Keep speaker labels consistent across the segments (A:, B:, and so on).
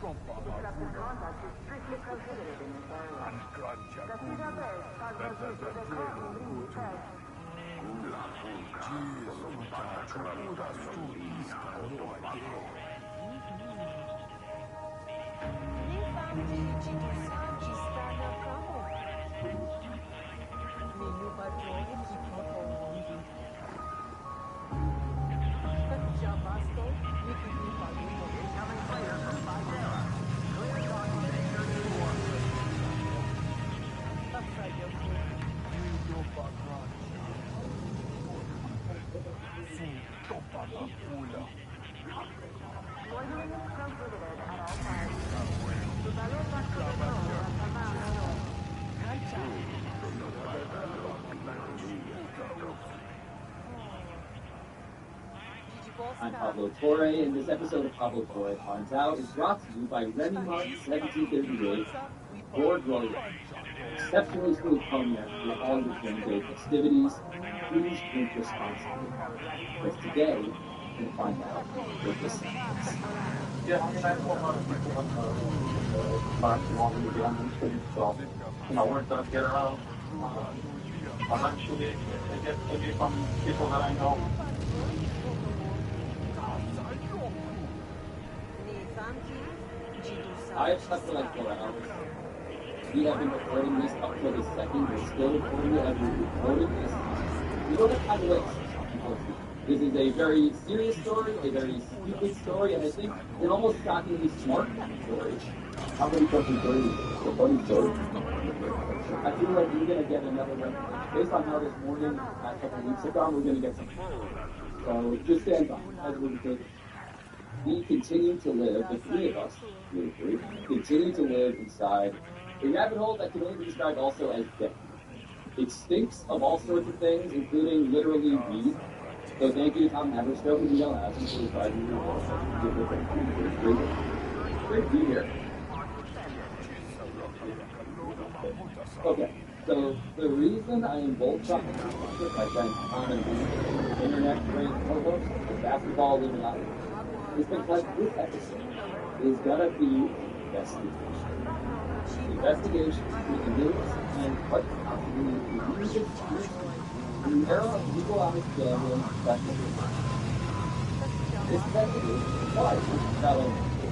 A: Disrupting contact is strictly prohibited in this area. The citadel shall proceed to the Kremlin test. Incoming fire from 5-0. Clear documentation report. Loitering is prohibited at all times. Develop back to the door at command level.
B: I'm Pablo Torre, and this episode of Pablo Torre Finds Out is brought to you by Remy Martin 1738 Board Royal. Exceptionally smooth cognac for all your Jane Day festivities. Please drink responsibly. Because today, we're going to find out what this is.
C: Yeah, I mean, I know a lot of people want to want to be on the street, so, we're going to get around. Eventually, it gets to be from people that I know.
B: I have slept for like 4 hours. We have been recording this up till the second. We're still recording it as we're recording this. We don't have time to waste. This is a very serious story, a very stupid story, and I think an almost shockingly smart story.
C: How many fucking stories? A funny story.
B: I feel like we're going to get another revelation. Based on how this morning, a couple of weeks ago, we're going to get some. So just stand by as we take it. We continue to live, the three of us, continue to live inside a rabbit hole that can only be described also as death. It stinks of all sorts of things, including literally weed. So thank you to Tom Haberstroh and Neil Aston for providing me with great to be here. Okay, so the reason I am both talking about my friend Tom and internet brain co-host, the basketball Illuminati, is because this episode is gonna be investigation. Investigation into the news and quite possibly the music in the era of legalized gambling specialty. This investigation applies not only to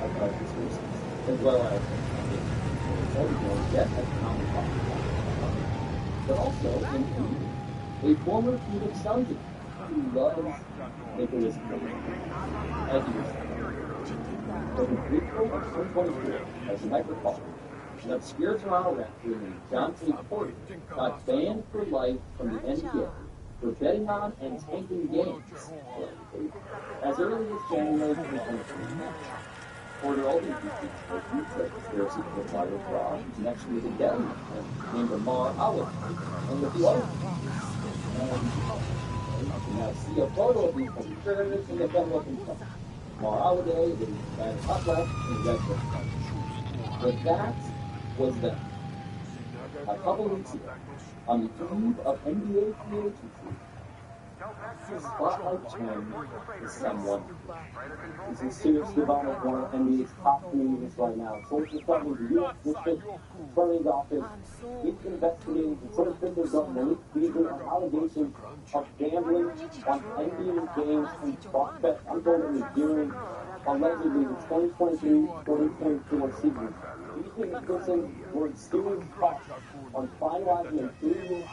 B: our resources, as well as debt economic policy, but also include a former Phoenix Sergeant who loves Nicholas Cage. As he was but in April of 2023, as you might recall, an obscure Toronto referee named John T. Porter got banned for life from the NBA for betting on and tanking games, as early as January 2023. Porter also accused of conspiracy to wire fraud in connection with a betting man named Amar Awad and a few others. You now see a photo of these perpetrators in the federal complaint. Amar Awad is at the top left in red shirt. But that was then. A couple of weeks ago, on the eve of NBA free agency, the spotlight turned to someone. This is seriously about one of NBA's top communities right now. Sources from the U.S. District Attorney's Office is investigating the sort of figures of Malik Beasley on allegations of gambling on NBA games and prospect unfolding during allegedly the 2023-2024 season. Beasley and Gibson were in serious talks on finalizing a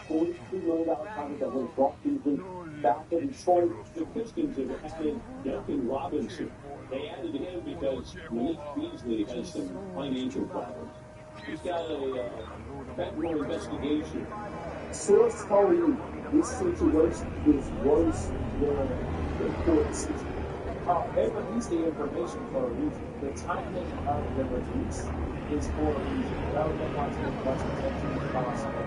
B: $42 million contract that was brought Beasley back to Detroit.
D: The Pistons have added Duncan Robinson. They added him because Malik Beasley has some financial problems. He's got a federal investigation.
C: Source tell you this situation is worse than the court system. They released the information for a reason. The timing of the release is for a reason. That would want to make much attention as possible.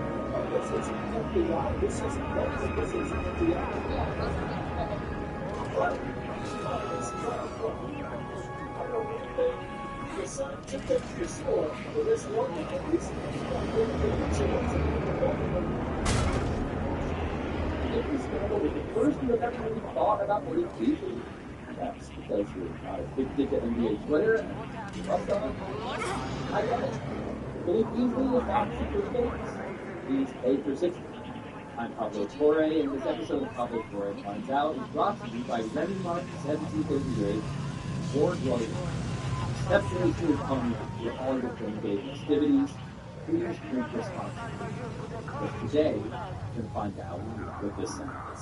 C: This is FBI. This is FBI. The scientific restore for this one is
B: It was the first you have ever really thought about Malik Beasley. text because you're not addicted to NBA Twitter. I get it. Philip Beasley is not super famous. He's 8 for 60. I'm Pablo Torre, and this episode of Pablo Torre Finds Out is brought to you by Remy Mark 1738, Ford Road. Step 32 is coming up for all your game festivities. Please drink responsibly. But today, you can find out with this sentence.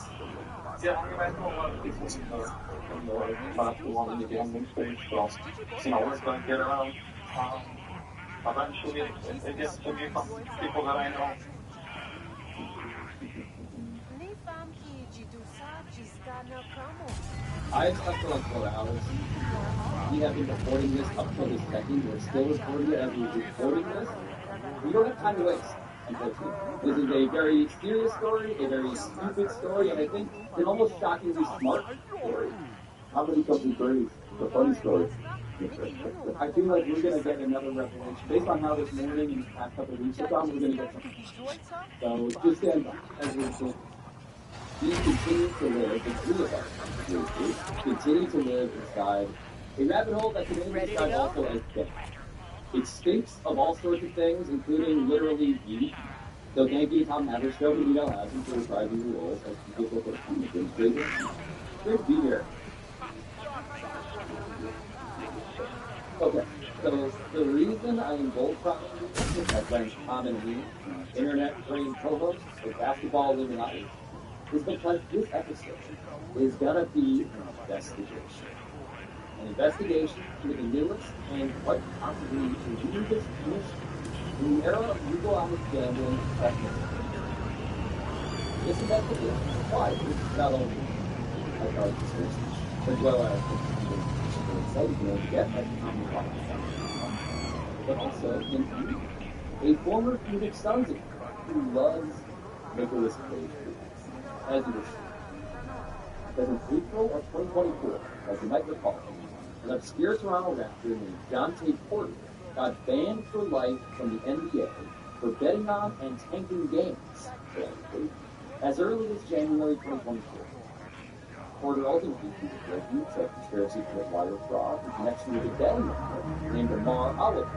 C: Yeah, I mean, I know a lot of people about the one in the gambling space, so it's going to get around. Eventually, it gets to be from people that I know.
B: I've slept for like 4 hours. We have been recording this up till this second. We're still recording it as we're recording this. We don't have time to waste, unfortunately. This is a very serious story, a very stupid story, and I think an almost shockingly smart story.
C: How many comes in threes? The funny story.
B: I feel like we're going to get another revelation. Based on how this morning and the past couple of weeks have gone, we're going to get something. So just stand by as we see. We continue to live, the three of us, continue to live inside a rabbit hole that can be described also as death. It stinks of all sorts of things, including literally you. So thank you, Tom Haverstow and Vito Hassan, for reprising the roles as people for the Great to be here. Okay, so the reason I am bold-propping my friends Tom and Lee, internet-trained co-hosts of Basketball Illuminati, is because this episode is gonna be an investigation. An investigation into the newest and quite possibly the weirdest mission in the era of legalized gambling technically. This investigation applies not only like our conspiracy, as well as the exciting to get at the common podcast, but also in a former Phoenix Suns who loves Nicholas Cage. As you will see, because in April of 2024, as you might recall, an obscure Toronto Raptor named Jontay Porter got banned for life from the NBA for betting on and tanking games, as early as January 2024. Porter ultimately pleaded guilty to conspiracy to commit wire fraud in connection with a betting network named Amar Oliver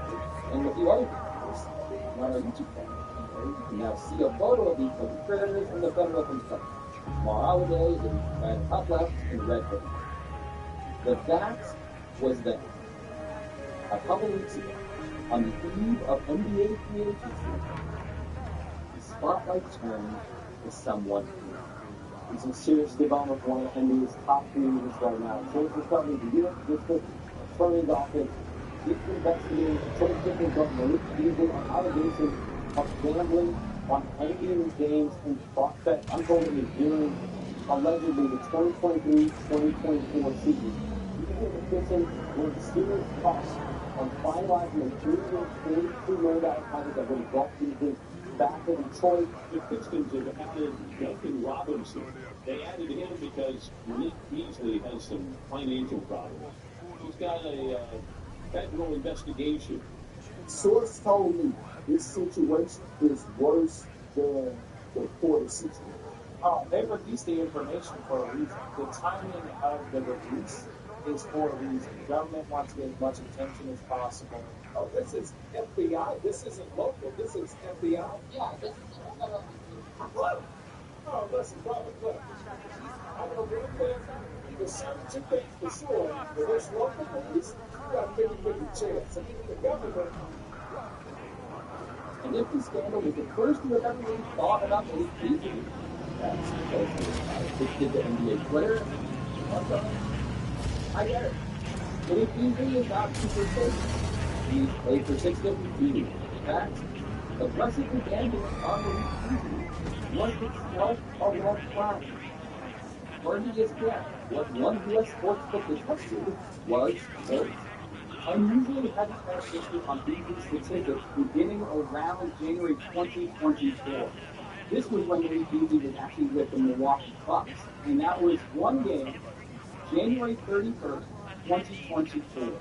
B: and a few other people on our YouTube channel. You can now see a photo of these critters in the federal complaint. Amar Oliver is in top left in red hoodie. But that was then. A couple weeks ago, on the eve of NBA free agency, the spotlight turned to someone new.
C: It's a serious development for one of NBA's top three leaders right now. So it's discovered the U.S. District Attorney's Office is investigating Attorney General Malik Beasley on allegations of gambling on NBA games in Foxbet unfolding during allegedly the 2023-2024 season. The petition was serious costs on finalizing a $242 million contract that would brought Beasley back to Detroit.
D: The Pistons have added Duncan Robinson. They added him because Malik Beasley has some financial problems. He's got a federal investigation.
C: Source told me this situation is worse than the Porter situation. They released the information for a reason. The timing of the release is for a reason. The government wants to get as much attention as possible. Oh, this is FBI. This isn't local. This is FBI.
B: Yeah, this is
C: What? Oh, listen, brother, look. I know one thing. The certain two things for sure. If there's local police, you got a 50-50 chance. And even the government.
B: And if the scandal was the first you have ever really thought about Malik Beasley, that's because it's addicted to NBA Twitter. I get it. Malik Beasley is not super safe. He's 8 for 652. In fact, aggressively gambling on Malik Beasley was itself a red flag. According to ESPN, what one U.S. sportsbook detected was, quote, unusually heavy competition on Beasley's statistics beginning around January 2024. This was when Malik Beasley was actually with the Milwaukee Bucks, and that was one game, January 31st, 2024.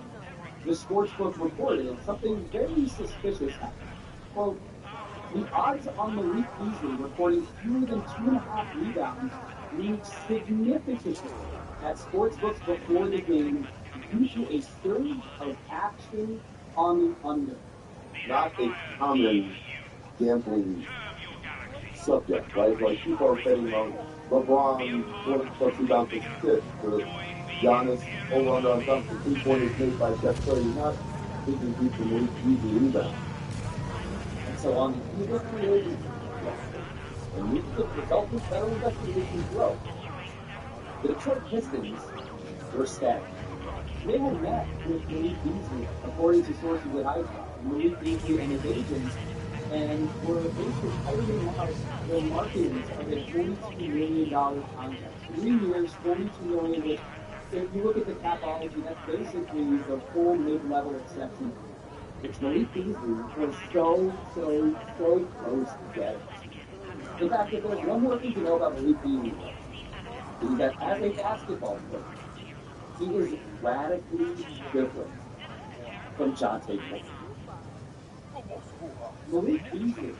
B: The sportsbook reported something very suspicious happened. Quote, the odds on Malik Beasley reporting fewer than 2.5 rebounds reached significantly at sportsbooks before the game due to a surge of action on the under.
E: Not a common gambling subject, right? Like people are betting on LeBron 40 plus rebounds assist, or Giannis over under on dunks, or 3-pointers made by Steph Curry. Not thinking deep from Malik Beasley rebound.
B: And so on the eve of free agency, and news of resultant federal investigations broke, the Detroit Pistons were stacked. They had met with Malik Beasley, according to sources at Hightower, Malik Beasley and his agents, and were basically ironing out the markings of a $42 million contract. 3 years, $42 million, which, if you look at the capology, that's basically the full mid-level exception, which Malik Beasley was so close to getting. In fact, if there's one more thing to know about Malik Beasley, is that as a basketball player, he is radically different from John Tatum. Malik Beasley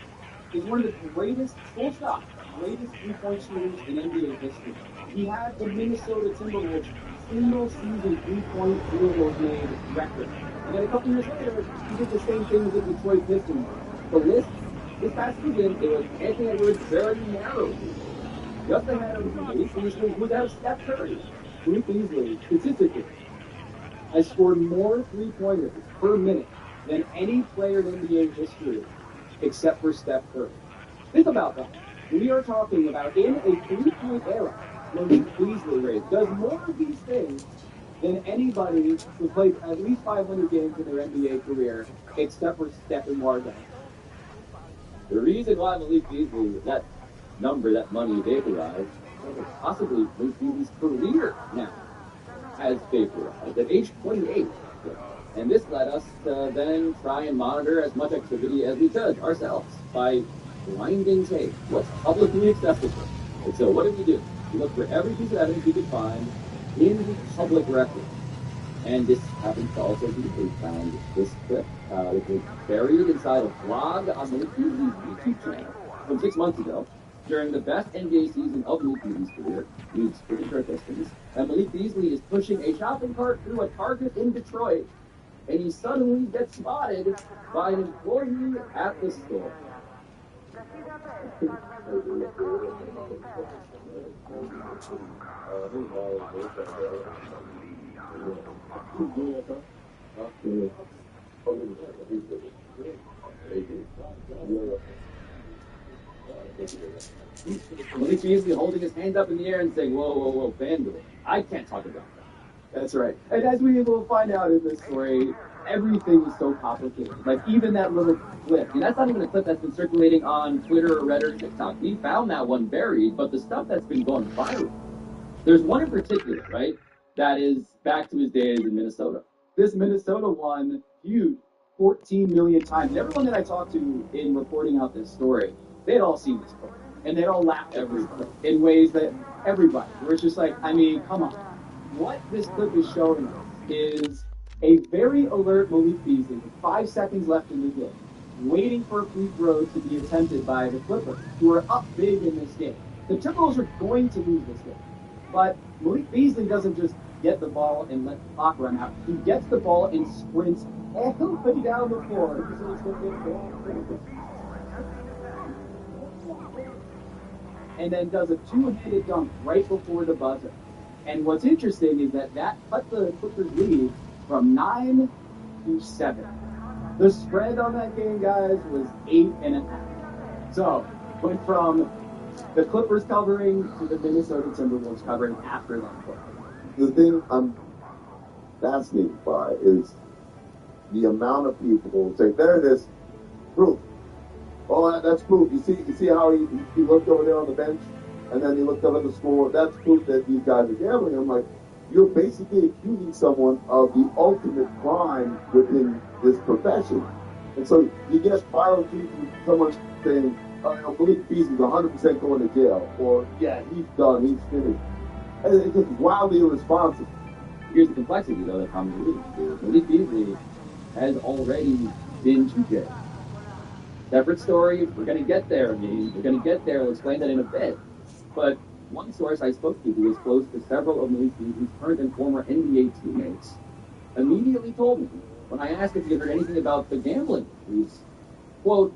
B: is one of the greatest, full stop, greatest three-point shooters in NBA history. He had the Minnesota Timberwolves single-season three-point field goals made record. And then a couple years later, he did the same thing with the Detroit Pistons. The list this past season, it was Anthony Edwards very narrow. Justin Adams and Malik Beasley would have Steph Curry. Malik Beasley, statistically, has scored more three-pointers per minute than any player in NBA history, except for Steph Curry. Think about that. We are talking about, in a three-point era, Malik Beasley does more of these things than anybody who played at least 500 games in their NBA career, except for Stephen Martin. The reason why Malik Beasley, that number, that money vaporized, possibly Malik Beasley's career now has vaporized at age 28. And this led us to then try and monitor as much activity as we could ourselves by grinding tape. What's publicly acceptable? And so what did we do? We looked for every piece of evidence we could find in the public record. And this happens to also be, we found this clip, which was buried inside a blog on Malik Beasley's YouTube channel from 6 months ago, during the best NBA season of Malik Beasley's career, leads for the Detroit Pistons. And Malik Beasley is pushing a shopping cart through a Target in Detroit, and he suddenly gets spotted by an employee at the store. Malik Beasley holding his hand up in the air and saying, whoa, FanDuel, I can't talk about that. That's right. And as we will find out in this story, everything is so complicated. Like, even that little clip. And that's not even a clip that's been circulating on Twitter or Reddit or TikTok. We found that one buried, but the stuff that's been going viral. There's one in particular, right, that is back to his days in Minnesota. This Minnesota one, viewed 14 million times. And everyone that I talked to in reporting out this story, they had all seen this clip. And they'd all laughed at this clip in ways that everybody, where it's just like, I mean, come on. What this clip is showing us is a very alert Malik Beasley with 5 seconds left in the game, waiting for a free throw to be attempted by the Clippers, who are up big in this game. The Timberwolves are going to lose this game. But Malik Beasley doesn't just get the ball and let the clock run out. He gets the ball and sprints all the way down the floor. And then does a two-handed dunk right before the buzzer. And what's interesting is that cut the Clippers lead from 9 to 7. The spread on that game, guys, was 8.5. So, went from the Clippers covering to the Minnesota Timberwolves covering after that play.
E: The thing I'm fascinated by is the amount of people who say, there it is, proof. Oh, that's proof. You see how he looked over there on the bench, and then he looked up at the score. That's proof that these guys are gambling. I'm like, you're basically accusing someone of the ultimate crime within this profession. And so you get viral tweets from someone saying, Malik Beasley's 100% going to jail, or, yeah, he's done, he's finished. And it's just wildly irresponsible.
B: Here's the complexity, though, that comes with it. Malik Beasley has already been to jail. Separate story, we're going to get there. We're going to get there. We'll explain that in a bit. But
F: One source I spoke to who was close to several of Malik Beasley's current and former NBA teammates immediately told me when I asked if he had heard anything about the gambling issues, quote,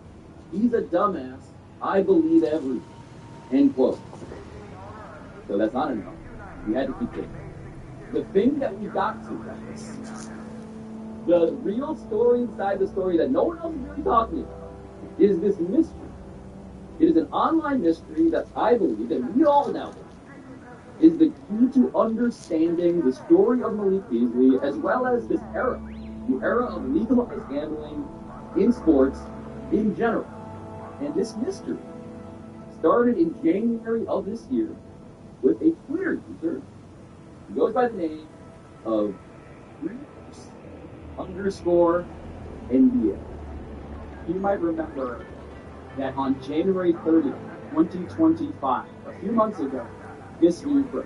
F: "He's a dumbass. I believe everything," end quote. So that's not enough. We had to keep digging. The thing that we got to, guys, the real story inside the story that no one else is really talking about, is this mystery. It is an online mystery that I believe, and we all know, is the key to understanding the story of Malik Beasley as well as this era, the era of legalized gambling in sports in general. And this mystery started in January of this year with a Twitter user who goes by the name of _NBA. You might remember that on January 30th, 2025, a few months ago, this news broke.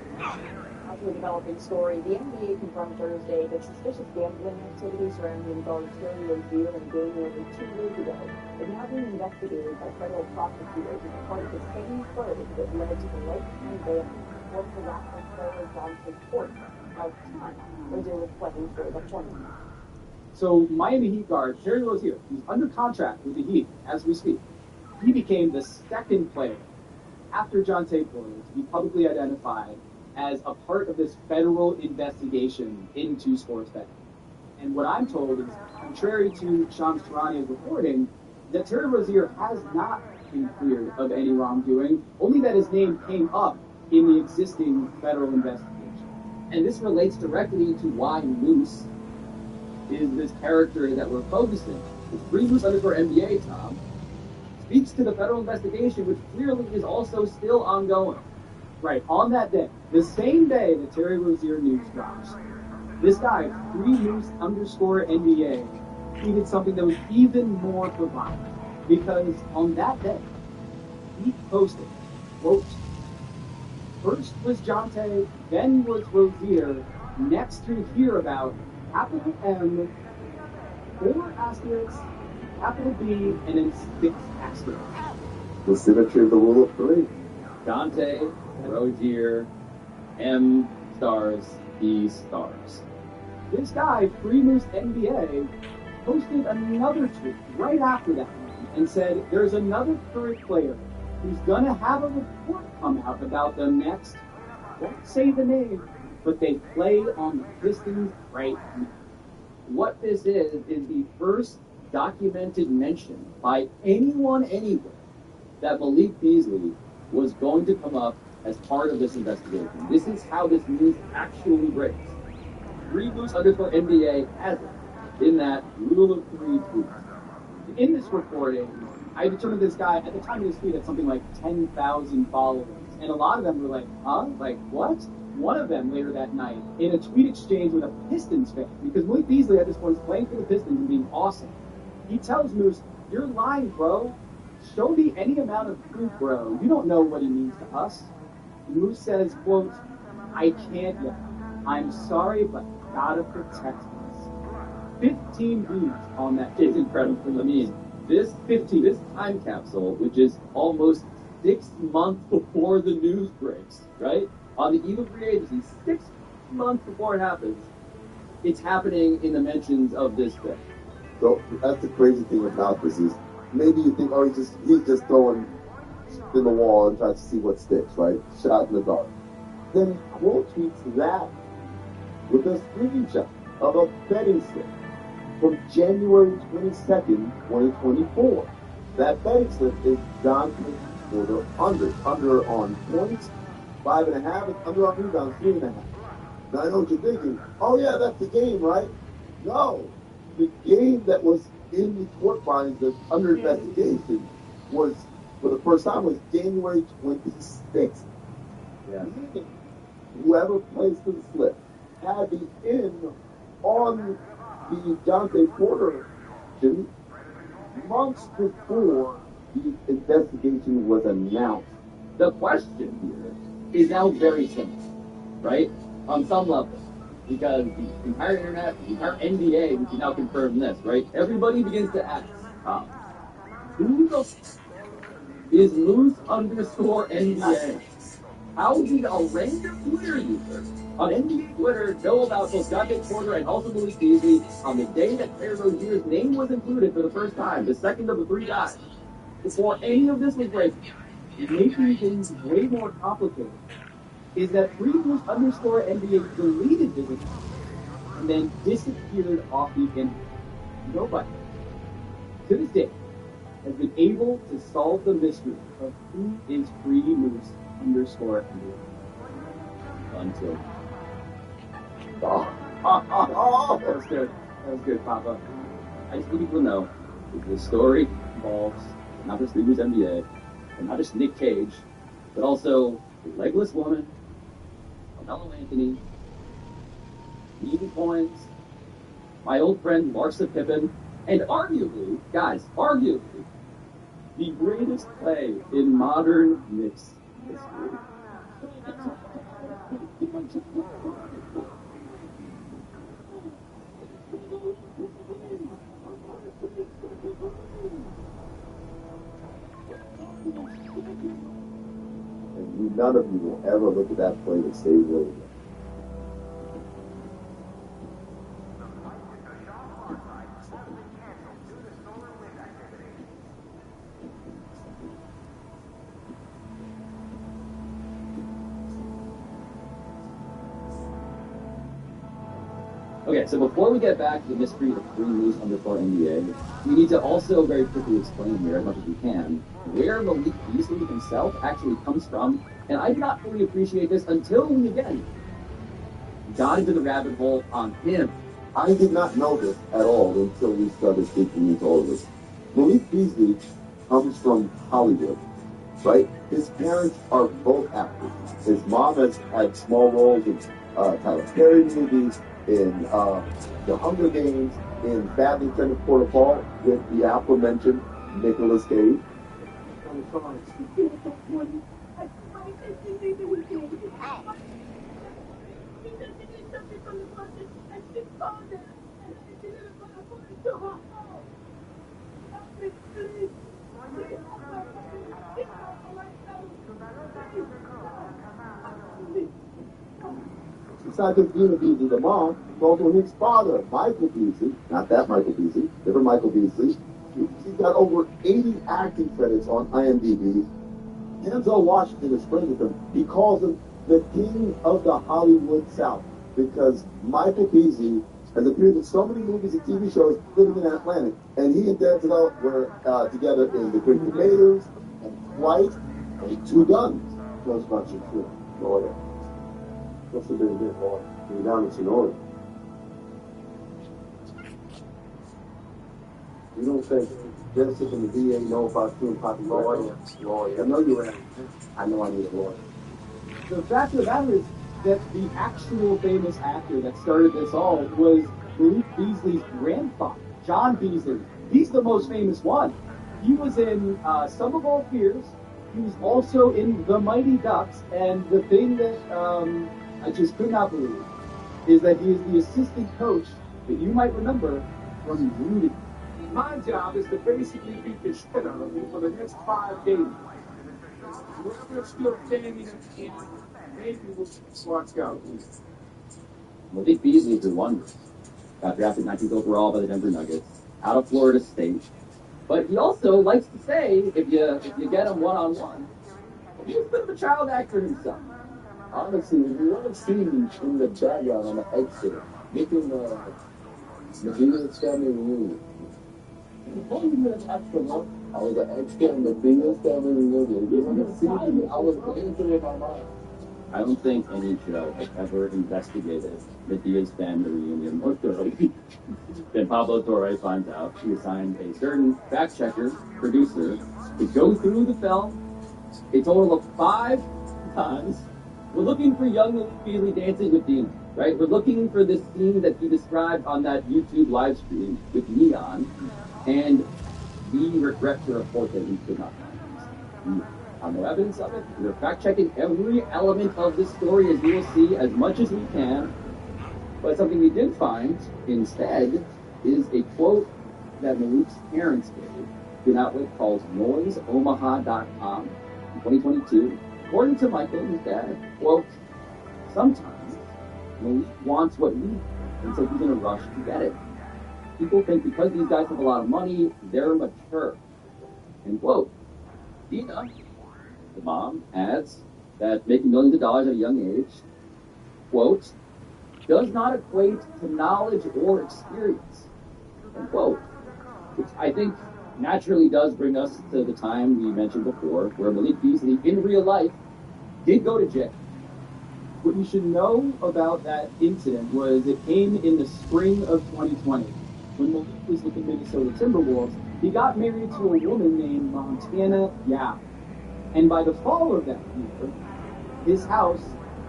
G: After a developing story, the NBA confirmed Thursday that suspicious gambling activity surrounding guard Terry Rozier and game nearly 2 years ago is now being investigated by federal prosecutors as part of the same probe that led to the lifetime ban of former Raptors player Jonathan Porter at the time Rozier was playing for the Hornets.
F: So Miami Heat guard Terry Rozier, who's under contract with the Heat as we speak, he became the second player after Jonathan Porter to be publicly identified as a part of this federal investigation into sports betting. And what I'm told is, contrary to Shams Charania's reporting, that Terry Rozier has not been cleared of any wrongdoing, only that his name came up in the existing federal investigation. And this relates directly to why Moose is this character that we're focusing. It's _NBA, Tom, speaks to the federal investigation, which clearly is also still ongoing. Right, on that day, the same day that Terry Rozier news drops, this guy, _NBA, tweeted something that was even more provocative. Because on that day, he posted, quote, "First was Jonte, then was Rozier, next to hear about capital M, 4 asterisks, capital B, and then 6 asterisks."
E: The symmetry of the rule of 3.
F: Jonte, Rozier, M stars, B stars. This guy, _NBA, posted another tweet right after that and said, "There's another current player who's gonna have a report come out about them next. Won't say the name, but they play on the Pistons right now." What this is the first documented mention by anyone anywhere that Malik Beasley was going to come up as part of this investigation. This is how this news actually breaks. _NBA has it in that rule of 3 tweet. In this reporting, I determined this guy, at the time of this tweet, had something like 10,000 followers. And a lot of them were like, huh? Like, what? One of them later that night, in a tweet exchange with a Pistons fan, because Malik Beasley at this point is playing for the Pistons and being awesome. He tells Moose, "You're lying, bro. Show me any amount of proof, bro. You don't know what he means to us." Moose says, quote, "I can't yet. I'm sorry, but gotta protect us." 15 views on that. It's incredible. I mean, this time capsule, which is almost 6 months before the news breaks, right? On the eve of free agency, 6 months before it happens, it's happening in the mentions of this thing.
E: So that's the crazy thing about this is maybe you think, oh, he's just throwing in the wall and tries to see what sticks, right? Shot in the dark. Then he quote tweets that with a screenshot of a betting slip from January 22nd, 2024. That betting slip is Jonathan Porter under on points, 5.5, and under on rebounds, 3.5. Now I know what you're thinking. Oh yeah, that's the game, right? No, the game that was in the court filings that's under investigation was, for the first time, was January 26th.
F: Yeah.
E: Meaning, whoever placed the slip had the in on the Jonathan Porter months before the investigation was announced.
F: The question here is now very simple, right? On some level. Because the entire internet, the entire NBA, we can now confirm this, right? Everybody begins to ask, who the f- is Moose _NBA? how did a random Twitter user on NBA Twitter know about both Dante Porter and also Malik Beasley on the day that Terry Rozier's name was included for the first time, the second of the three guys, before any of this was breaking, making things way more complicated, is that _NBA deleted his account and then disappeared off the internet. Nobody, to this day, has been able to solve the mystery of who is _NBA until. Oh, that was good. That was good, Papa. I just want people to know that the story involves not just _NBA, and not just Nick Cage, but also the Legless Woman, Carmelo Anthony, Needle Coins, my old friend Larsa Pippen, and arguably, guys, the greatest play in modern Knicks history.
E: And none of you will ever look at that play and say, really.
F: Okay, so before we get back to the mystery of _NBA, we need to also very quickly explain here, as much as we can, where Malik Beasley himself actually comes from. And I did not fully appreciate this until we, again, got into the rabbit hole on him.
E: I did not know this at all until we started digging into all of this. Malik Beasley comes from Hollywood, right? His parents are both actors. His mom has had small roles in Tyler Perry movies, in The Hunger Games, in Bad Lieutenant Protocol with the aforementioned Nicolas Cage. Besides of Gina Beasley, the mom, is also his father, Michael Beasley. Not that Michael Beasley, different Michael Beasley. He's got over 80 acting credits on IMDb. Denzel Washington is friends with him. He calls him the king of the Hollywood South because Michael Beasley has appeared in so many movies and TV shows living in Atlantic. And he and Denzel were together in The Great Debaters, and Flight, and Two Guns. Those bunch of shit. Lawyer. What's the big bit, boy? You're down in Sonora. You don't think Genesis and the VA know about you and Poppy lawyer? I know you are. I know I need a lawyer.
F: The fact of the matter is that the actual famous actor that started this all was Malik Beasley's grandfather, John Beasley. He's the most famous one. He was in Sum of All Fears. He was also in The Mighty Ducks. And the thing that I just could not believe is that he is the assistant coach that you might remember from Rudy.
C: My job is to basically beat the shit out of you for the next 5 games. Whoever is still standing in, maybe we'll watch out.
F: Malik Beasley did wonders. Got drafted 19th overall by the Denver Nuggets, out of Florida State. But he also likes to say, if you get him one-on-one, he's a bit of a child actor himself.
E: Honestly, if you want to see me in the background on the exit, making the Venus family reunion. Before you get an extra look, I was an extra in the Venus family reunion. You want to see me? I was dancing in my mind.
F: I don't think any show has ever investigated the Diaz family reunion more thoroughly than Pablo Torre finds out. He assigned a certain fact checker, producer, to go through the film a total of 5 times. We're looking for young Malik Beasley dancing with demons, right? We're looking for this scene that he described on that YouTube live stream with Neon, and we regret to report that we could not find this. We have no evidence of it. We're fact-checking every element of this story, as you will see, as much as we can. But something we did find, instead, is a quote that Malik's parents gave to an outlet called NoiseOmaha.com in 2022. According to Michael, his dad, quote, sometimes Malik wants what we have, and so he's in a rush to get it. People think because these guys have a lot of money, they're mature. End quote. Dina, the mom, adds that making millions of dollars at a young age, quote, does not equate to knowledge or experience, end quote. Which I think naturally does bring us to the time we mentioned before, where Malik Beasley, in real life, did go to jail.
C: What you should know about that incident was it came in the spring of 2020. When Malik was with the Minnesota Timberwolves, he got married to a woman named Montana Yao. And by the fall of that year, his house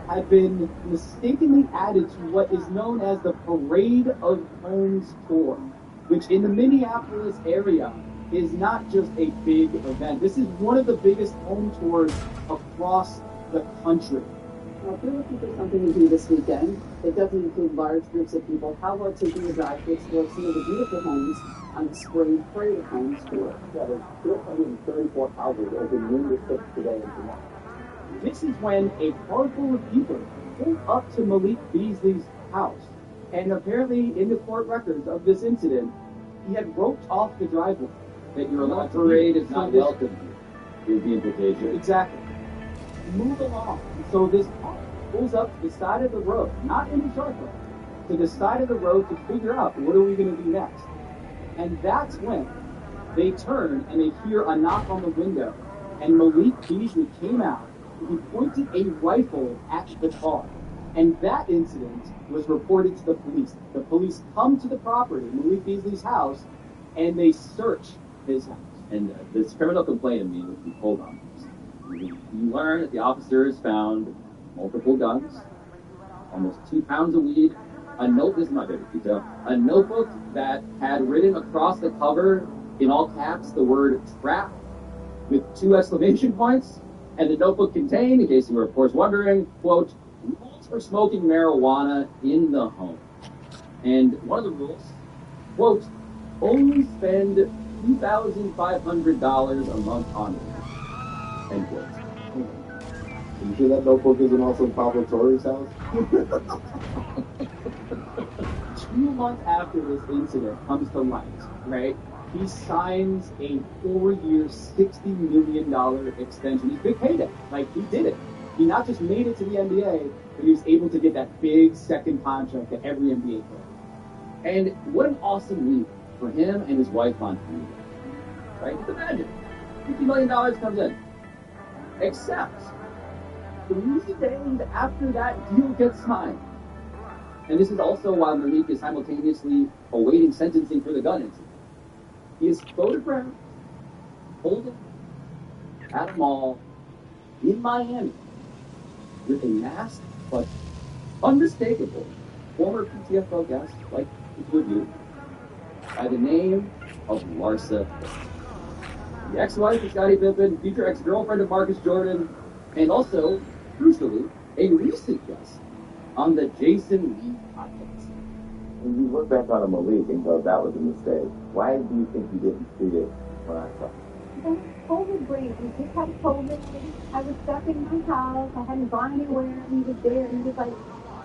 C: had been mistakenly added to what is known as the Parade of Homes Tour, which in the Minneapolis area is not just a big event. This is one of the biggest home tours across the country.
G: Now, if you're looking for something to do this weekend that doesn't include large groups of people, how about taking a drive to explore some of the beautiful homes on the Spring Parade of Homes Tour?
C: Yeah, there's 234 houses open numerous trips today and tomorrow. This is when a car full of people pulled up to Malik Beasley's house. And apparently, in the court records of this incident, he had roped off the driveway.
F: That your love parade is not welcome here, is the implication.
C: Exactly. Move along. So this car pulls up to the side of the road, not in the short road, to the side of the road to figure out what are we going to do next. And that's when they turn and they hear a knock on the window. And Malik Beasley came out. He pointed a rifle at the car. And that incident was reported to the police. The police come to the property, Malik Beasley's house, and they search his house.
F: And this criminal complaint immediately pulled on this. You learn that the officers found multiple guns, almost 2 pounds of weed, a note, this is my favorite detail, a notebook that had written across the cover in all caps the word trap with 2 exclamation points, and the notebook contained, in case you were of course wondering, quote, rules for smoking marijuana in the home. And one of the rules, quote, only spend $2,500 a month on it, end quote.
E: Are you sure that notebook isn't also in Pablo Torre's house?
C: 2 months after this incident comes to light, right, he signs a 4-year, $60 million extension. He's big payday. Like, he did it. He not just made it to the NBA, but he was able to get that big second contract that every NBA player.
F: And what an awesome leap for him and his wife Montana. Right? Just imagine. $50 million comes in. Except 3 days after that deal gets signed. And this is also while Malik is simultaneously awaiting sentencing for the gun incident. He is photographed holding at a mall in Miami with a masked but unmistakable former PTFO guest, like the two of you, by the name of Larsa. The ex-wife of Scottie Pippen, future ex-girlfriend of Marcus Jordan, and also, crucially, a recent guest on the Jason Lee podcast.
E: When you look back on a Malik and go, that was a mistake, why do you think you didn't treat it when I saw it?
G: COVID break. We just had COVID. I was stuck in my house. I hadn't gone anywhere. He was there. And he was like,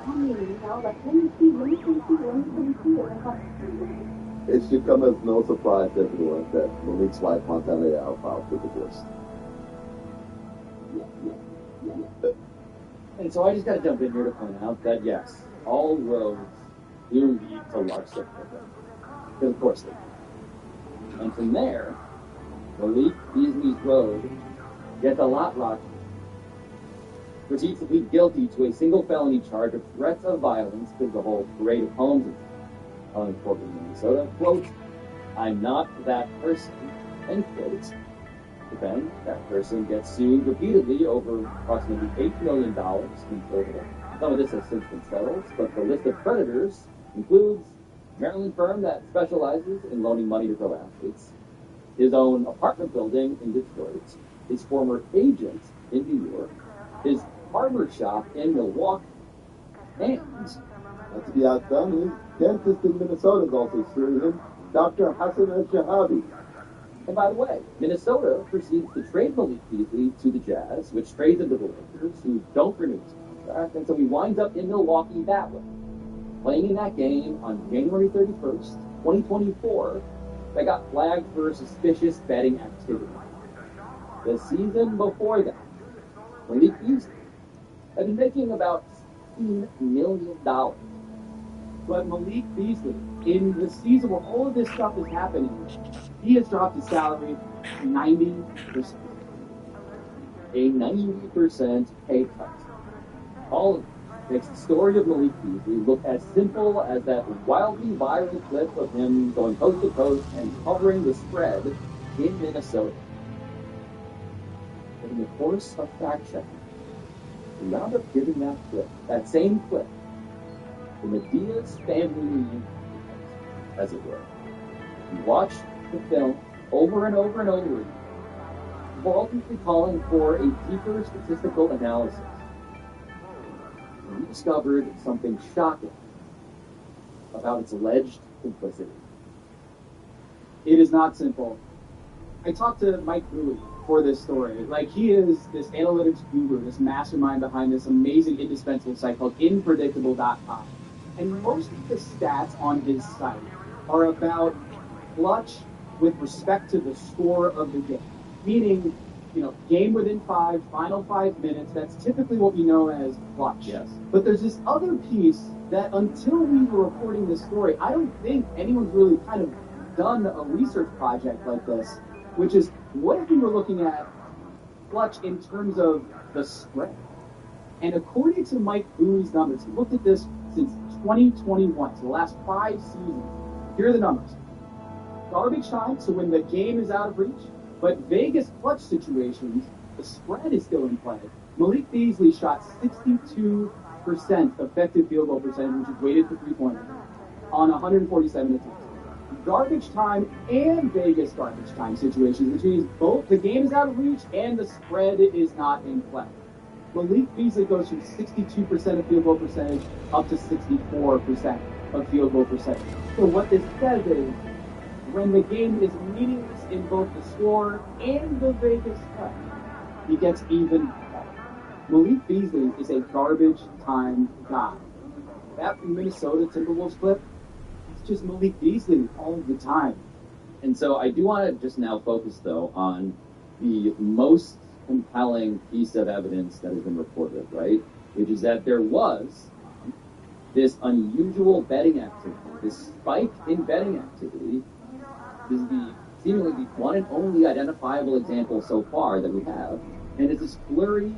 G: tell me, you know, like, let me see. And I thought,
E: It should come as no surprise to everyone that Malik's wife, Montana Yao, filed for divorce.
F: And so I just got to jump in here to point out that, yes, all roads do lead to Larsa. Because of course they do. And from there, Malik Beasley's road gets a lot rockier. Proceeds to plead guilty to a single felony charge of threats of violence to the whole parade of homes in Portland, Minnesota. Quote, I'm not that person, end quote. But then that person gets sued repeatedly over approximately $8 million in total. Some of this has since been settled, but the list of creditors includes a Maryland firm that specializes in loaning money to pro athletes, his own apartment building in Detroit, his former agent in New York, his barber shop in Milwaukee, and
E: Not to be outdone, his dentist in Minnesota is also suing him, Dr. Hassan El-Shahabi.
F: And by the way, Minnesota proceeds to trade Malik Beasley to the Jazz, which trades him to the Lakers, who don't renew his contract, and so he winds up in Milwaukee that way. Playing in that game on January 31st, 2024, they got flagged for suspicious betting activity. The season before that, Malik Beasley had been making about $16 million. But Malik Beasley, in the season where all of this stuff is happening, he has dropped his salary 90%. A 90% pay cut. All of it makes the story of Malik Beasley look as simple as that wildly viral clip of him going coast to coast and covering the spread in Minnesota. But in the course of fact-checking, we wound up giving that clip, that same clip, the Media's family reunion, as it were. We watched the film over and over and over again, while ultimately calling for a deeper statistical analysis. We discovered something shocking about its alleged complicity.
C: It is not simple. I talked to Mike Bowie for this story. Like, he is this analytics guru, this mastermind behind this amazing, indispensable site called Inpredictable.com. And most of the stats on his site are about clutch with respect to the score of the game. Meaning, game within 5, final 5 minutes, that's typically what we know as clutch.
F: Yes.
C: But there's this other piece that until we were reporting this story, I don't think anyone's really kind of done a research project like this, which is what if we were looking at clutch in terms of the spread? And according to Mike Bowie's numbers, he looked at this since 2021, so the last 5 seasons. Here are the numbers. Garbage time, so when the game is out of reach, but Vegas clutch situations, the spread is still in play. Malik Beasley shot 62% effective field goal percentage, which is weighted for three-pointers, on 147 attempts. Garbage time and Vegas garbage time situations, which means both the game is out of reach and the spread is not in play. Malik Beasley goes from 62% of field goal percentage up to 64% of field goal percentage. So what this says is, when the game is meaningless in both the score and the Vegas spread, he gets even better. Malik Beasley is a garbage time guy. That Minnesota Timberwolves clip, it's just Malik Beasley all the time.
F: And so I do want to just now focus, though, on the most compelling piece of evidence that has been reported, right? Which is that there was this unusual betting activity, this spike in betting activity. This is seemingly the one and only identifiable example so far that we have. And it's this flurry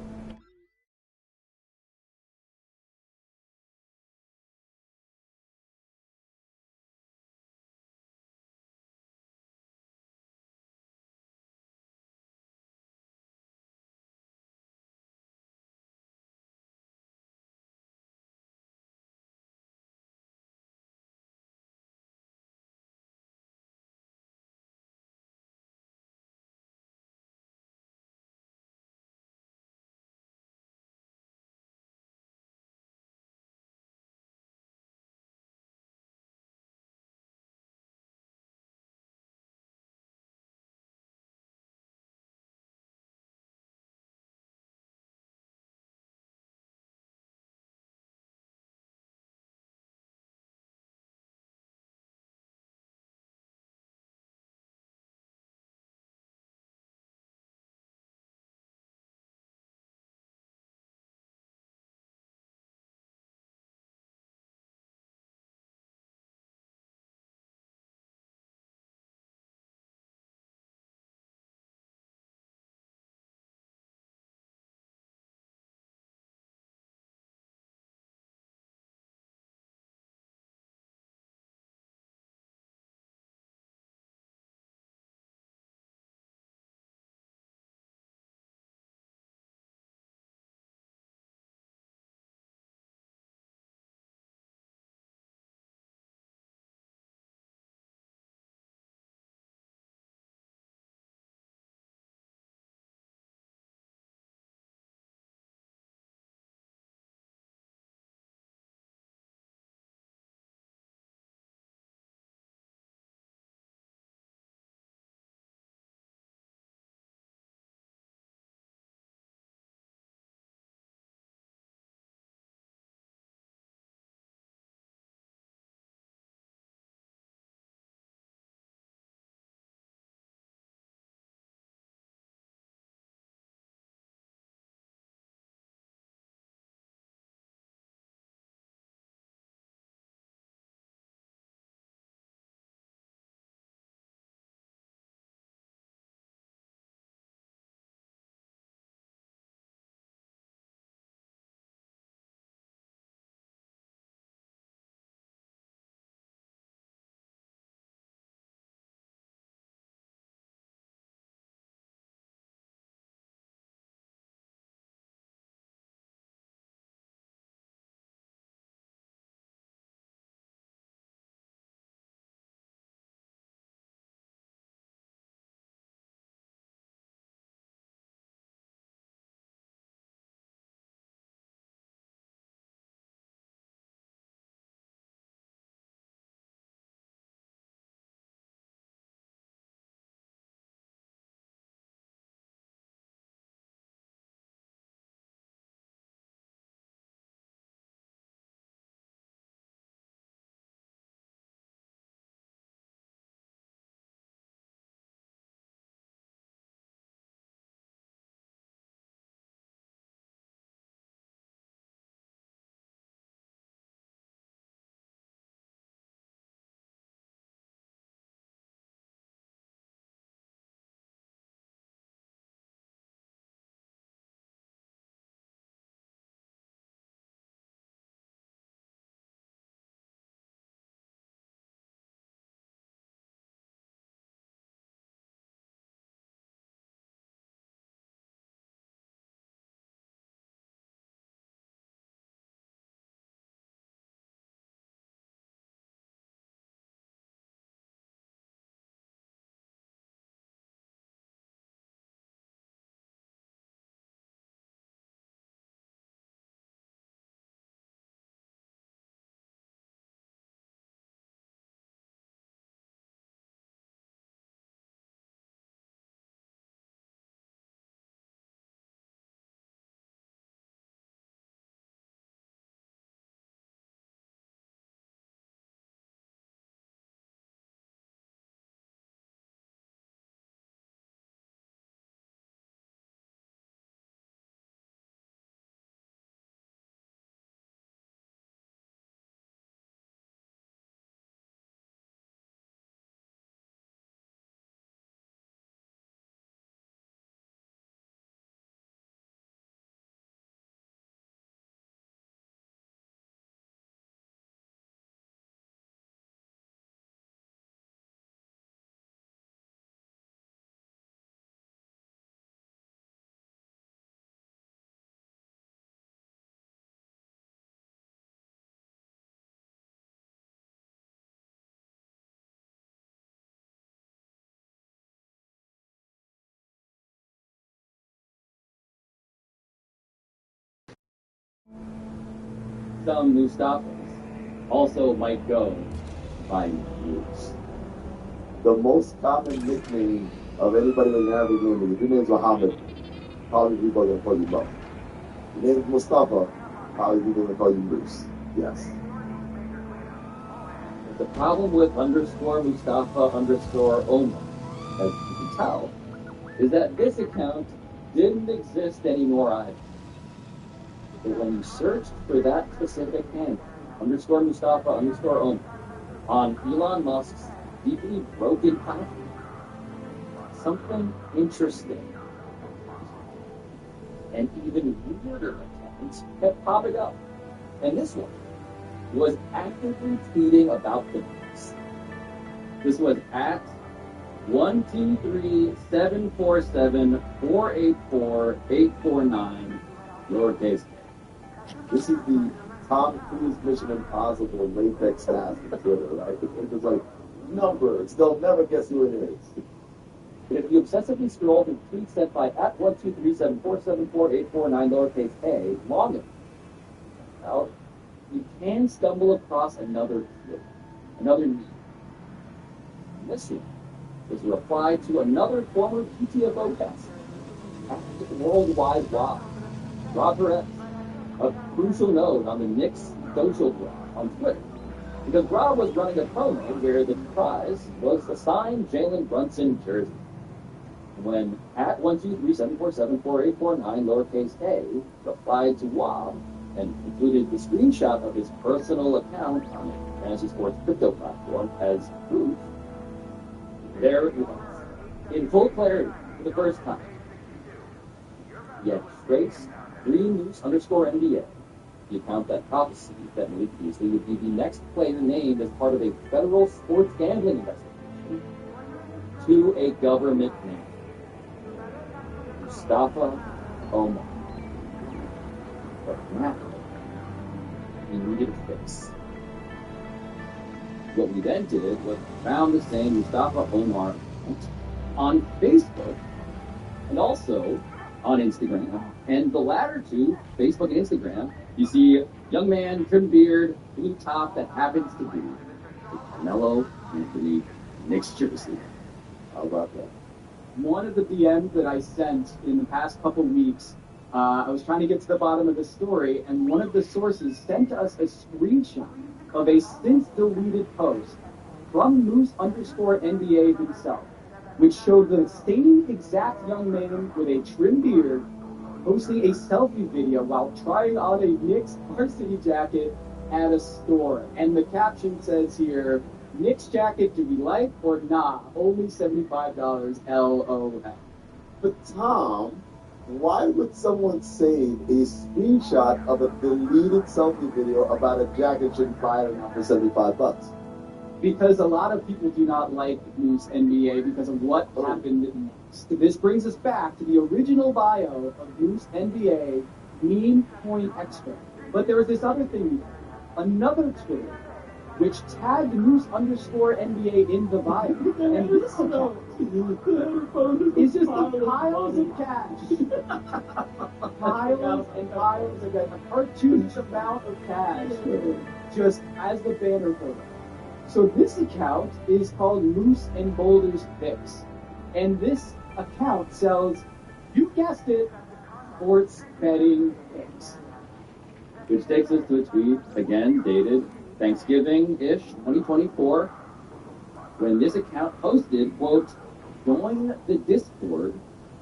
F: some Mustafas also might go by Moose.
E: The most common nickname of anybody in the Arabic name is, if your name's Muhammad, how many people are going to call you Mo? If your name is Mustafa, how many people are going to call you Moose? Yes.
F: The problem with _Mustafa_Omar, as you can tell, is that this account didn't exist anymore either. But when you searched for that specific handle, _Mustafa_Omar, on Elon Musk's deeply broken platform, something interesting and even weirder accounts kept popping up. And this one was actively tweeting about the news. This was at 123-747-484-849 lowercase.
E: This is the Tom Cruise Mission Impossible latex mask on Twitter, right? It's just like numbers. They'll never guess who it is.
F: But if you obsessively scroll through tweets sent by at 123-747-4849 lowercase a long enough, well, you can stumble across another clue, another need. And this one is a reply to another former PTFO cast, Worldwide Rob Perez, a crucial node on the Knicks social blog on Twitter. Because Rob was running a promo where the prize was a signed Jalen Brunson jersey. When at 123-747-4849 lowercase a replied to Rob and included the screenshot of his personal account on a Fantasy Sports crypto platform as proof, there it was, in full clarity for the first time. Yet trace _NBA, the account that prophesied that Malik Beasley would be the next player named as part of a federal sports gambling investigation, to a government name, Mustafa Omar. But now, we needed a fix. What we then did was found the same Mustafa Omar account on Facebook and also on Instagram. And the latter two, Facebook and Instagram, you see a young man, trim beard, blue top that happens to be a Carmelo Anthony Knicks jersey. How about that?
C: One of the DMs that I sent in the past couple weeks, I was trying to get to the bottom of the story, and one of the sources sent us a screenshot of a since-deleted post from Moose_NBA himself, which showed the same exact young man with a trim beard posting a selfie video while trying on a Knicks varsity jacket at a store. And the caption says here, Knicks jacket, do we like or not? Only $75, LOL.
E: But Tom, why would someone save a screenshot of a deleted selfie video about a jacket shouldn't buy it now for $75?
C: Because a lot of people do not like Moose NBA because of what happened next. This brings us back to the original bio of Moose NBA, meme point expert. But there was this other thing, another Twitter, which tagged Moose_NBA in the bio. And this account is just piles of cash. Piles and piles of cash. A cartoonish amount of cash. Just as the banner photo. So this account is called Moose and Boulder's Picks. And this account sells, you guessed it, sports betting picks.
F: Which takes us to a tweet, again dated Thanksgiving-ish, 2024, when this account posted, quote, join the Discord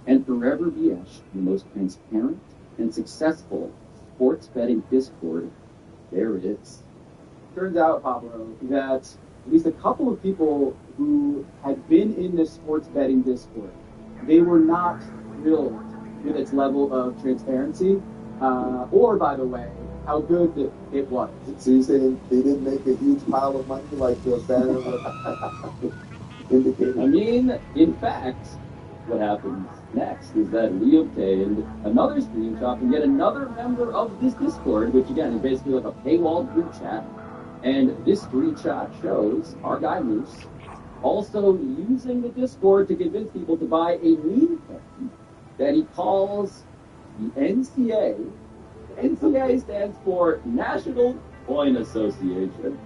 F: and forever be the most transparent and successful sports betting Discord there is.
C: Turns out, Pablo, that at least a couple of people who had been in this sports betting Discord, they were not thrilled with its level of transparency, or, by the way, how good it was.
E: So you're saying they didn't make a huge pile of money like the banner indicated?
F: I mean, in fact, what happens next is that we obtained another screenshot from yet another member of this Discord, which again is basically like a paywall group chat. And this screenshot shows our guy Moose also using the Discord to convince people to buy a meme coin that he calls the NCA NCAA stands for National Coin Association.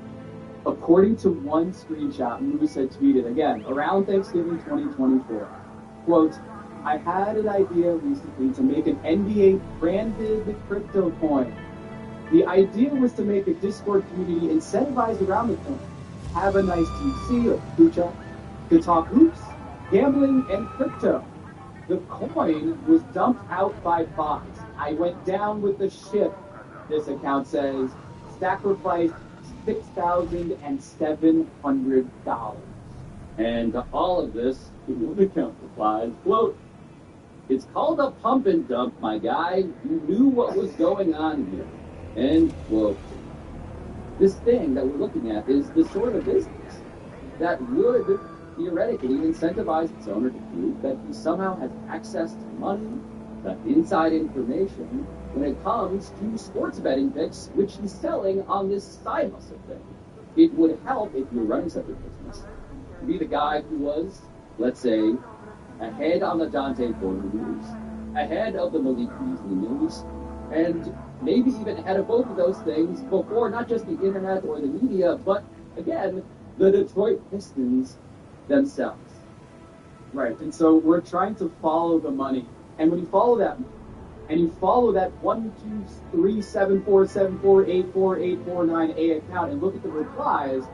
F: According to one screenshot, Moose had tweeted, again, around Thanksgiving 2024, quote, I had an idea recently to make an NBA branded crypto coin. The idea was to make a Discord community incentivized around the coin, have a nice TC or Kucha, to talk hoops, gambling, and crypto. The coin was dumped out by bots. I went down with the ship, this account says, sacrificed $6,700. And to all of this, the account replies, quote, it's called a pump and dump, my guy. You knew what was going on here. End quote. This thing that we're looking at is the sort of business that would theoretically incentivize its owner to prove that he somehow has access to money, that inside information, when it comes to sports betting picks, which he's selling on this side hustle thing. It would help if you're running such a business to be the guy who was, let's say, ahead on the Dante Porter news, ahead of the Malik Beasley news, and maybe even ahead of both of those things before not just the internet or the media, but, again, the Detroit Pistons themselves.
C: Right, and so we're trying to follow the money. And when you follow that, and you follow that 1237474848849A account and look at the replies,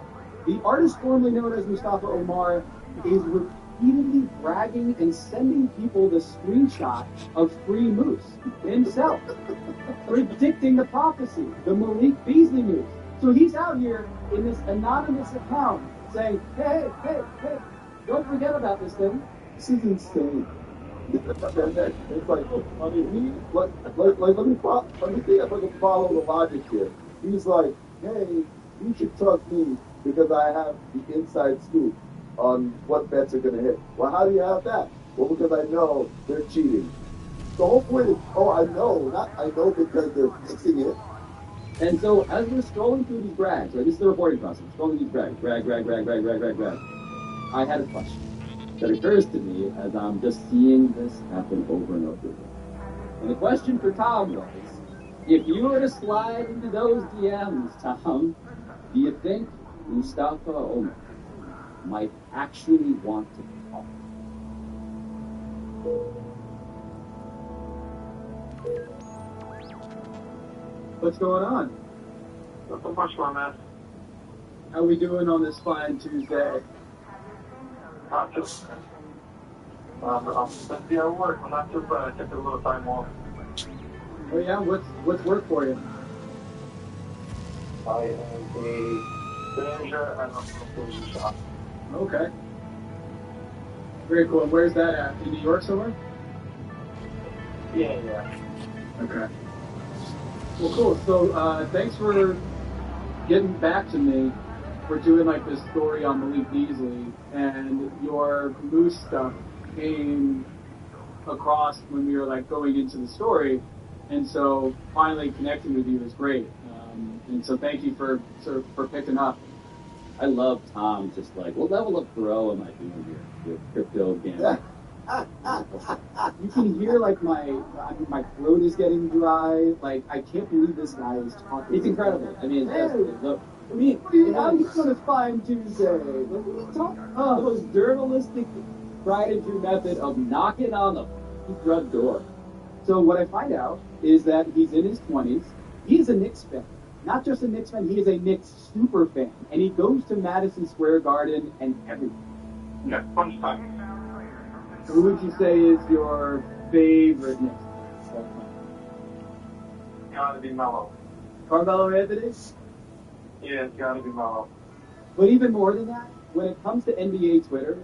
C: the artist formerly known as Mustafa Omar is repeatedly bragging and sending people the screenshot of Free Moose himself, predicting the prophecy, the Malik Beasley news. So he's out here in this anonymous account saying, hey, don't forget about this thing.
E: This is insane. It's like, I mean, let me see if I can follow the logic here. He's like, hey, you should trust me because I have the inside scoop on what bets are going to hit. Well, how do you have that? Well, because I know they're cheating. The whole point is, I know because they're fixing it.
F: And so as we're scrolling through these brags, right, this is the reporting process, scrolling these brags, brag, I had a question that occurs to me as I'm just seeing this happen over and over again. And the question for Tom was, if you were to slide into those DMs, Tom, do you think Mustafa Omar might actually want to talk?
C: What's going on?
H: Nothing much, my man.
C: How we doing on this fine Tuesday?
H: I'm just, I'm busy at work. I'm not too bad. I took a little time off.
C: Oh yeah, what's work for you?
H: I am a manager at a food shop.
C: Okay. Very cool. And where's that at? In New York somewhere?
H: Yeah.
C: Okay. Well, cool. So, thanks for getting back to me. We're doing like this story on Malik Beasley, and your Moose stuff came across when we were like going into the story, and so finally connecting with you is great. And so thank you for picking up.
F: I love Tom just like, what level of pro am I doing here with crypto gambling?
C: You can hear like my throat is getting dry. Like I can't believe this guy is talking.
F: It's incredible. I mean, how
C: you doing a fine Tuesday? Like, what are you talking about?
F: the most journalistic, tried and true method of knocking on the front door.
C: So what I find out is that he's in his 20s. He is a Knicks fan. Not just a Knicks fan, he is a Knicks super fan. And he goes to Madison Square Garden and everything.
H: Yeah, punch time.
C: Who would you say is your favorite Knicks?
H: Gotta be Melo.
C: Carmelo Anthony?
H: Yeah, it's gotta be Melo.
C: But even more than that, when it comes to NBA Twitter,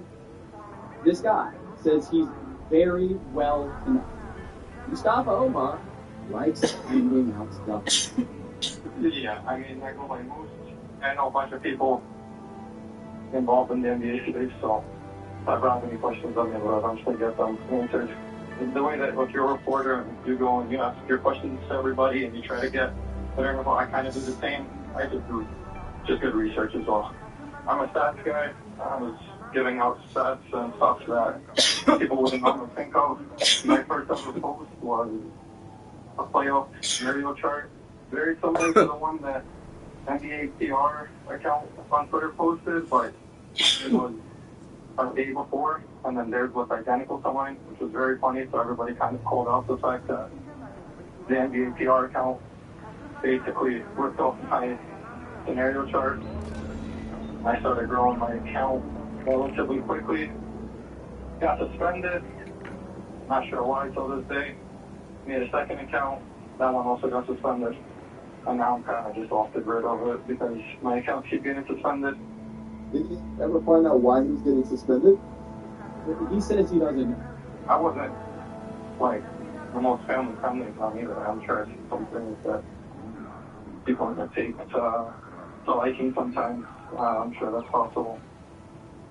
C: this guy says he's very well connected. Mustafa Omar likes finding out stuff.
H: Yeah, I mean, I go by Moose. I know a bunch of people involved in the NBA space, so if I have any questions, I'm going to eventually get them answered. The way that if you're a reporter, you go and you ask your questions to everybody and you try to get whatever, I kind of do the same. I just do just good research as well. I'm a stats guy. I was giving out stats and stuff that people wouldn't normally think of. My first ever post was a playoff scenario chart, very similar to the one that NBA PR account on Twitter posted, but it was a day before, and then theirs was identical to mine, which was very funny, so everybody kind of called out the fact that the NBA PR account basically ripped off my scenario chart. I started growing my account relatively quickly, got suspended, not sure why till this day, made a second account, that one also got suspended, and now I'm kind of just off the grid of it because my accounts keep getting suspended.
E: Did you ever find out why he was getting suspended?
F: He says he doesn't.
H: I wasn't, like, the most family-friendly from either. I'm sure it's some things that people are going to take to liking sometimes. I'm sure that's possible.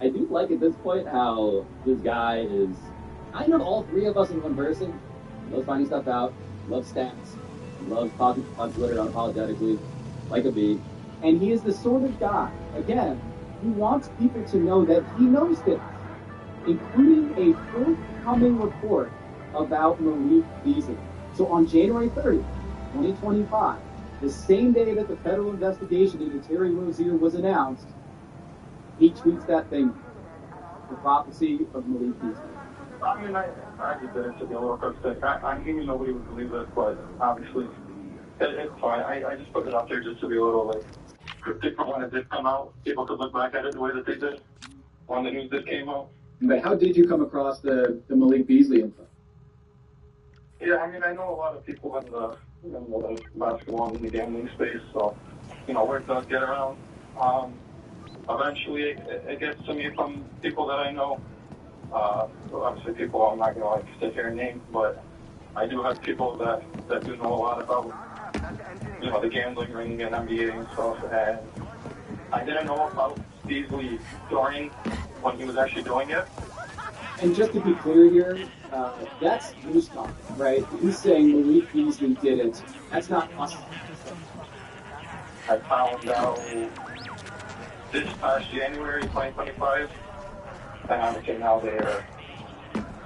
F: I do like at this point how this guy is. I know all three of us in one person. Loves finding stuff out, loves stats, loves talking on Twitter unapologetically, like a bee. And he is the sort of guy, again, who wants people to know that he knows things, including a forthcoming report about Malik Beasley. So on January 30th, 2025, the same day that the federal investigation into Terry Rozier was announced, he tweets that thing, the prophecy of Malik Beasley.
H: I mean, I just did it to be a little cryptic. I knew nobody would believe it, but obviously, it's fine. I just put it out there just to be a little, like, cryptic for when it did come out. People could look back at it the way that they did when the news did came out.
F: But how did you come across the Malik Beasley info?
H: Yeah, I mean, I know a lot of people in the basketball and the gambling space, so, you know, word does get around. Eventually, it gets to me from people that I know. Obviously, people I'm not going to sit here and name, but I do have people that do know a lot about, you know, the gambling ring and NBA and stuff. And I didn't know about Beasley during when he was actually doing it.
F: And just to be clear here, that's news talk, right? He's saying Malik Beasley did it. That's not us.
H: I found out this past January 2025, and obviously now they're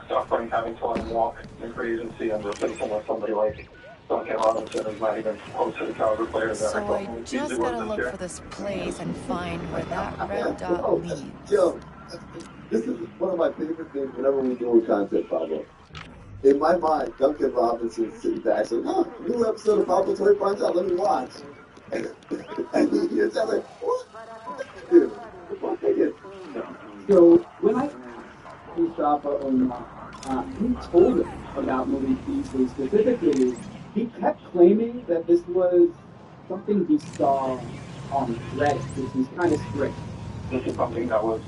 H: suffering, having to unwalk in free agency and replacing with somebody like Duncan Robinson, who's not even close to the caliber player that
I: So I
H: Malik
I: just
H: Beasley was
I: gotta
H: this
I: look
H: year.
I: for this place and find where that red dot leads.
E: Yo, this is one of my favorite things whenever we do a content, Pablo. In my mind, Duncan Robinson sitting back saying, "Oh, new episode of Pablo Torre finds out. Let me watch." And you're just like, "What? Dude, what the fuck?"
F: So when I Mustafa Omar, he told him about Malik Beasley specifically, he kept claiming that this was something he saw on Reddit, which was kind of strict.
H: This is something that was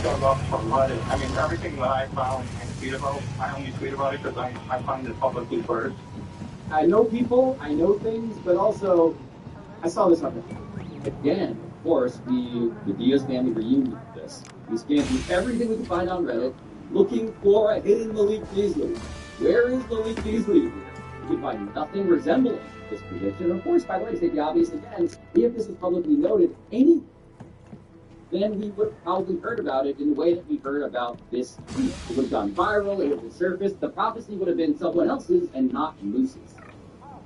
H: dug up from Reddit. I mean, everything that I found and tweet about, I only tweet about it because I find it publicly first.
F: I know people, I know things, but also I saw this on again. Of course, the Diaz family reunion of this. We scanned through everything we could find on Reddit, looking for a hidden Malik Beasley. Where is Malik Beasley? We could find nothing resembling this prediction. Of course, by the way, to state the obvious again, if this is publicly noted, then we would have probably heard about it in the way that we heard about this tweet. It would have gone viral, it would have surfaced. The prophecy would have been someone else's and not Moose's.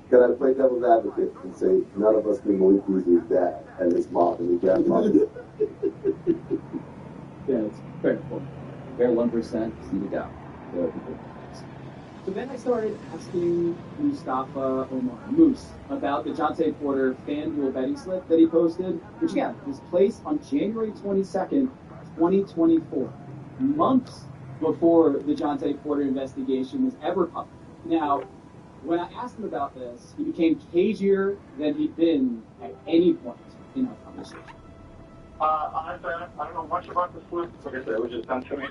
E: Can I play devil's advocate and say none of us knew Malik Beasley's dad and his mom and his grandmother?
F: Yeah, it's fair point. Fair 1%, see the doubt. So then I started asking Mustafa Omar Moose about the Jonte Porter FanDuel betting slip that he posted, which again was placed on January 22nd, 2024, months before the Jonte Porter investigation was ever public. Now, when I asked him about this, he became cagier than he'd been at any point in our conversation.
H: Honestly, I don't know much about this slip. Like I said, it was just sent to me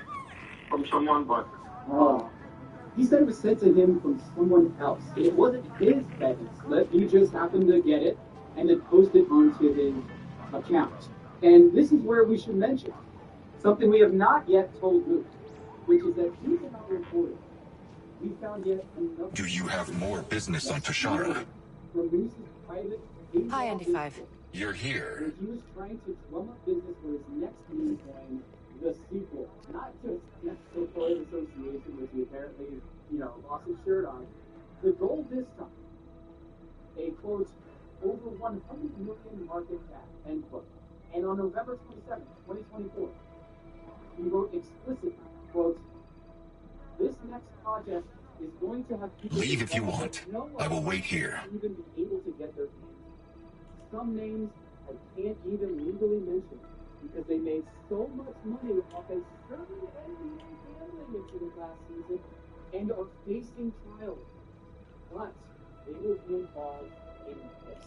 H: from someone, but...
F: He said it was sent to him from someone else. It wasn't his betting slip. He just happened to get it and then post it onto his account. And this is where we should mention something we have not yet told Moose, which is that he's not reporting. We found yet another...
J: Do you have more business on Tashara?
F: From Moose's private...
I: Hi, Andy 5.
J: You're here.
F: He was trying to drum up business for his next meme coin, the sequel. Not just next to Toy Association, which he apparently, lost his shirt on. The goal this on November 27, 2024, he wrote explicitly, quote, "This next project is going to have people
J: Leave if you
F: involved
J: want.
F: that no
J: I will
F: one
J: wait here."
F: will even be able to get their hands on. Some names I can't even legally mention because they made so much money off a certain NBA gambling incident last season and are facing trial. But they will be involved in this.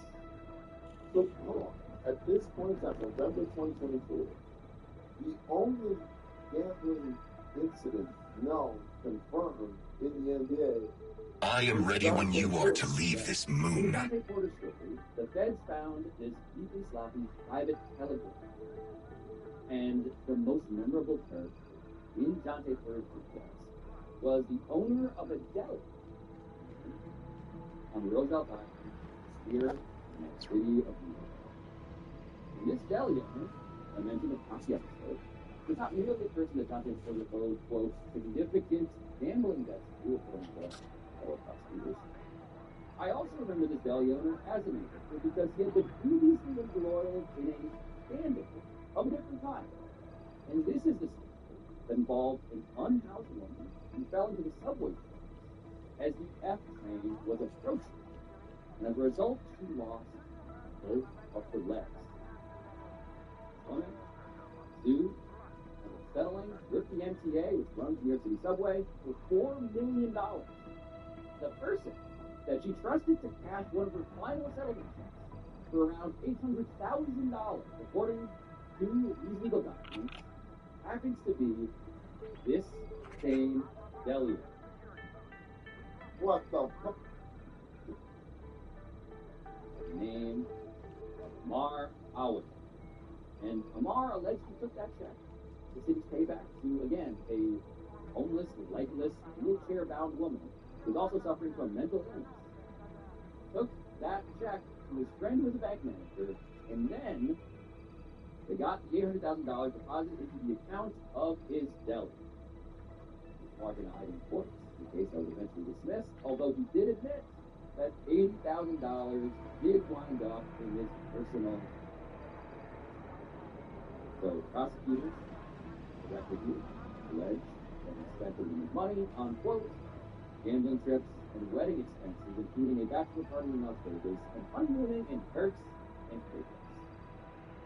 E: So, hold on. At this point in time, November 2024, the only gambling incident known, confirmed in the NBA.
J: I am ready when you are to leave this
F: In the
J: moon.
F: Dante Porter story, the feds found this deeply sloppy private telegram. And the most memorable character in Dante Porter's success was the owner of a deli on the Roosevelt Island here in the city of New York. And this deli owner, I mentioned in the past episode, was not merely a person that Dante Porter owed, quote, significant gambling debts to, according to fellow prosecutors. I also remember this deli owner as a neighbor because he had been previously embroiled in a scandal of a different kind. And this is the scandal that involved an unhoused woman who fell into the subway as the F train was approaching. And as a result, she lost both of her legs. The woman sued and was settling with the MTA, which runs the New York City subway, for $4 million. The person that she trusted to cash one of her final settlement checks for around $800,000, according to these legal documents, happens to be this same deli owner.
E: What the fuck?
F: The name of Amar Awad. And Amar allegedly took that check, the city's payback, to, again, a homeless, legless, wheelchair-bound woman who's also suffering from mental illness. Took that check to his friend who was a bank manager, and then they got the $800,000 deposited into the account of his deli. Amar denied in court. The case that was eventually dismissed, although he did admit that $80,000 did wind up in his personal. So prosecutors arrested you, alleged that he spent the woman's money on, quote, gambling trips and wedding expenses, including a bachelor party in Las Vegas and honeymooning in Turks and Caicos.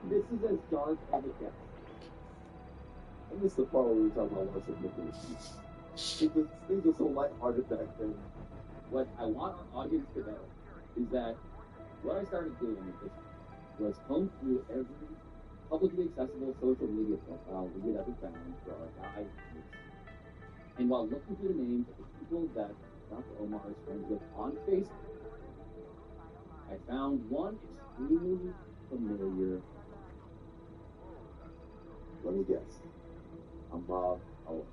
C: This is as dark as it gets.
E: And this is the part where we were talking about Larsa Nicholas. Things are so lighthearted back then.
F: What I want our audience to know is that what I started doing with this was comb through every publicly accessible social media profile we had ever found for our guide. And while looking through the names of the people that Dr. Omar is friends with on Facebook, I found one extremely familiar.
E: Let me guess. Amar Awad.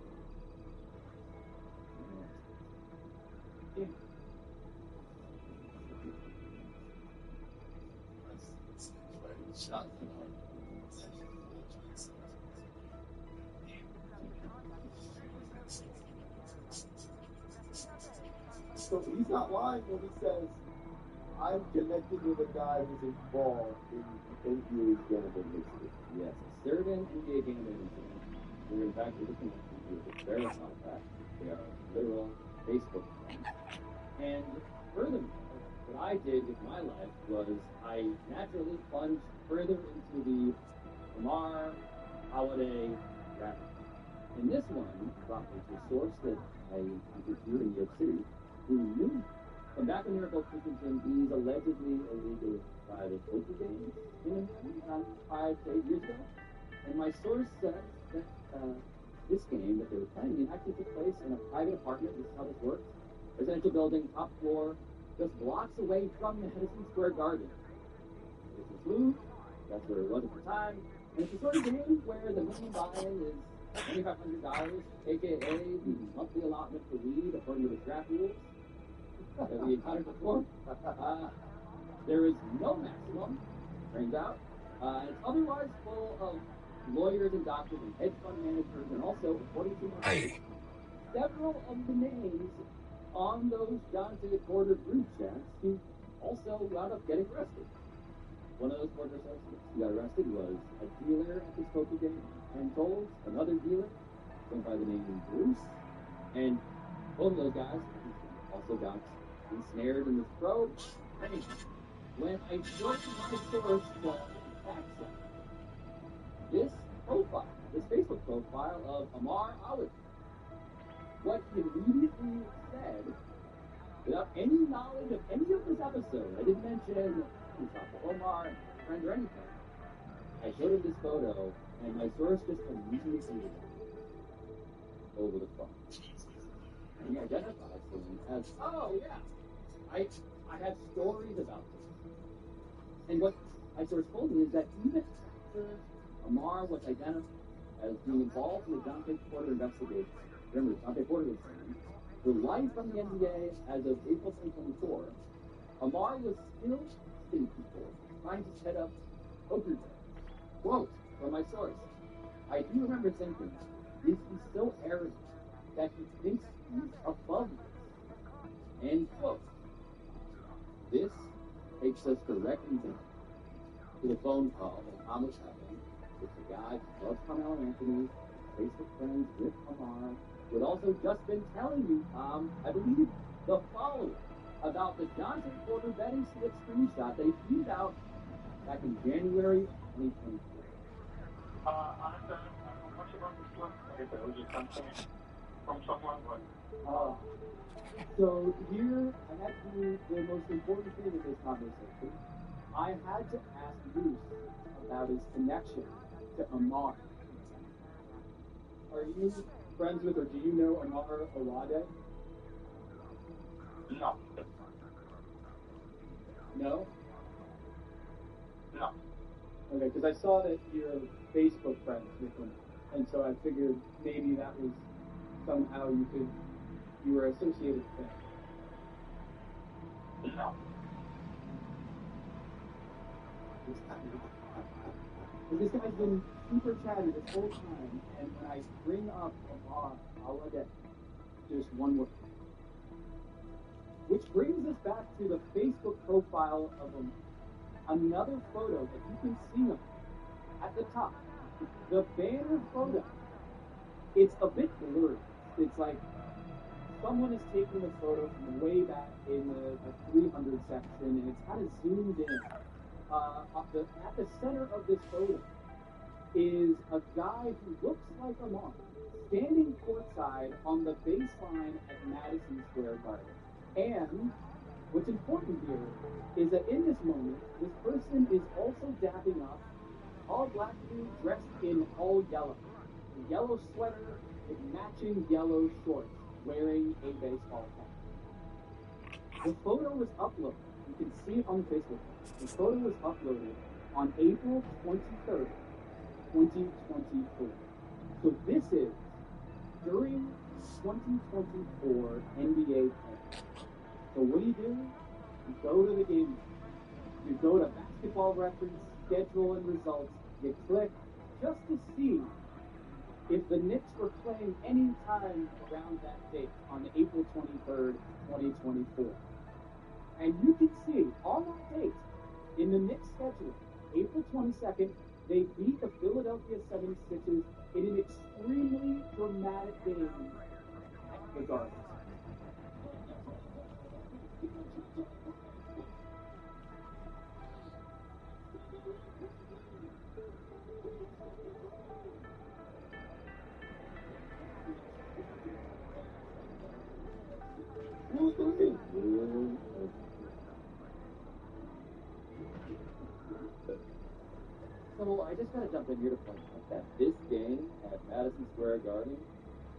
E: So he's not lying when he says, I'm connected with a guy who's involved in NBA's gambling incident.
F: Yes, a certain NBA gambling incident. We're in fact with a connection to verify that. They are literal Facebook friends. And furthermore, what I did with my life was I naturally plunged further into the Amar Awad rabbit. And this one brought me to a source that I encountered here in New York City who knew from back when they were both frequenting these allegedly illegal private poker games in Manhattan 5 to 8 years ago. And my source said that this game that they were playing actually took place in a private apartment. This is how this works. Residential building, top floor, just blocks away from Madison Square Garden. It's a smooth, that's where it was at the time. And it's a sort of game where the minimum buy-in is $2,500, aka the monthly allotment for weed according to the draft rules that we encountered before. There is no maximum, turns out. It's otherwise full of lawyers and doctors and hedge fund managers, and also, according to my several of the names on those Dante Porter group chats who also wound up getting arrested. one of those sports associates who got arrested was a dealer at this poker game and told another dealer, went by the name of Bruce, and both of those guys also got ensnared in this probe. Anyway, when I joined my source to fact check this profile, this Facebook profile of Amar Awad, what he immediately said, without any knowledge of any of this episode, I didn't mention Mustafa Omar, friend or anything. I showed him this photo, and my source just immediately over the phone. And he identifies him as, oh yeah, I have stories about this. And what my source told me is that even after Amar was identified as being involved in the Dante Porter investigation, remember, Dante Porter was saying, the life from the NBA as of April 2024, Amar was still asking people trying to set up poker games. Quote from my source, I do remember thinking, is he so arrogant that he thinks he's above this? End quote. This takes us directly down to the phone call that Tom was having with the guy who loves Carmelo Anthony, Facebook friends with Amar, who had also just been telling you, Tom, I believe, the following about the Dante Porter betting slip screenshot they tweeted out back in January 2023.
H: Honestly, I don't know much about this slip. Like I said, it was just something from someone, but...
F: So here, I had to do the most important thing in this conversation. I had to ask Bruce about his connection to Amar. Are you friends with, or do you know Amar Awad?
H: No.
F: No?
H: No.
F: Okay, because I saw that you're Facebook friends with him, and so I figured maybe that was somehow you were associated with him.
H: No.
F: This guy's been super chatty this whole time, and when I bring up Amar Awad, just one word. Which brings us back to the Facebook profile of him. Another photo that you can see at the top. The banner photo. It's a bit blurry. It's like someone is taking a photo from way back in the 300 section, and it's kind of zoomed in. At the center of this photo is a guy who looks like Amar, standing courtside on the baseline at Madison Square Garden. And what's important here is that in this moment, this person is also dapping up all black dude dressed in all yellow. A yellow sweater with matching yellow shorts, wearing a baseball cap. The photo was uploaded. You can see it on Facebook. The photo was uploaded on April 23rd, 2024. So this is during 2024 NBA playoffs. So what do? You go to the game. You go to Basketball Reference, schedule and results. You click just to see if the Knicks were playing any time around that date on April 23rd, 2024. And you can see on that date, in the Knicks schedule, April 22nd, they beat the Philadelphia 76ers in an extremely dramatic game at the Garden. So I just gotta jump in here to point out that this game at Madison Square Garden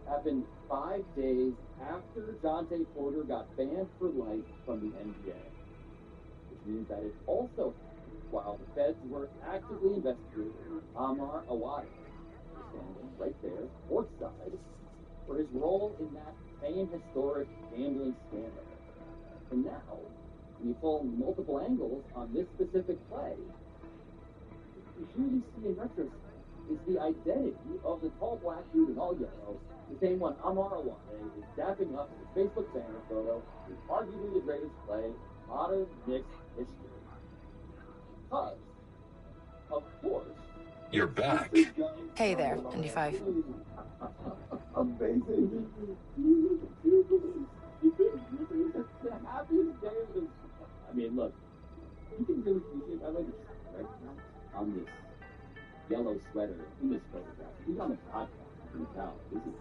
F: happened 5 days after Dante Porter got banned for life from the NBA, which means that it also happened while the feds were actively investigating Amar Awad, standing right there, courtside, for his role in that fame-historic gambling scandal. And now, when you pull multiple angles on this specific play, you really see in retrospect is the identity of the tall black dude in all yellow, the same one Amar Awad is dapping up in his Facebook banner photo, is arguably the greatest play in modern Knicks history. Because of course,
J: You're back.
I: Hey there, ND5.
F: Amazing. The happiest day of his. I mean, look, you can really appreciate that lady right now on this yellow sweater in this photograph. He's on the podcast. You can tell. This is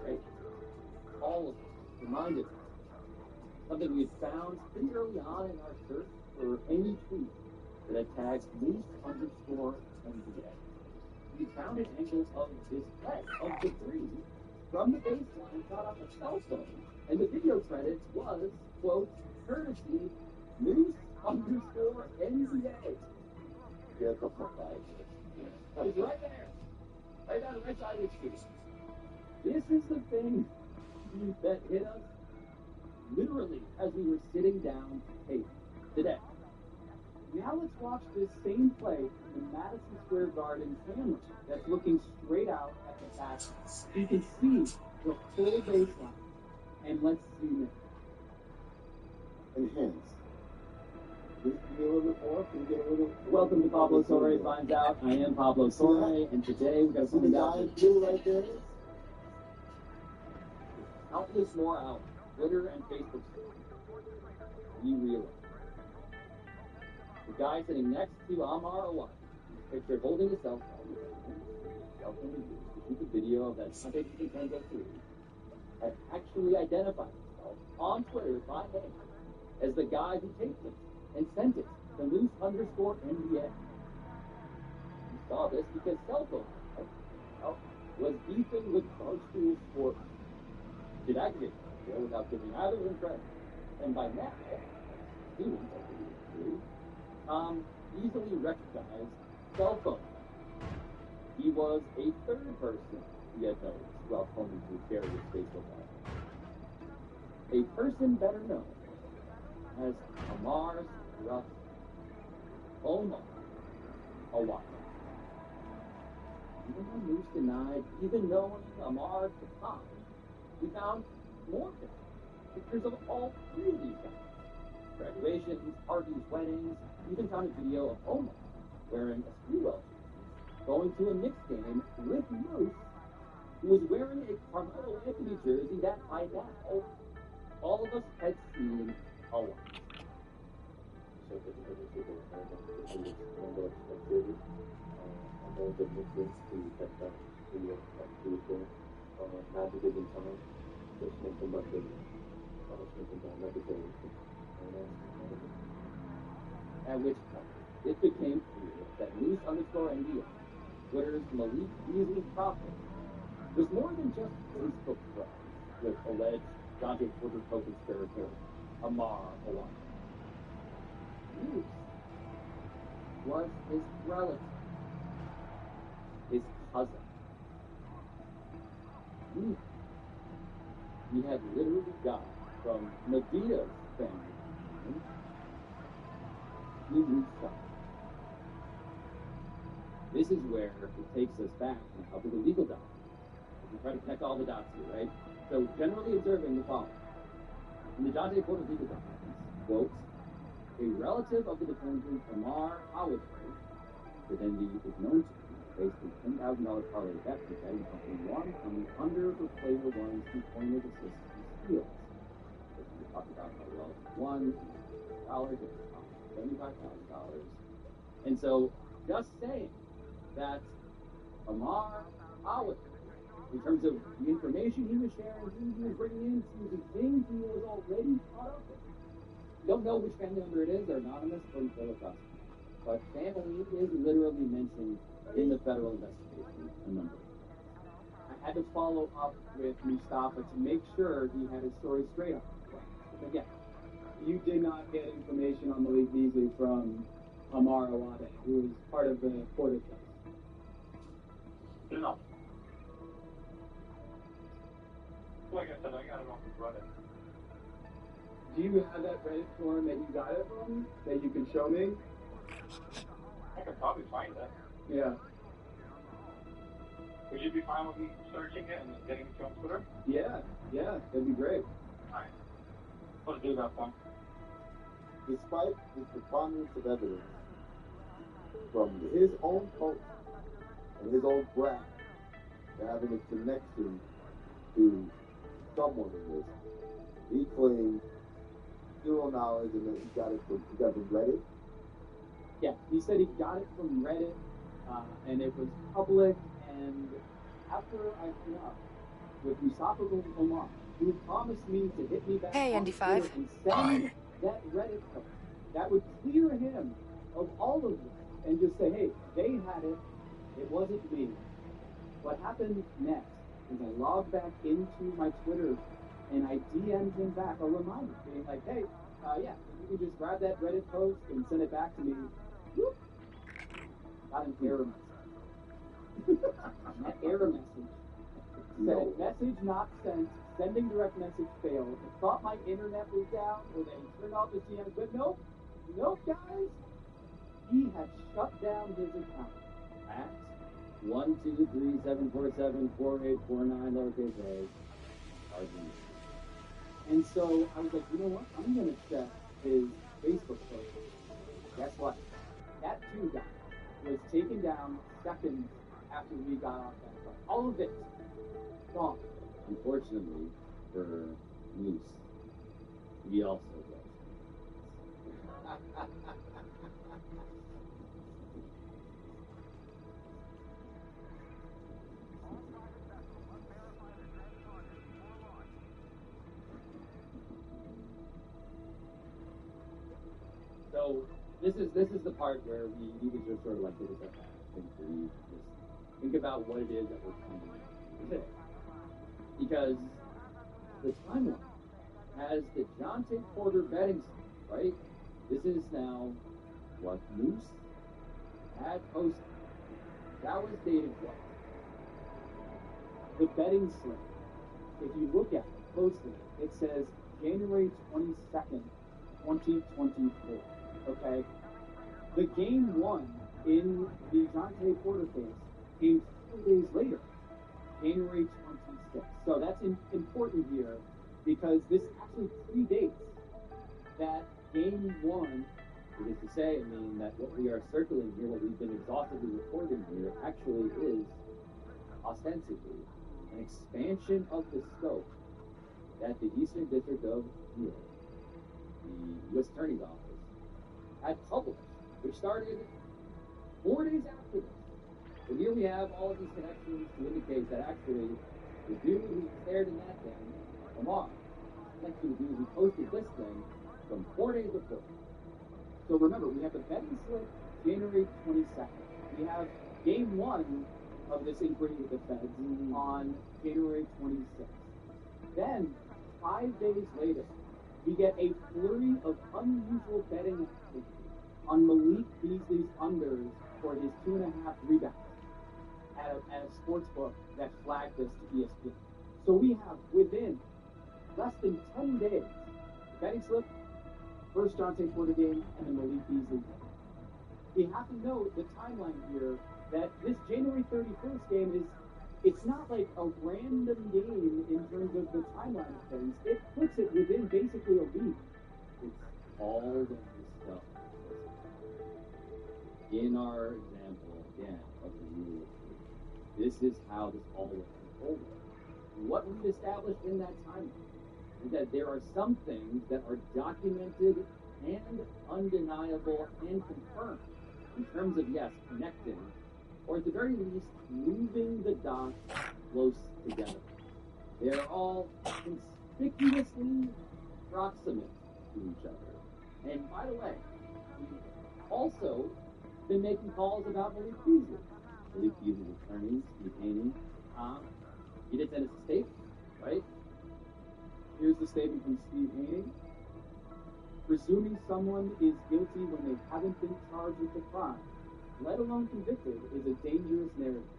F: great. All of us reminded us something we had found pretty early on in our search for any tweet that had tagged loose_NBA. We found an angle of this play of debris from the baseline shot off a cell phone, and the video credit was, quote, courtesy loose_NBA.
E: Get the fuck out of here.
F: It's right there. Right on the right side of the street. This is the thing that hit us literally as we were sitting down to tape today. Now let's watch this same play in the Madison Square Garden camera that's looking straight out at the basket. You can see the full baseline. And let's zoom in.
E: Enhance. Just give me a little bit more. Can you get a little?
F: Welcome to Pablo Torre Finds Out. I am Pablo Torre, and today we've got something out.
E: Blue right there.
F: Countless more out. Twitter and Facebook. Be real. The guy sitting next to Amar Awad, pictured holding a cell phone. Cell phone is used to shoot a video of that Sunday Nintendo 3, had actually identified himself on Twitter by name as the guy who taped it and sent it to loose_NBA. You saw this because cell phone was beefing with Barstool Sports. Did activate the video without giving either of them credit. And by now, students of the industry easily recognized cell phone. He was a third person he had noticed while combing through various Facebook accounts. A person better known as Amar's brother, Omar Awad. Even when Moose denied even knowing Amar at the time, we found more pictures of all three of these guys. Graduations, parties, weddings, even found a video of Omar wearing a Sprewell jersey, going to a Knicks game with Moose, who was wearing a Carmelo Anthony jersey that by now all of us had seen a lot. At which point, it became clear that loose_NBA, Twitter's Malik Beasley prophet, was more than just Facebook friends with alleged Dante Porter co-conspirator Amar Awad. Loose was his relative, his cousin. He had literally got from Medea's family to Luke's side. This is where it takes us back now to the legal documents. We try to connect all the dots here, right? So generally observing the following. In the Dante Porter legal documents, quote, a relative of the defendant, Amar Awad, the ND is known to be faced a $10,000 parlay bet with betting company one on the under for player one's two-pointed assist and steals. We talked about how relative one, $1, $75,000. And so just saying that Amar Awad, in terms of the information he was sharing, he was bringing into the things he was already caught up with. Don't know which family member it is, they're anonymous, from Philadelphia. But family is literally mentioned in the federal investigation a number of times. I had to follow up with Mustafa to make sure he had his story straight on. But again, you did not get information on Malik Beasley from Amar Awad, who was part of the Porter case.
H: No. Like I said, I got it off of Reddit.
F: Do you have that Reddit forum that you got it from that you can show me?
H: I could probably find it.
F: Yeah.
H: Would you be fine with me searching it and getting it on Twitter?
F: Yeah, that'd be great.
H: Alright. Let's do that then.
E: Despite the preponderance of evidence from his own post and his own graph to having a connection to someone in this. He claimed zero knowledge and that he got it from Reddit.
F: Yeah, he said he got it from Reddit, and it was public. And after I hung up with Mustafa Omar, who promised me to hit me back
I: Hey,
F: on
I: ND5.
F: Twitter and send that Reddit post that would clear him of all of this and just say, hey, they had it, it wasn't me. What happened next is I logged back into my Twitter and I DM'd him back a reminder, being like, hey, yeah, you can just grab that Reddit post and send it back to me. Whoop. Got an error message. That error message said, message not sent, sending direct message failed. I thought my internet was down or that he turned off his DMs, but nope, guys. He had shut down his account at 123-747-4849 lowercase a. And so I was like, you know what? I'm going to check his Facebook post. Guess what? That two guy was taken down seconds after we got off that phone. All of it gone.
B: Unfortunately for Moose, he also does.
F: So this is the part where we need to just sort of like take a step back and just think about what it is that we're trying to do. Because the timeline has the Jontay Porter betting slip, right? This is now what Moose had posted. That was dated what? The betting slip, if you look at it closely, it says January 22nd, 2024. Okay? The game one in the Jontay Porter case came 4 days later, January 26th. So that's important here because this actually predates that game one.
B: It is to say, I mean, that what we are circling here, what we've been exhaustively reporting here, actually is ostensibly an expansion of the scope that the Eastern District of New York, the U.S. Attorney's Office, had published, which started 4 days after this. So here we have all of these connections to indicate that actually the dude who stared in that thing, Omar, next to the dude who posted this thing from 4 days before.
F: So remember, we have the betting slip January 22nd. We have game one of this inquiry with the feds on January 26th. Then, 5 days later, we get a flurry of unusual betting activity on Malik Beasley's unders for his 2.5 rebounds at a sports book that flagged this to ESPN. So we have, within less than 10 days, the betting slip, first Jontay Porter game, and the Malik Beasley game. You have to note the timeline here that this January 31st game it's not like a random game in terms of the timeline of things. It puts it within basically a week.
B: It's all of the stuff. In our example, again, of the rule of three, this is how this all unfolded.
F: What we've established in that timeline is that there are some things that are documented and undeniable and confirmed in terms of, yes, connecting, or at the very least, moving the dots close together. They're all conspicuously proximate to each other. And by the way, we've also been making calls about Malik Beasley.
B: Malik Beasley's attorneys, detaining.
F: He did send us a statement, right? Here's the statement from Steve Haney. Presuming someone is guilty when they haven't been charged with the crime, let alone convicted, is a dangerous narrative.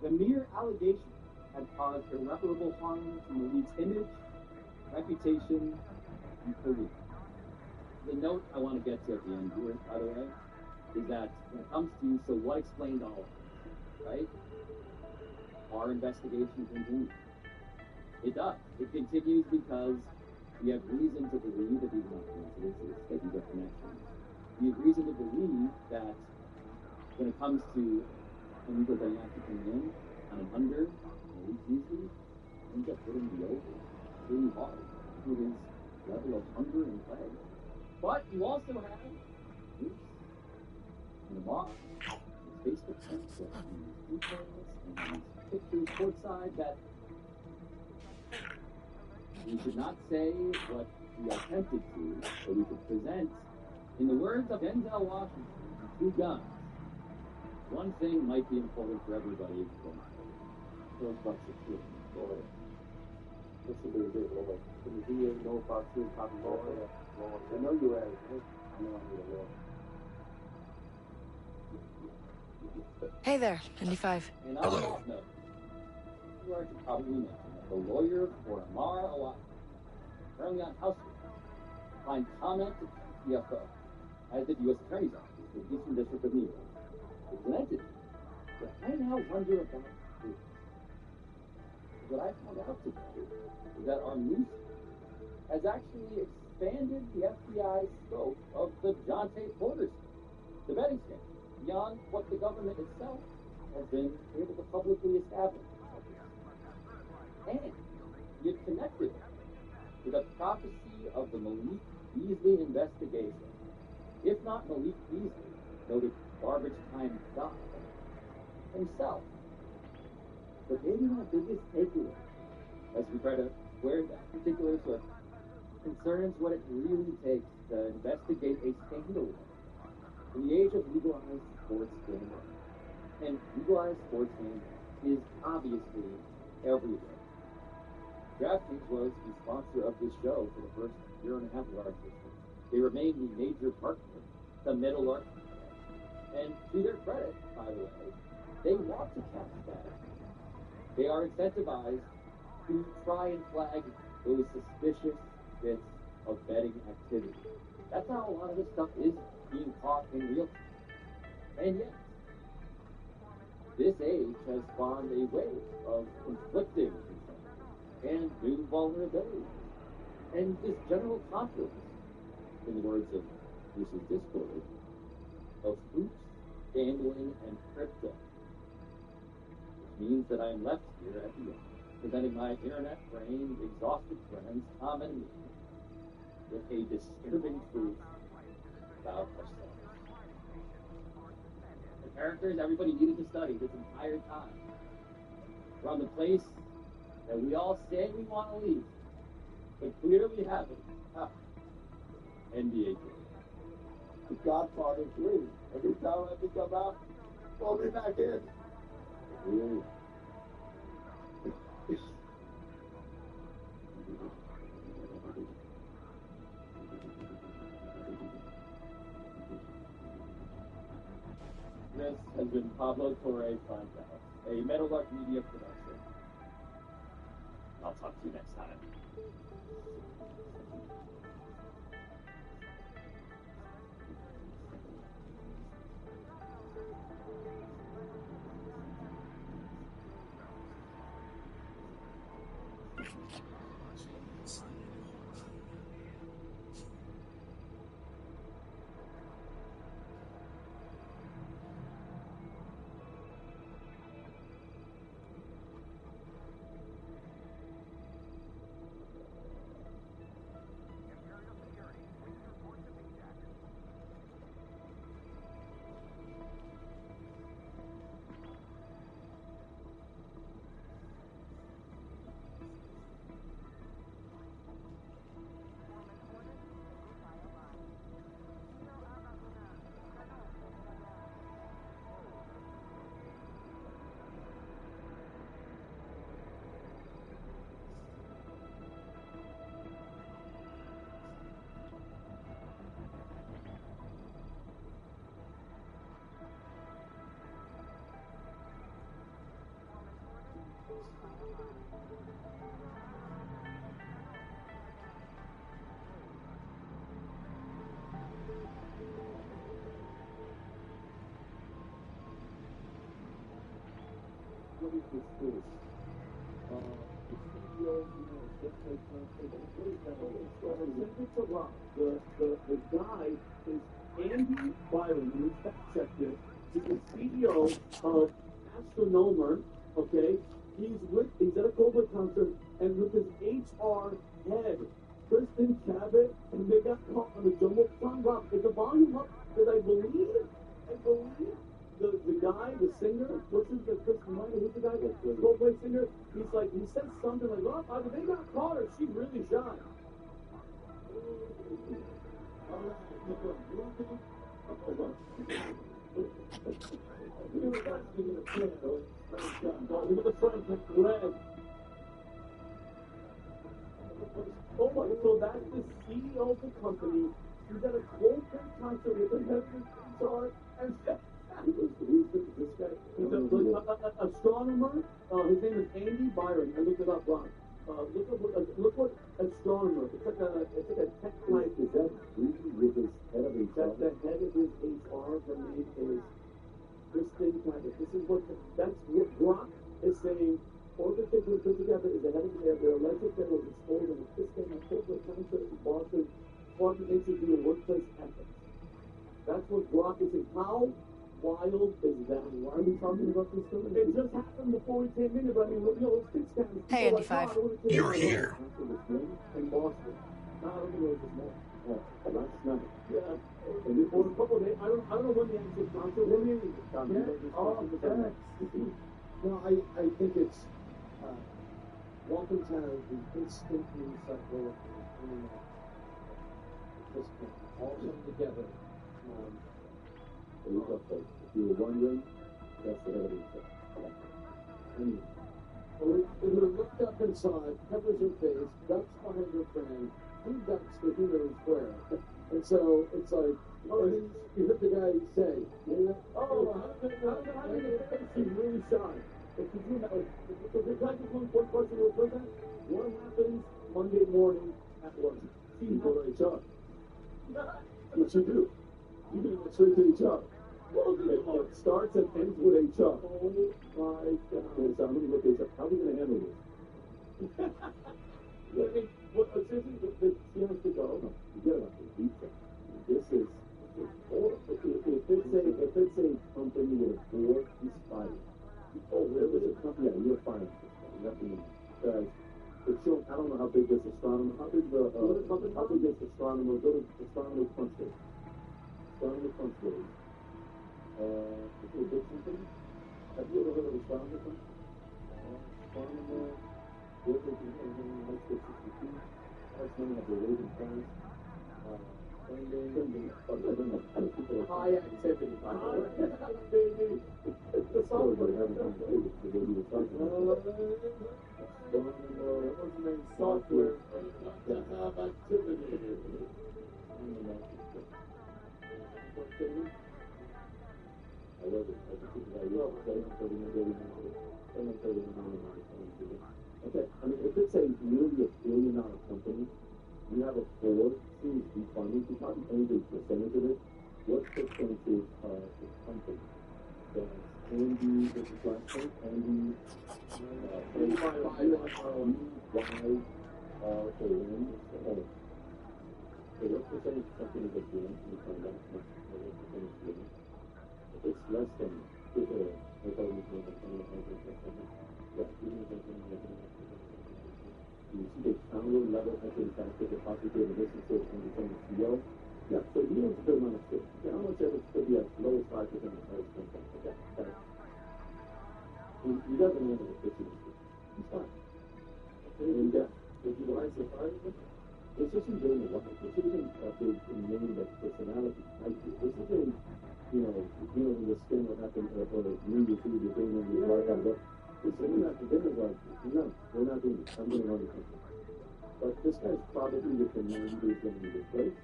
F: The mere allegation had caused irreparable harm to Malik's image, reputation, and career.
B: The note I want to get to at the end here, by the way, is that when it comes to, so what explained all of this, right? Our investigation continues. It does. It continues because we have reason to believe that these are not coincidences, that these are connections. We have reason to believe that
F: when it comes to Enzo Bianchi coming in on an under, Malik Beasley ends up hitting the over really hard to his level of hunger and play. But you also have Bruce and Lamar, his Facebook posts and his details and his pictures courtside that we should not say what we are tempted to, but we could present, in the words of Denzel Washington, two guns. One thing might be important for everybody going forward.
C: Those bucks are true. Boy. What's the big deal? Boy. Can you be able to know about two popping boy? I know you are. I know I'm here.
I: Hey there, 95.
F: And on that note, you are to probably mention that the lawyer for Amar Awad, currently on house arrest, find comment to PFO as the U.S. Attorney's Office for the Eastern District of New York is an entity that I now wonder about this. What I found out today is that our news has actually expanded the FBI's scope of the Jonte Porter scandal, the betting scandal, beyond what the government itself has been able to publicly establish. And you've connected to the prophecy of the Malik Beasley investigation. If not Malik Beasley, noted garbage time guy himself. But maybe my biggest takeaway, as we try to square that particular circle, concerns what it really takes to investigate a scandal in the age of legalized sports gambling. And legalized sports gambling is obviously everywhere. DraftKings was the sponsor of this show for the first year and a half of our existence. They remain the major partner to Meadowlark. And to their credit, by the way, they want to catch that. They are incentivized to try and flag those suspicious bits of betting activity. That's how a lot of this stuff is being caught in real time. And yet, this age has spawned a wave of conflicting and new vulnerabilities, and this general conflict, in the words of Bruce's Discord, of hoops, gambling, and crypto. Which means that I'm left here at the end, presenting my internet-brained, exhausted friends, Tom and me, with a disturbing truth about ourselves. The characters everybody needed to study this entire time were on the place that we all say we want to leave, but clearly haven't. NBA game.
E: The Godfather 3. Every time I think I'm out, pull me back in.
F: Really? This has been Pablo Torre Finds Out, a Meadowlark Media production. I'll talk to you next time.
C: What is this for? The CEO, just like what is that? It's a lot. The guy is Andy Byron, who fact checked it, is the CEO of Astronomer, okay? He's at a Coldplay concert, and with his HR head, Kristen Chabot, and they got caught on the Jumbotron rock. Is the volume up? Because I believe the guy, the singer, what's his name? Kristen Minor, who's the guy? The Coldplay singer. He's like, he says something like, "Oh, either they got caught or she's really shy." Oh my, so that's the CEO of the company. He's at a Coldplay concert with the head of HR and who's this guy? He's an astronomer. His name is Andy Byron. I looked it up, Ron. Look what astronomer. It's like a tech life. Is that really with his head of HR? That's the head of his HR. Her name is Kristen Chabot. That's what Brock is saying. All the things we put together is ahead of their alleged that was exposed in a Kristen Chabot concert in Boston. Boston Institute of Workplace Ethics. That's what Brock is saying. How wild is that? Why are we talking about this story? It just happened before we came in. But I mean, it's kind of.
I: Hey, Andy 5.
J: You're here.
C: In Boston. No, I don't think it was this morning. Last night. Yeah. And before a couple of days. I don't know when the actual concert was.
K: No, I think it's welcome to the instant news cycle of the internet. Just all come together.
B: If you were wondering, that's the head of
K: Anyway, we looked up inside, covers her face, ducks behind her friend, who ducks to who knows where. And so it's like, oh, you heard the guy say,
C: she's really shy. If the practice one question real quick, what happens Monday morning at work? You go to HR. What you do? You go straight to HR. Well, it starts and ends with HR. Oh my God. So I'm going to look at HR. How are we going to handle this? Seriously, she has to go. You get enough to beat them. This is horrible. If it's a company with a board, he's fired. Oh, there was a company, yeah, you're fired. Nothing. Because it's showing, I don't know how big this astronomer, how big is astronomer, go to astronomer's punch list. Astronomer's punch list. Is it a big company? Have you ever heard of astronomer punch? Astronomer, where's it, Light State 62, that's one of the rating plans. High activity. It's the software. Software to have activity. Okay, I mean, if it's a nearly $1 billion company, you have a board, seems to be funding, you probably own a percentage of it. What percentage of the company does Andy, this is last point, Andy, Y-R-O-N, so what percentage of company is doing? Can you find out what percentage is doing? If it's less than, yeah, you see the founder level equity factor, the possibility of businesses and becoming CEO. Yeah, so he owns a good amount of stake. Yeah, I would say it could be as low as 5% of the highest income. Okay, that's he doesn't own it at 50%. He's fine. And if you like the fire, it's just enjoying the life. This isn't a big name that personality type. This isn't, in the skin what happened or the movie food you're doing on your life. This isn't after dinner like, no, we're not doing it. I'm going to run the company. But this guy's probably with the man who's going to be replaced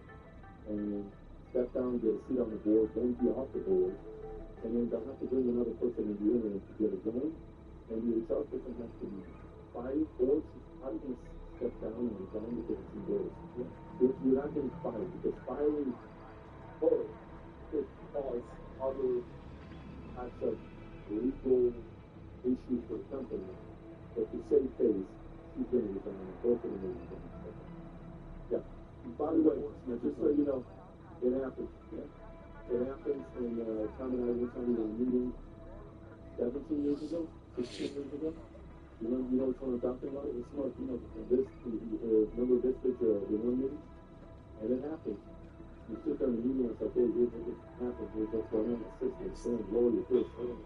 C: and step down, get a seat on the board, then be off the board, and then they'll have to bring another person in the interim to get it going, and the HR person has to be fired or I'm going to step down and resign because it's embarrassing. You're not getting fired because firing could cause other types of legal issues for the company, but to save face, he's going to resign, both of them will resign. Yeah. By the way, just so you know, it happens. Yeah.
K: It happens when Tom and I were talking about a meeting 17 years ago, 16 years ago. You know which one I'm talking about? It's smart, this, remember this picture of the one meeting? And it happens. You sit there in the meeting and it's like, hey, here's what happened, here's what's going on, assistant, son, lawyer, this, right?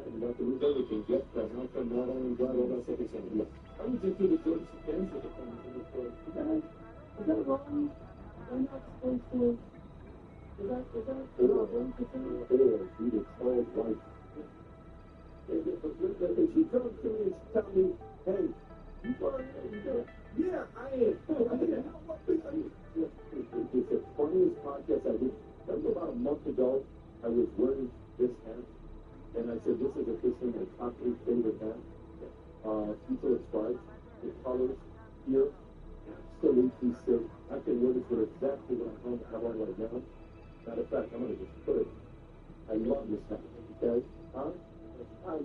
K: And you have to lose everything, get that, how come not only that, all that stuff is going to be. I was just do the George Spence with the phone, and it's like, is that wrong? I'm not supposed to, is that wrong to say? Or, you just call it right. If she comes to me and she tells me, hey, you going to, yeah, I am. It's the funniest podcast I did. Remember about a month ago, I was wearing this hat, and I said, this is officially my top 8 favorite hat. People are stripes, the colors here, absolutely sick. I can wear this with exactly what I have on right now. Matter of fact, I'm going to just put it. I love this hat, okay? I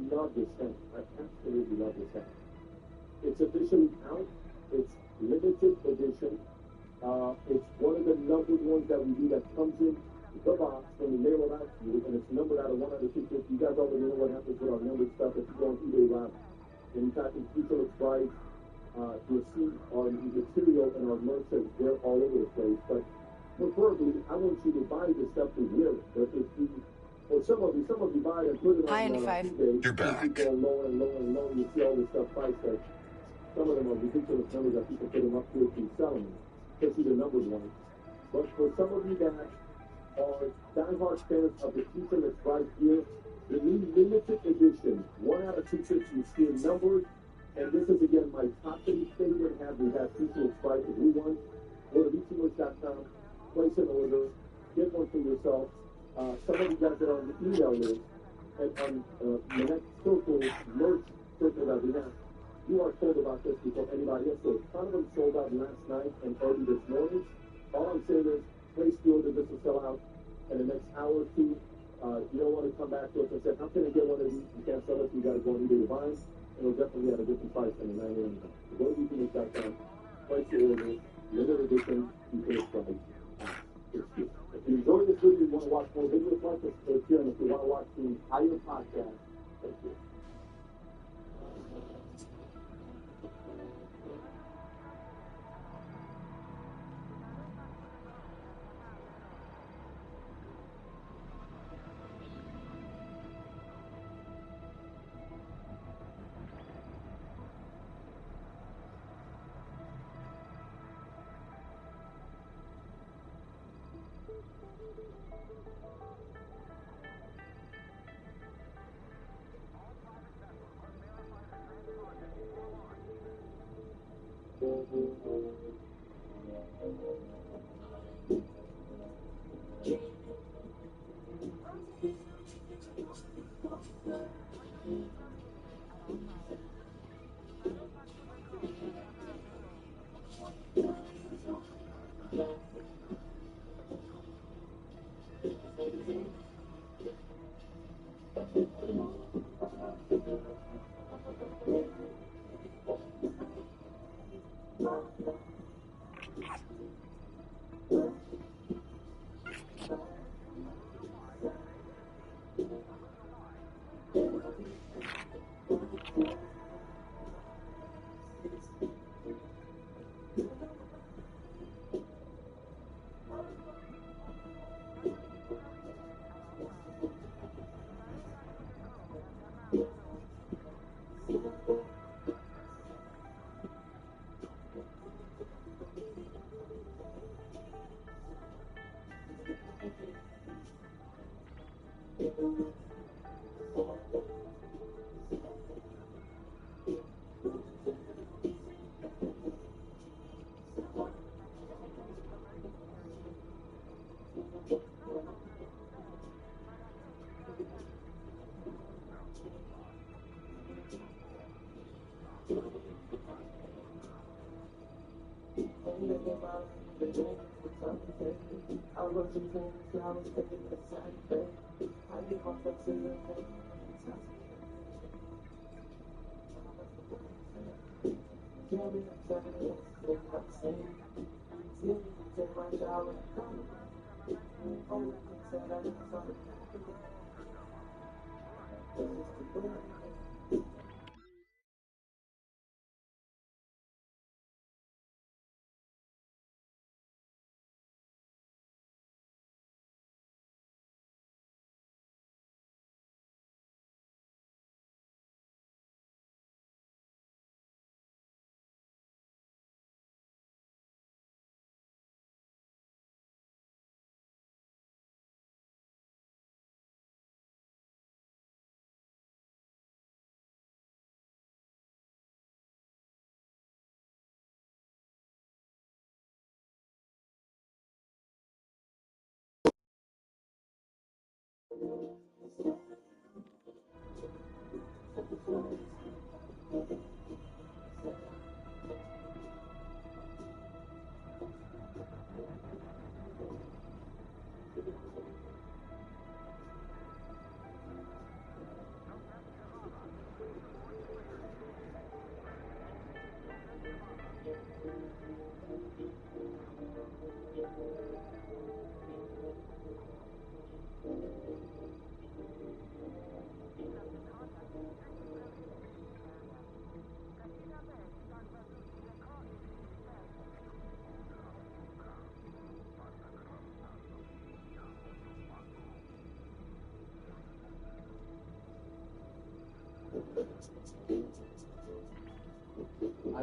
K: love this hat. I absolutely love this hat. It's officially out. It's limited edition. It's one of the numbered ones that we do that comes in the box when we mail it out to you, and it's numbered out of 1 out of 250. You guys already know what happens with our numbered stuff. If you go on eBay Live and you type in Future Looks Bright, you'll see our material and our merch that's there all over the place. But preferably, I want you to buy this stuff to wear it. But if you, or some of you buy it and put it on eBay.
J: You're back.
K: You go lower and lower and lower, you see all this stuff priced at. Some of them are ridiculous numbers that people put them up to keep selling them, especially the numbered ones. But for some of you that are diehard fans of the Future Looks Bright here, the new limited edition, 1 out of 250, you see it numbered. And this is again my top 3 favorite hat. We have Future Looks Bright, the blue one. Go to VTWorks.com, place an order, get one for yourself. Some of you guys that are on the email list, and on the next circle, merch circle that we have, you are told about this before anybody else. So a ton of them sold out last night and early this morning. All I'm saying is, place the order, this will sell out in the next hour or 2. You don't want to come back to us and say, how can I get one of these? You can't sell it, you got to go on eBay to buy it. It'll definitely at a different price than the 9 a.m. So go to VTWorks.com, place your order, limited edition, Future Looks Bright. If you enjoyed this video, you want to watch more videos like this, click here, and if you want to watch the entire podcast, click here.
F: I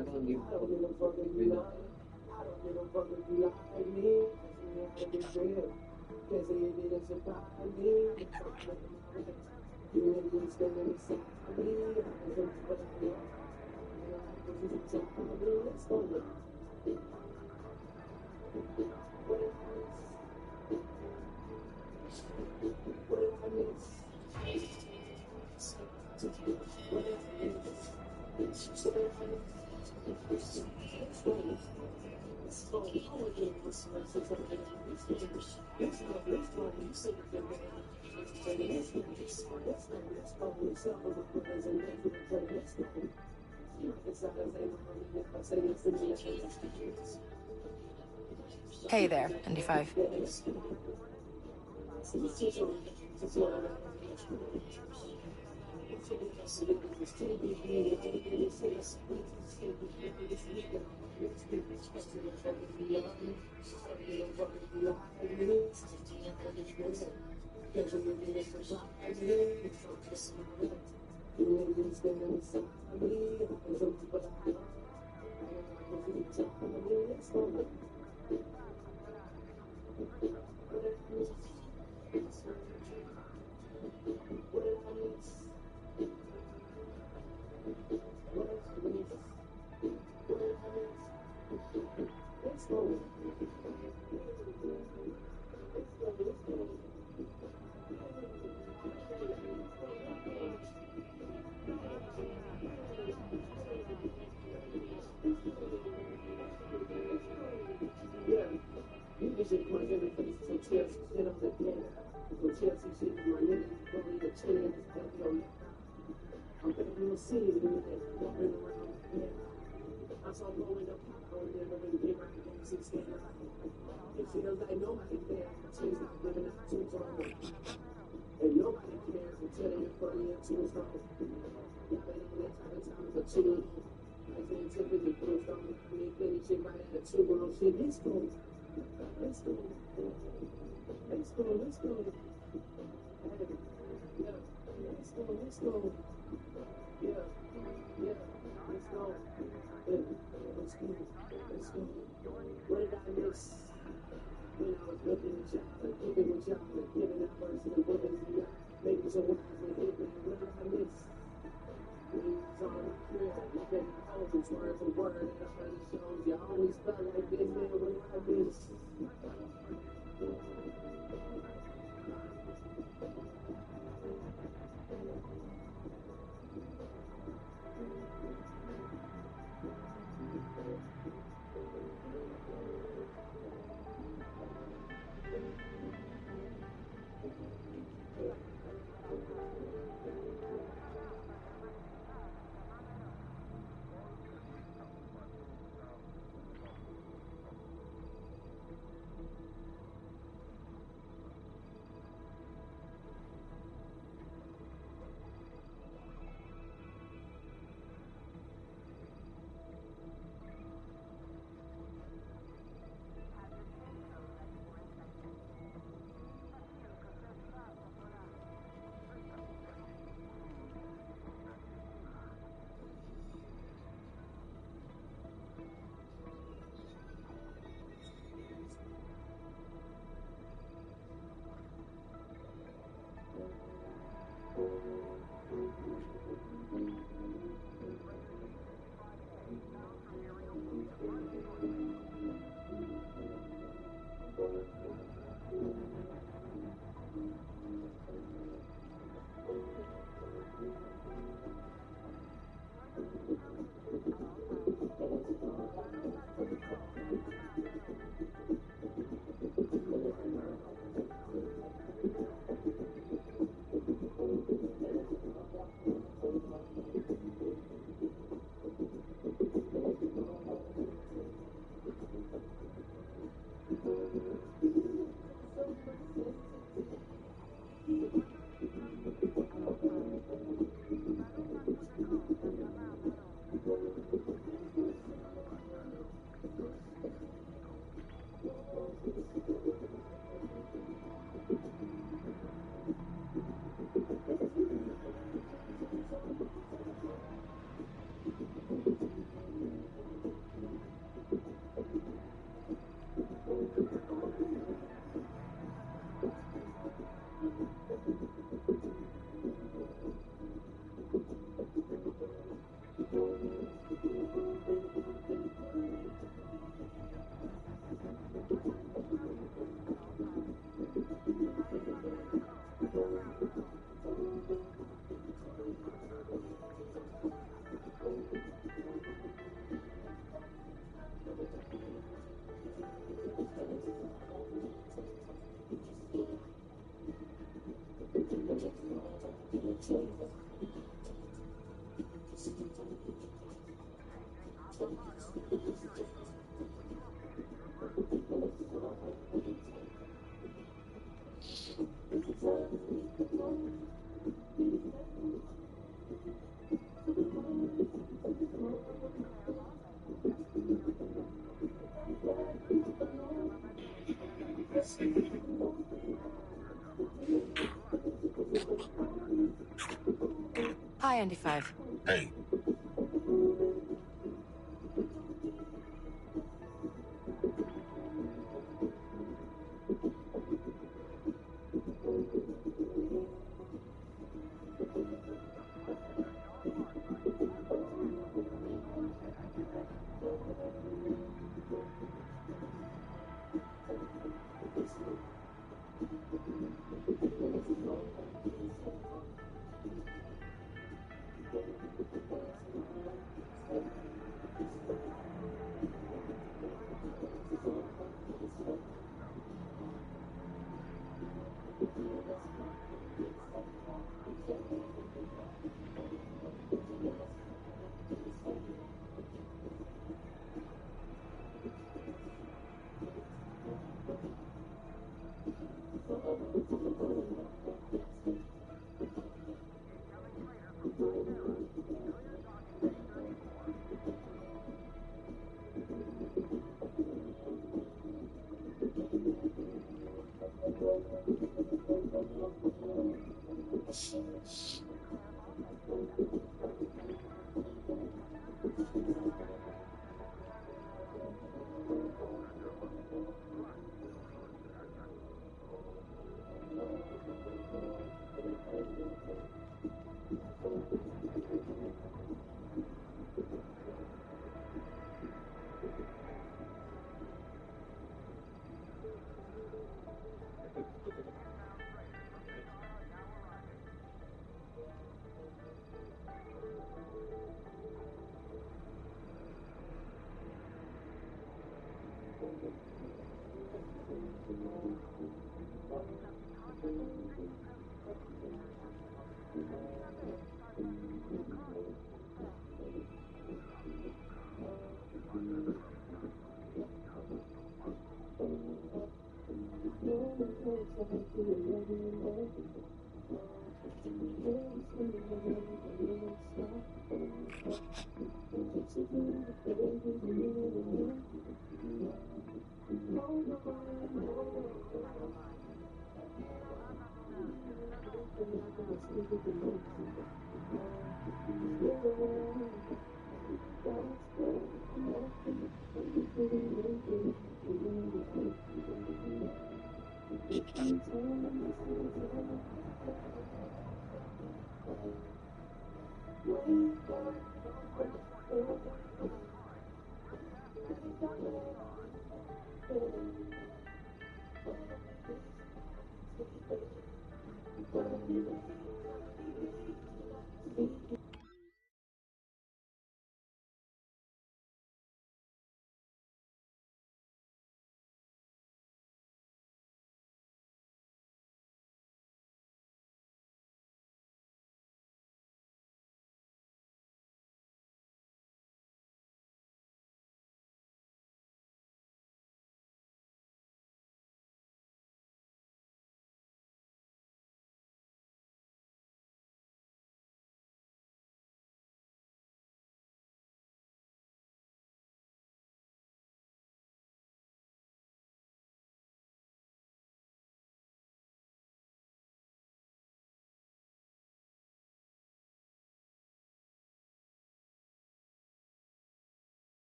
F: don't give
K: I don't give a fuck if you lie. I don't give a fuck if you lie like me. Ask me how to be real. Can't say it didn't surprise me. You ain't been standing beside me. I was just fucking you. Let's go. What did I miss?
I: Hey there, ND5. Hi, Andy 5.
J: Hey,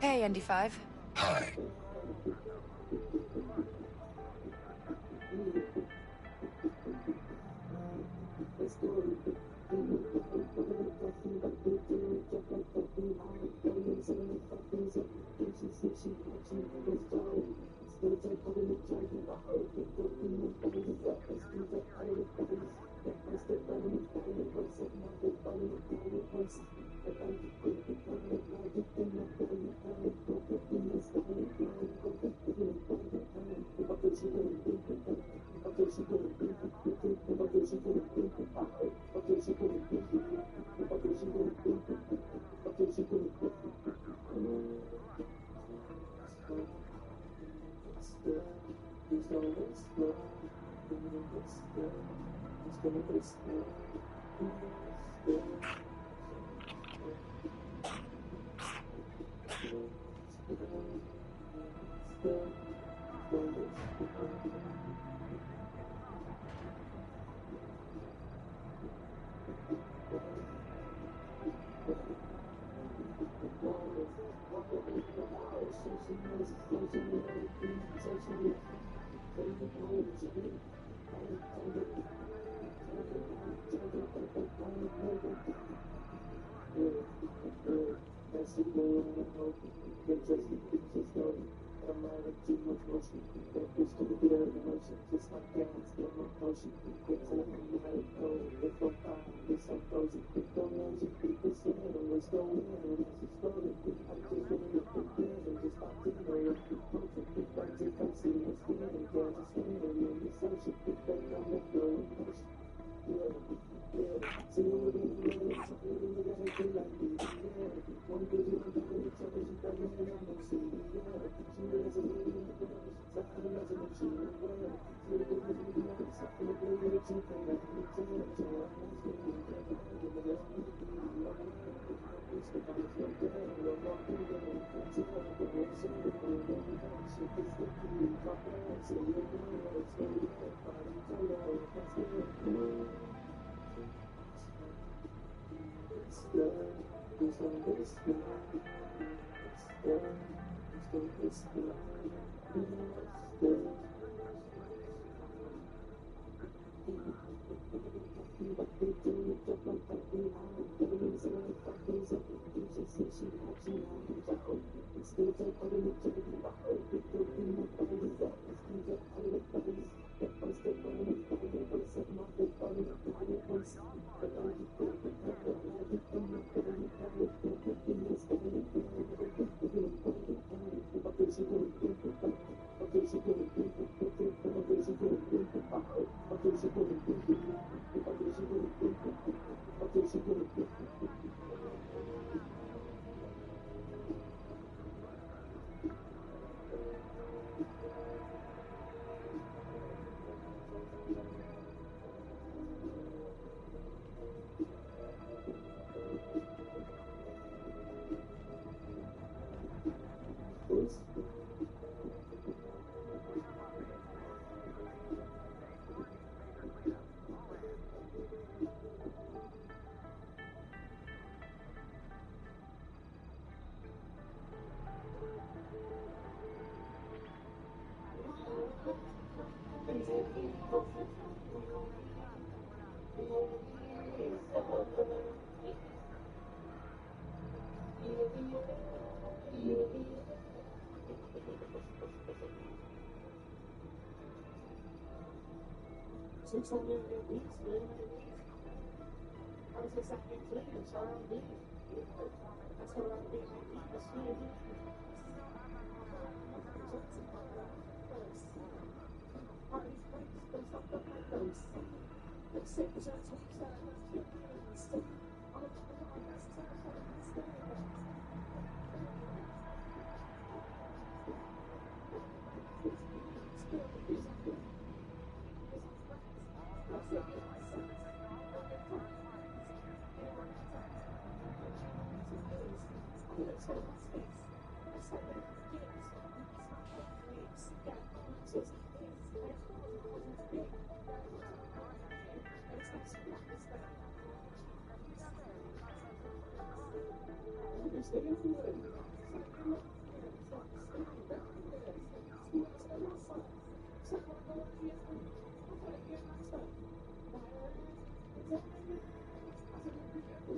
I: Hey, ND5.
J: Hi.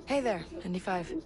I: Hey there, ND5.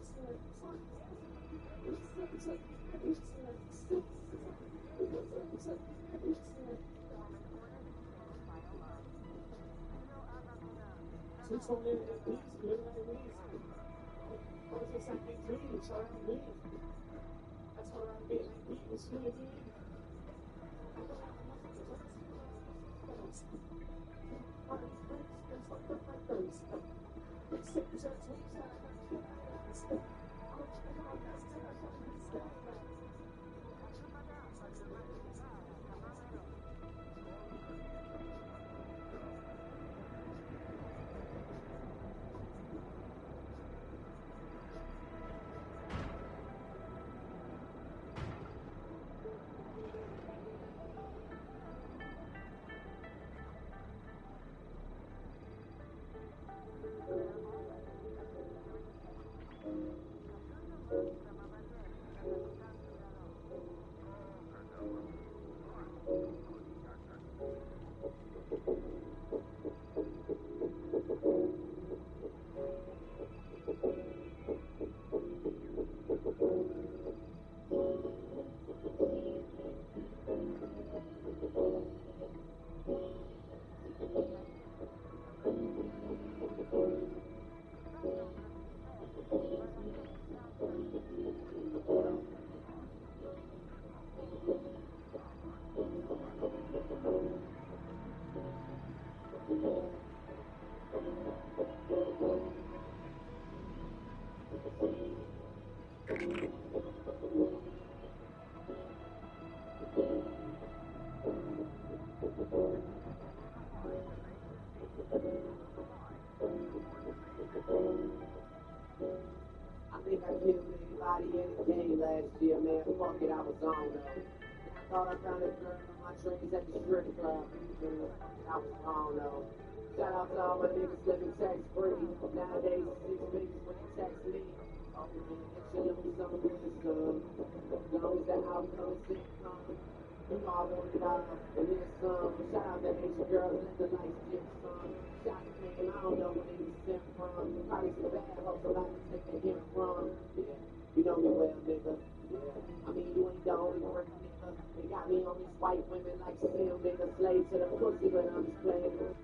L: I think I killed anybody any day last year, man. Fuck it, I was on though. I thought I found a girl on my dreams at the strip club. I was wrong though. Shout out to all my niggas living tax free. Nowadays, 6 figures when you tax me. Oh man, that shit lose some of this good. As long as the outcome is income. You know I want it all, and then some. Shout out to Asian girls, let the lights dip some. Shout out to man, I don't know where they was sent from. Probably some bad hoes, so I can take a hint from. Yeah, you know me well, nigga. Yeah, I mean, you ain't the only one, nigga. They got me on these white women like Sam, nigga. Slave to the pussy, but I'm just playing.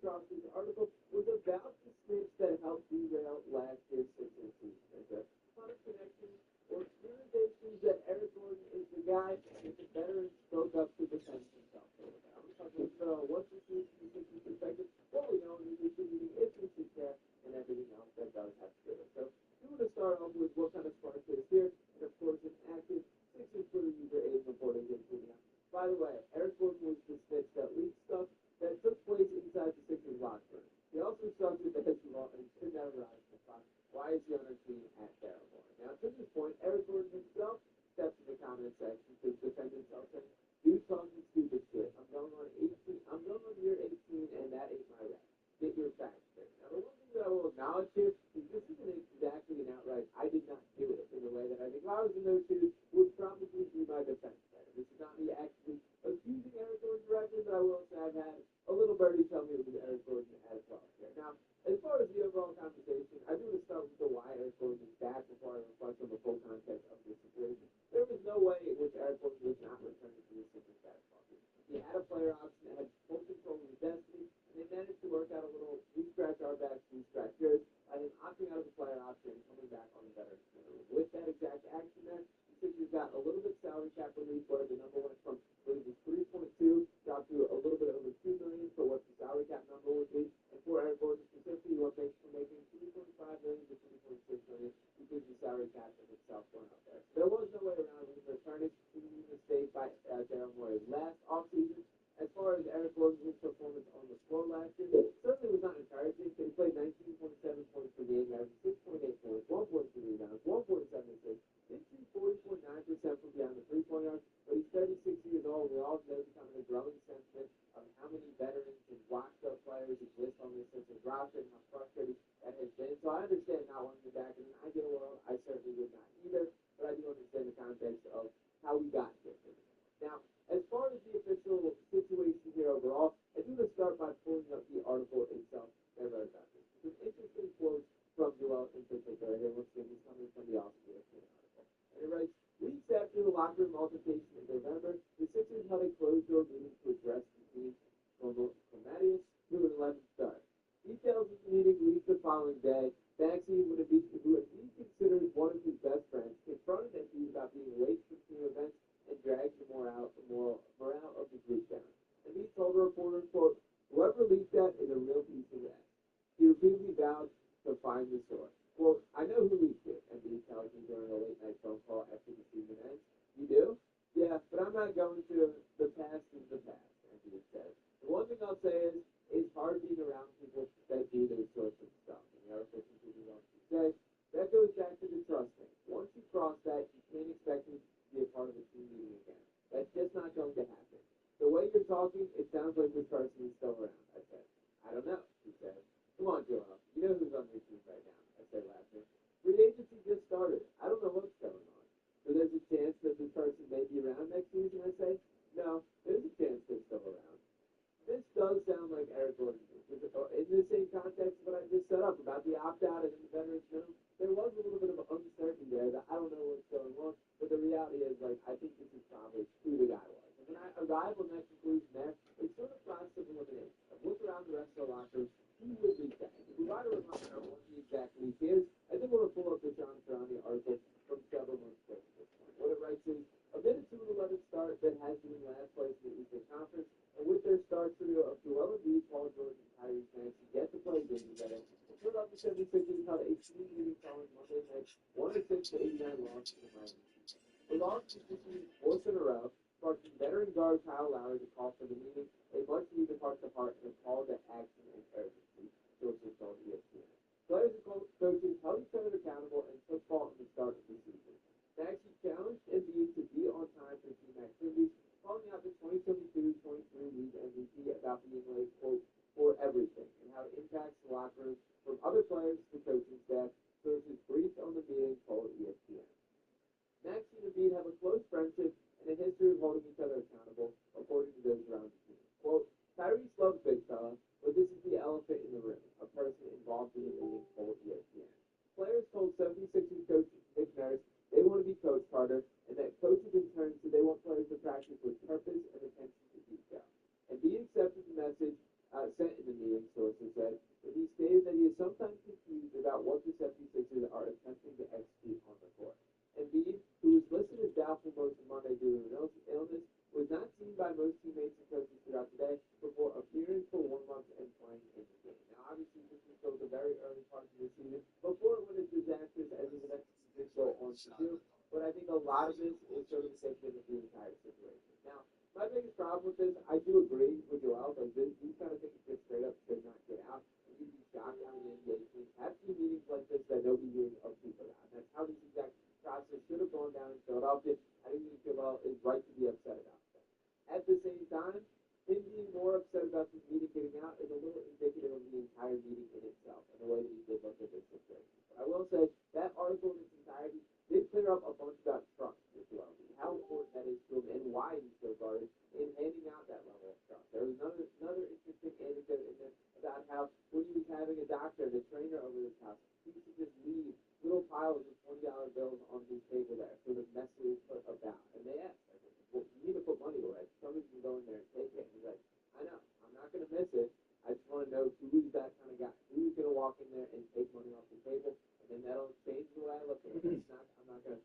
M: across this article was about the snitch that helped derail last year's Sixers season. There's a ton of connections or theorizations that Eric Gordon is the guy that the veteran spoke up to defend himself. I'm talking about what's the Sixers perspective, what we know in the distributing intimacy care, and everything else that does have to do it. So we want to start off with what kind of sparked this here, and of course an active Sixers Twitter user is reporting this video. By the way, Eric Gordon was the snitch that leaked stuff that took place inside the Sixers locker room. He also sucked at basketball and could never rise to the top. Why is he on our team at Barrymore? Now, to this point, Eric Gordon himself steps in the comment section to defend himself, saying, "Dude talking stupid shit. I'm going on year 18, and that ain't my rap. Get your facts straight." Now, the one thing that I will acknowledge here is this isn't exactly an outright, I did not do it, in a way that I think if I was in those shoes would probably be my defense there. This is not me actually accusing Eric Gordon directly, but I will say I've had a little birdie tell me it was Eric Gordon as well here. Now, as far as the overall conversation, I do want to start with the why Eric Gordon is back before I reflect on the full context of this situation. There was no way in which Eric Gordon was not returning to the Sixers basketball team. He had a player option that had full control of his destiny, and they managed to work out a little, we scratch our backs, we scratch yours, by him opting out of the player option and coming back on the veteran center. With that exact action there, the Sixers got a little bit salary cap relief, where the number went from, I believe it was 3.2, dropped to a little bit over $2 million for what the salary cap number would be. And for Eric Gordon specifically, what makes from making $3.5 million to $3.6 million because the salary cap in itself went up there. So there was no way around him returning to the United States by Daryl Morey last offseason. As far as Eric Gordon's performance on the floor last year, it certainly was not encouraging. He played 19.7 points per game, averaging 6.8 points, 1.3 rebounds, 1.76, did shoot 40.9% from beyond the three-point arc, but he's 36 years old. We all know becoming a growing sentiment of how many veterans and washed-up players exist on this Sixers roster and how frustrating that has been. So I understand not wanting him back. In an ideal world, I certainly would not either, but I do understand the context of how we got here. Now, as far as the official situation here overall, I do want to start by pulling up the article itself that I wrote about this. Some interesting quotes from Joel in particular here. Once again, he's coming from the Austin ESPN article. And it writes, "Weeks after the locker room altercation in November, the Sixers held a closed-door meeting to address the team from Mattias to an 11th start. Details of the meeting released the following day. Maxey, who he considers one of his best friends, confronted Embiid about being late for team events and dragged the morale of the group down. Embiid told the reporter, quote, "Whoever leaked that is a real piece of ass." He repeatedly vowed to find the source. Quote, "I know who leaked it," Embiid tells me during a late-night phone call after the season ends. "You do?" "Yeah, but I'm not going to. The past is the past," Embiid said. "The one thing I'll say is, it's hard being around people that do this sort of stuff." And the article continues on to say, "That goes back to the trust thing. Once you cross that, you can't expect me to be a part of a team meeting again. That's just not going to happen. The way you're talking, it sounds like this person is still around," I said. "I don't know," he said. "Come on, Joel. You know who's on your team right now," I said laughing. "Free agency just started. I don't know what's going on. So there's a chance that this person may be around next season," I say. "No, there's a chance they're still around." This does sound like Eric Gordon. In the same context of what I just set up about the opt-out and the veterans minimum, there was a little bit of uncertainty there that I don't know what's going on, but the reality is, like, I think this is probably who the guy was. And when I arrive on that conclusion there, it's sort of process of elimination. I look around the rest of the locker room, who would leak that? If we try to remind on what the exact leak is, I think we'll pull up the John Ferrani article from several months ago at this point. What it writes is, amid a 2-11 start that has been in last place in the Eastern Conference, and with their star trio of Joel Embiid, Paul George, and Tyrese Maxey yet to play games together, the Philadelphia 76ers held a team meeting following Monday night's 106-89 loss to the Miami Heat. The loss was the fourth in a row, sparking veteran guard Kyle Lowry to call for the meeting, a much-needed heart-to-heart and a call to action and urgency, sources told ESPN. Players and coaches held each other accountable and took fault in the start of the season. Maxey challenged Embiid to be on time for team activities, calling out the 2022-23 league MVP about being late, quote, for everything, and how it impacts the locker room from other players to the coaching staff, sources briefed on the meeting told ESPN. Maxey and Embiid have a close friendship and a history of holding each other accountable, according to those around the team. Quote, "Tyrese loves big fella, but this is the elephant in the room," a person involved in the meeting told ESPN. Players told 76ers coach Nick Nurse they want to be coached harder, and that coaches in turn said they want players to practice with purpose and attention to detail. And he accepted the message sent in the meeting, due to an illness, was not seen by most teammates and coaches throughout the day before appearing for warm-ups and playing in the game. Now, obviously, this was still the very early part of the season before it went as disastrous as it eventually did go on to do. But I think a lot of this is sort of indicative of the entire situation. Now, my biggest problem with this, I do agree with Joel, because these kind of things just straight up should not get out. And you'd be shocked how many NBA teams have team meetings like this that nobody hears of people about. And that's how this exact process should have gone down in Philadelphia. I think Joel is right to be upset about that. At the same time, him being more upset about this meeting getting out is a little indicative of the entire meeting in itself and the way that he did look at this situation. But I will say that article in its entirety did clear up a bunch about trust as well, and how important that is to him and why he's so guarded in handing out that level of trust. There was another interesting anecdote in there about how when he was having a doctor and a trainer over his house, he used to just leave little piles of $20 bills on his table there for the mess he was put about. And they asked, well, you need to put money away. Somebody can go in there and take it. And he's like, I know, I'm not going to miss it. I just want to know who's that kind of guy. Who's going to walk in there and take money off the table? And then that'll change the way I look at it. I'm not going to,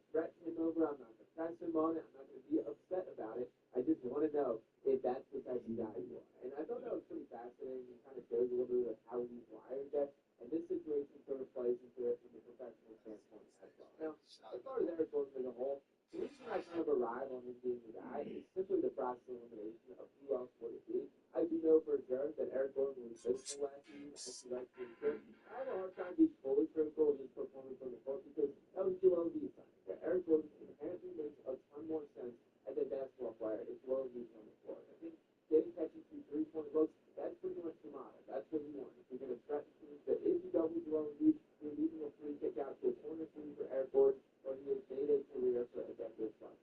M: threaten him over. I'm not going to press him on it. I'm not going to be upset about it. I just want to know if that's the type of guy you are. And I thought that was pretty fascinating. It kind of shows a little bit of how he's wired there. And this situation sort of plays into it from a professional standpoint as well. Now, as far as Eric Gordon as a whole, the reason I kind of arrive on him being the guy is simply the process of elimination of who else would it be. I do know for sure that Eric Gordon was faithful last season, as he likes to do. I have a hard time being fully critical of his performance on the court because that was Joel Embiid's time. Eric Gordon inherently makes a ton more sense as a basketball player if Joel Embiid's on the floor. I think catching 2 3-point looks, that's pretty much the model. That's what you want. If you're going to threaten teams that if you double Joel Embiid, you're leaving a free kick out to a corner three for Eric Gordon, or he has made a career for a decade plus.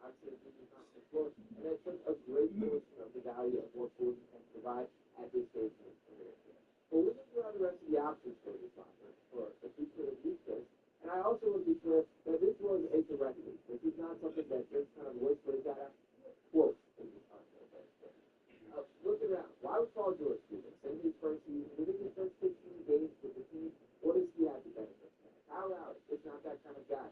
M: Obviously, he's not on the floor, and that's such a great portion of the value of what Gordon can provide at this stage of his career. But we're going to go on the rest of the options for this offer, for if we could have used this. And I also want to be clear that this was a direct leak. This is not something that just kind of whispered at us. Quote in this article. Look around. Why would Paul George do this? In his first season, within his first 16 games with the team, what does he have to benefit from? Kyle Lowry is not that kind of guy.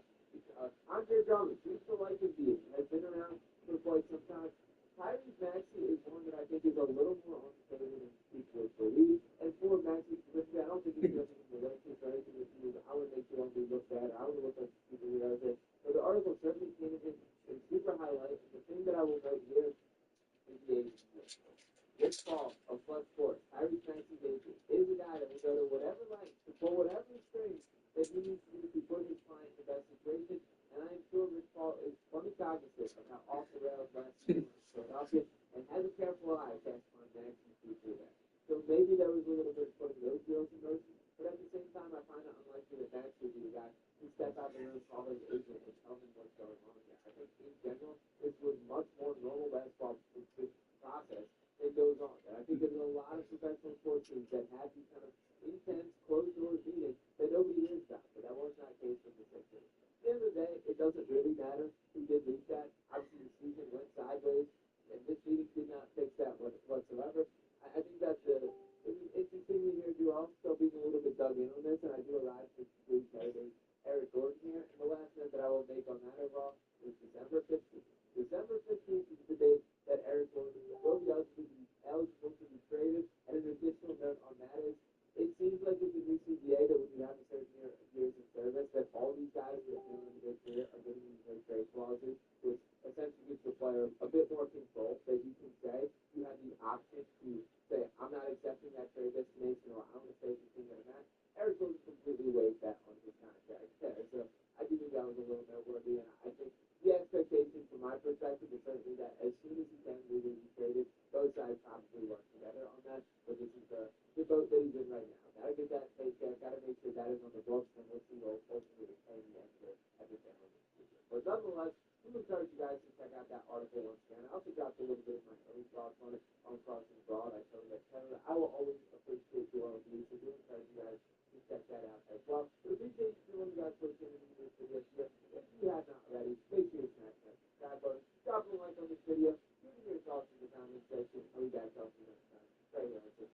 M: Andre Drummond, used to like Embiid, has been around for quite some time. Tyrese Maxey is one that I think is a little more on the table than people would believe. And for Maxey specifically, I don't think he's going to be related or anything with you. I would make Joel Embiid look bad. I would look like people who does it. But the article certainly came in super highlight. And the thing that I will note here is the age. This fall of Flex Force, Tyrese Maxey's age is a guy that will go to whatever length, to pull whatever strings that he needs to do to put his client in the best situation. And I'm sure Rich Paul is fully cognizant of how off the rails last season in Philadelphia and has a careful eye cast on Maxey's future there. So maybe there was a little bit of putting those deals in motion, but at the same time, I find it unlikely that Maxey would be the guy who step out the room, call his agent, and tell him what's going on there. I think in general, this was much more normal basketball process that goes on. And I think there's a lot of professional sports teams that have these kind of intense, closed-doors meetings that nobody hears about, but that was not the case with the Sixers. At the end of the day, it doesn't really matter who did leak that. Obviously, the season went sideways, and this meeting did not fix that whatsoever. I think that's it was interesting to hear Joel still being a little bit dug in on this, and I do arrive to conclude Eric Gordon here. And the last note that I will make on that overall is December 15th. December 15th is the date that Eric Gordon will be eligible to be traded. And an additional note on that is, it seems like with the new CBA that when you have a certain years of service, that all these guys who are feeling their career are getting these no trade clauses, which essentially gives the player a bit more control that you can say you have the option to say, I'm not accepting that trade destination, or I want to say something like that. Eric Gordon completely waived that on his contract there. So I do think that was a little noteworthy, and I think the expectation from my perspective is certainly that as soon as he can legally be traded, both sides probably work together on that. But this is the boat that he's in right now. Gotta get that paycheck, gotta make sure that is on the books, and we'll see what ultimately pay the end at the end of the season. But nonetheless, I'm going to encourage you guys to check out that article once again. I also dropped a little bit of my own thoughts on it on Crossing Broad. I told you that I will always appreciate Joel Embiid, so do encourage you guys to check that out as well. But appreciate you when you guys put in this video. If you have not already, make sure you smash that subscribe button, drop a like on this video, give me your thoughts in the comment section, and we guys talk to you next time. Stay here.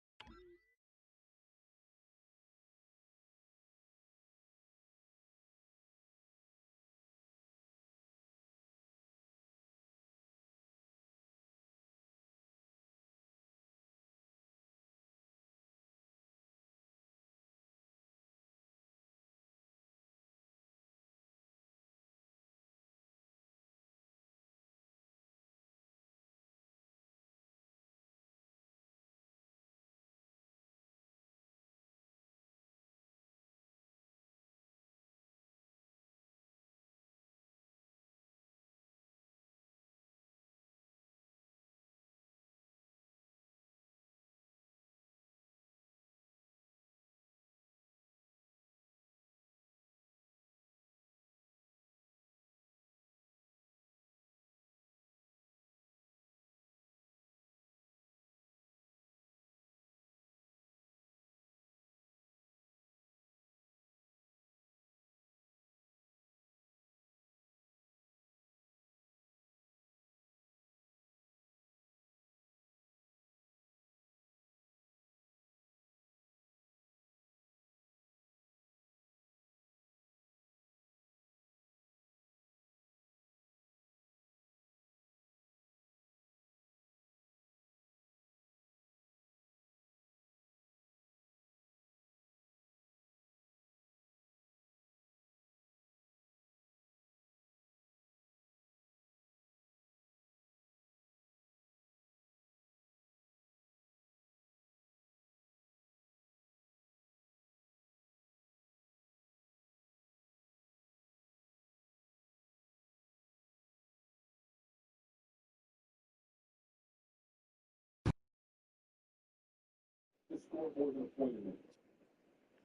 D: to score more than a point a minute.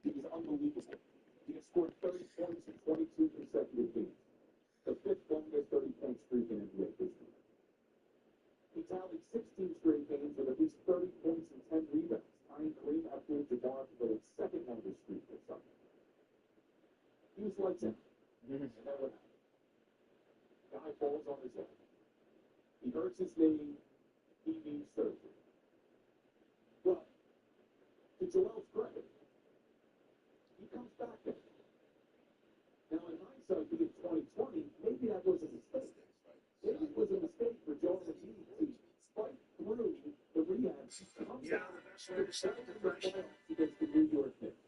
D: He was unbelievable. He had scored 30 points in 22 consecutive games, the fifth longest 30-point streak in NBA history. He tallied 16 straight games with at least 30 points and 10 rebounds, tying Kareem Abdul-Jabbar for the second longest streak this summer. He was lights out, and then what happened? Guy falls on his head. He hurts his knee. He needs surgery. But to Joel's credit, he comes back in. Now, in hindsight, being 2020, maybe that was a mistake. Maybe it was a mistake for Joel Embiid to fight through the rehab, come down, and play in the playoffs against the New York Knicks.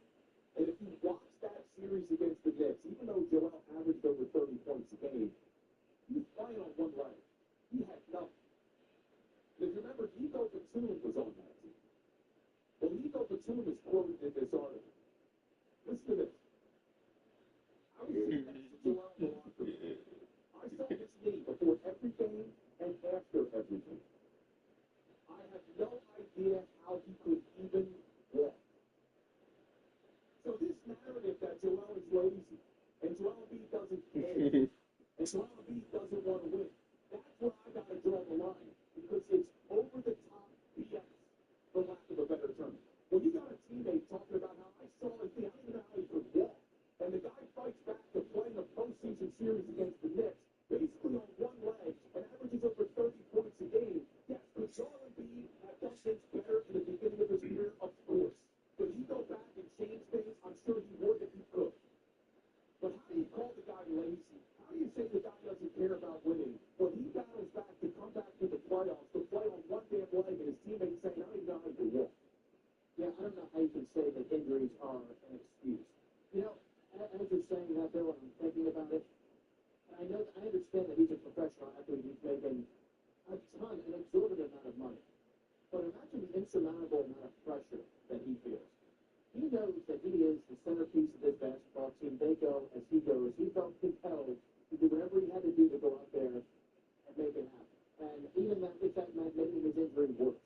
D: And if you watch that series against the Knicks, even though Joel averaged over 30 points a game, he was playing on one leg. He had nothing. If you remember, Nico Batum was on that team. Well, Nico Batum is quoted in this article. Listen to this. I was sitting next to Joel in the locker room. I saw his knee before every game and after every game. I have no idea how he could even walk. So this narrative that Joel is lazy and Joel Embiid doesn't care and Joel Embiid doesn't want to win, that's where I got to draw the line, because it's over the top BS, for lack of a better term. When you got a teammate talking about how I saw his knee, I don't even know how he could walk, and the guy fights back to play in a postseason series against the Knicks, basically on one leg, and averages over 30 points a game. Yes, could Joel Embiid have done things better in the beginning of his career? Of course. Could he go back and change things? I'm sure he would if he could. But how do you call the guy lazy? How do you say the guy doesn't care about winning when he battles back to come back to the playoffs to play on one damn leg and his teammates saying, I don't even know how to walk?
M: Yeah, I don't know how you can say that injuries are an excuse. You know, as you're saying that, Bill, I'm thinking about it. I understand that he's a professional athlete. He's making a ton, an exorbitant amount of money. But imagine the insurmountable amount of pressure that he feels. He knows that he is the centerpiece of this basketball team. They go as he goes. He felt compelled to do whatever he had to do to go out there and make it happen. And even that, if that meant making his injury worse.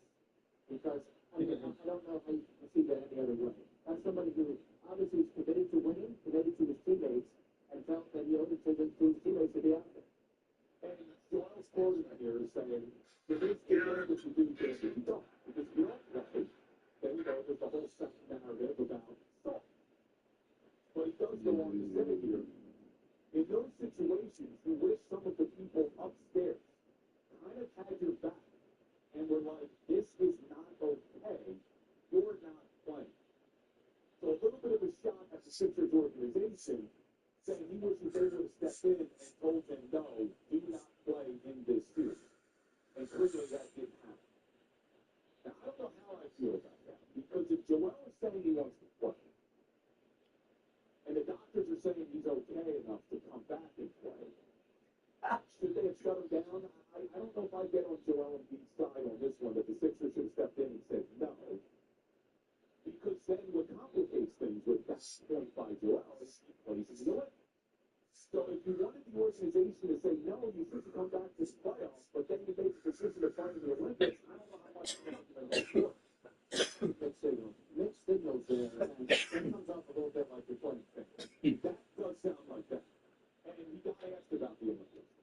M: Because, I mean, I don't know how you can see that any other way. As somebody who obviously is committed to winning, committed to his teammates, and felt that he owed it to his teammates to be out there.
D: And Joel's quoted here is saying, there is a way that you do this if you don't. Because if you don't play, then you know there's the whole second narrative about salt. But he does go on to say here, in those situations, you wish some of the people upstairs kind of had your back and were like, this is not okay, you're not playing. So a little bit of a shot at the Sixers organization, saying he wishes they would have stepped in and told him, no, do not play in this series. And clearly that didn't happen. Now, I don't know how I feel about that, because if Joel is saying he wants to play, and the doctors are saying he's okay enough to come back and play, should they have shut him down? I don't know if I get on Joel Embiid's side on this one, that the Sixers should have stepped in and said no. Because then what complicates things with that point by Joel is he plays in the Olympics. So if you wanted the organization to say, no, you shouldn't come back to the playoffs, but then you make the decision to play in the Olympics, I don't know how much you're going to do.
M: Mixed signals there, and it comes off a little bit like you're playing fingers.
D: That does sound like that. And he got asked about the Olympics,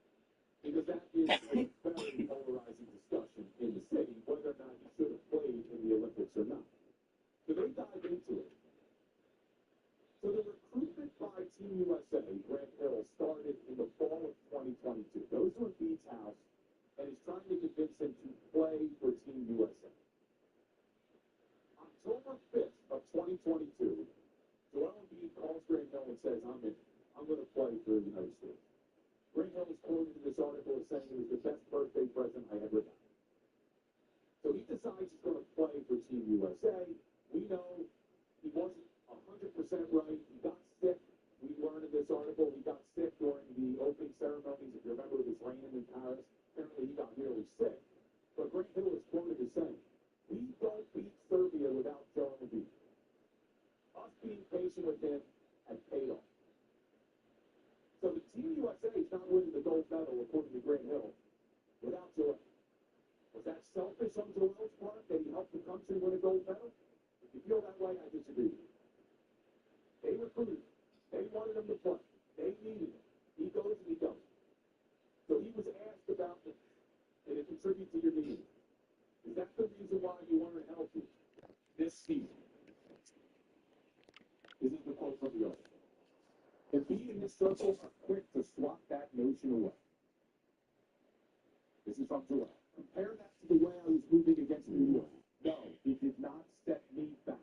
D: because that is a very polarizing discussion in the city, whether or not he should have played in the Olympics or not. So they dive into it. So the recruitment by Team USA, Grant Hill, started in the fall of 2022. Goes to Embiid's house and is trying to convince him to play for Team USA. October 5th of 2022, Joel Embiid calls Grant Hill and says, I'm in. I'm going to play for the United States. Grant Hill is quoted in this article as saying it was the best birthday present I ever got. So he decides he's going to play for Team USA. We know he wasn't 100% right. He got sick. We learned in this article he got sick during the opening ceremonies. If you remember, it was raining in Paris. Apparently he got really sick. But Grant Hill is quoted as saying, we don't beat Serbia without Joel Embiid. Us being patient with him has paid off. So the Team USA is not winning the gold medal, according to Grant Hill, without Joel. Was that selfish on Joel's part that he helped the country win a gold medal? contribute to your meeting? Is that the reason why you aren't healthy this season? This is the quote from the article. Embiid and his circle are quick to swat that notion away. This is from Joel. Compare that to the way I was moving against New York. No, it did not set me back.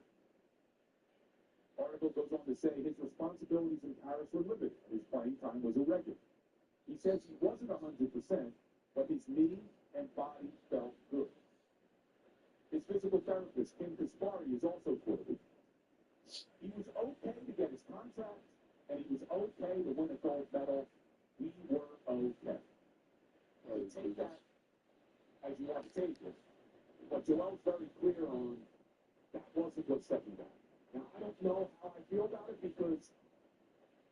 D: Article goes on to say his responsibilities in Paris were limited. His playing time was irregular. He says he wasn't 100%, but his knee and body felt good. His physical therapist, Kim Kaspari, is also quoted. He was okay to get his contract, and he was okay to win a gold medal. We were okay. Take that as you want to take it. But Joel's very clear on that wasn't what set me back. Now, I don't know how I feel about it because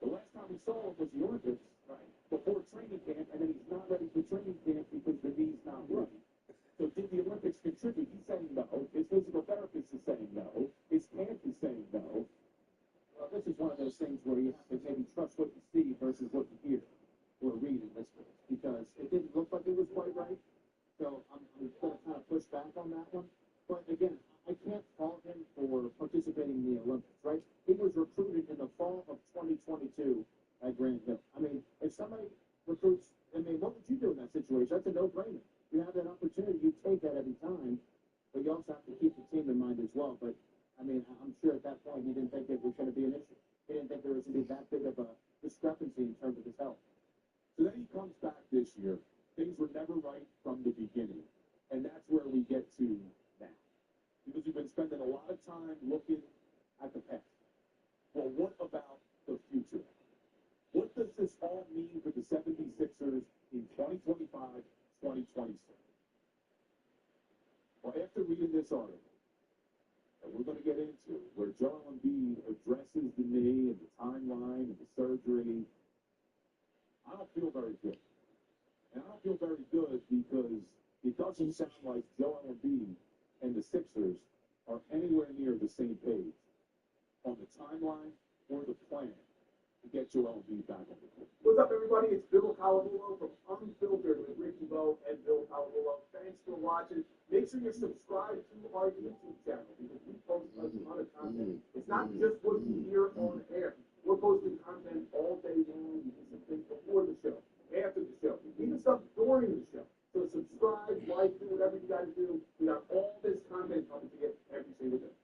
D: the last time we saw him was the Olympics, right, before training camp, and then he's not ready for training camp because the knee's not right. So did the Olympics contribute? He's saying no. His physical therapist is saying no. His camp is saying no. Well, this is one of those things where you have to maybe trust what you see versus what you hear or read in this case, because it didn't look like it was quite right. So I'm going to kind of push back on that one. But again, I can't fault him for participating in the Olympics, right? He was recruited in the fall of 2022 at Grand Hill. I mean, if somebody recruits, I mean, what would you do in that situation? That's a no-brainer. You have that opportunity, you take that every time, but you also have to keep the team in mind as well. But, I mean, I'm sure at that point he didn't think it was going to be an issue. He didn't think there was going to be that big of a discrepancy in terms of his health. So then he comes back this year. Things were never right from the beginning. And that's where we get to now. Because we've been spending a lot of time looking at the past. Well, what about the future? What does this all mean for the 76ers in 2025, 2026? Well, after reading this article, that we're going to get into, where Joel Embiid addresses the knee and the timeline and the surgery, I don't feel very good. And I don't feel very good because it doesn't sound like Joel Embiid and the Sixers are anywhere near the same page on the timeline or the plan to get Joel Embiid back on the court.
C: What's up, everybody? It's Bill Calavulo from Unfiltered with Ricky Bo and Bill Calavulo. Thanks for watching. Make sure you subscribe to our YouTube channel because we post a ton of content. It's not just what you hear on air. We're posting content all day long. You can see things before the show, after the show, even stuff during the show. So subscribe, like, do whatever you got to do. We got all this content coming to you every single day.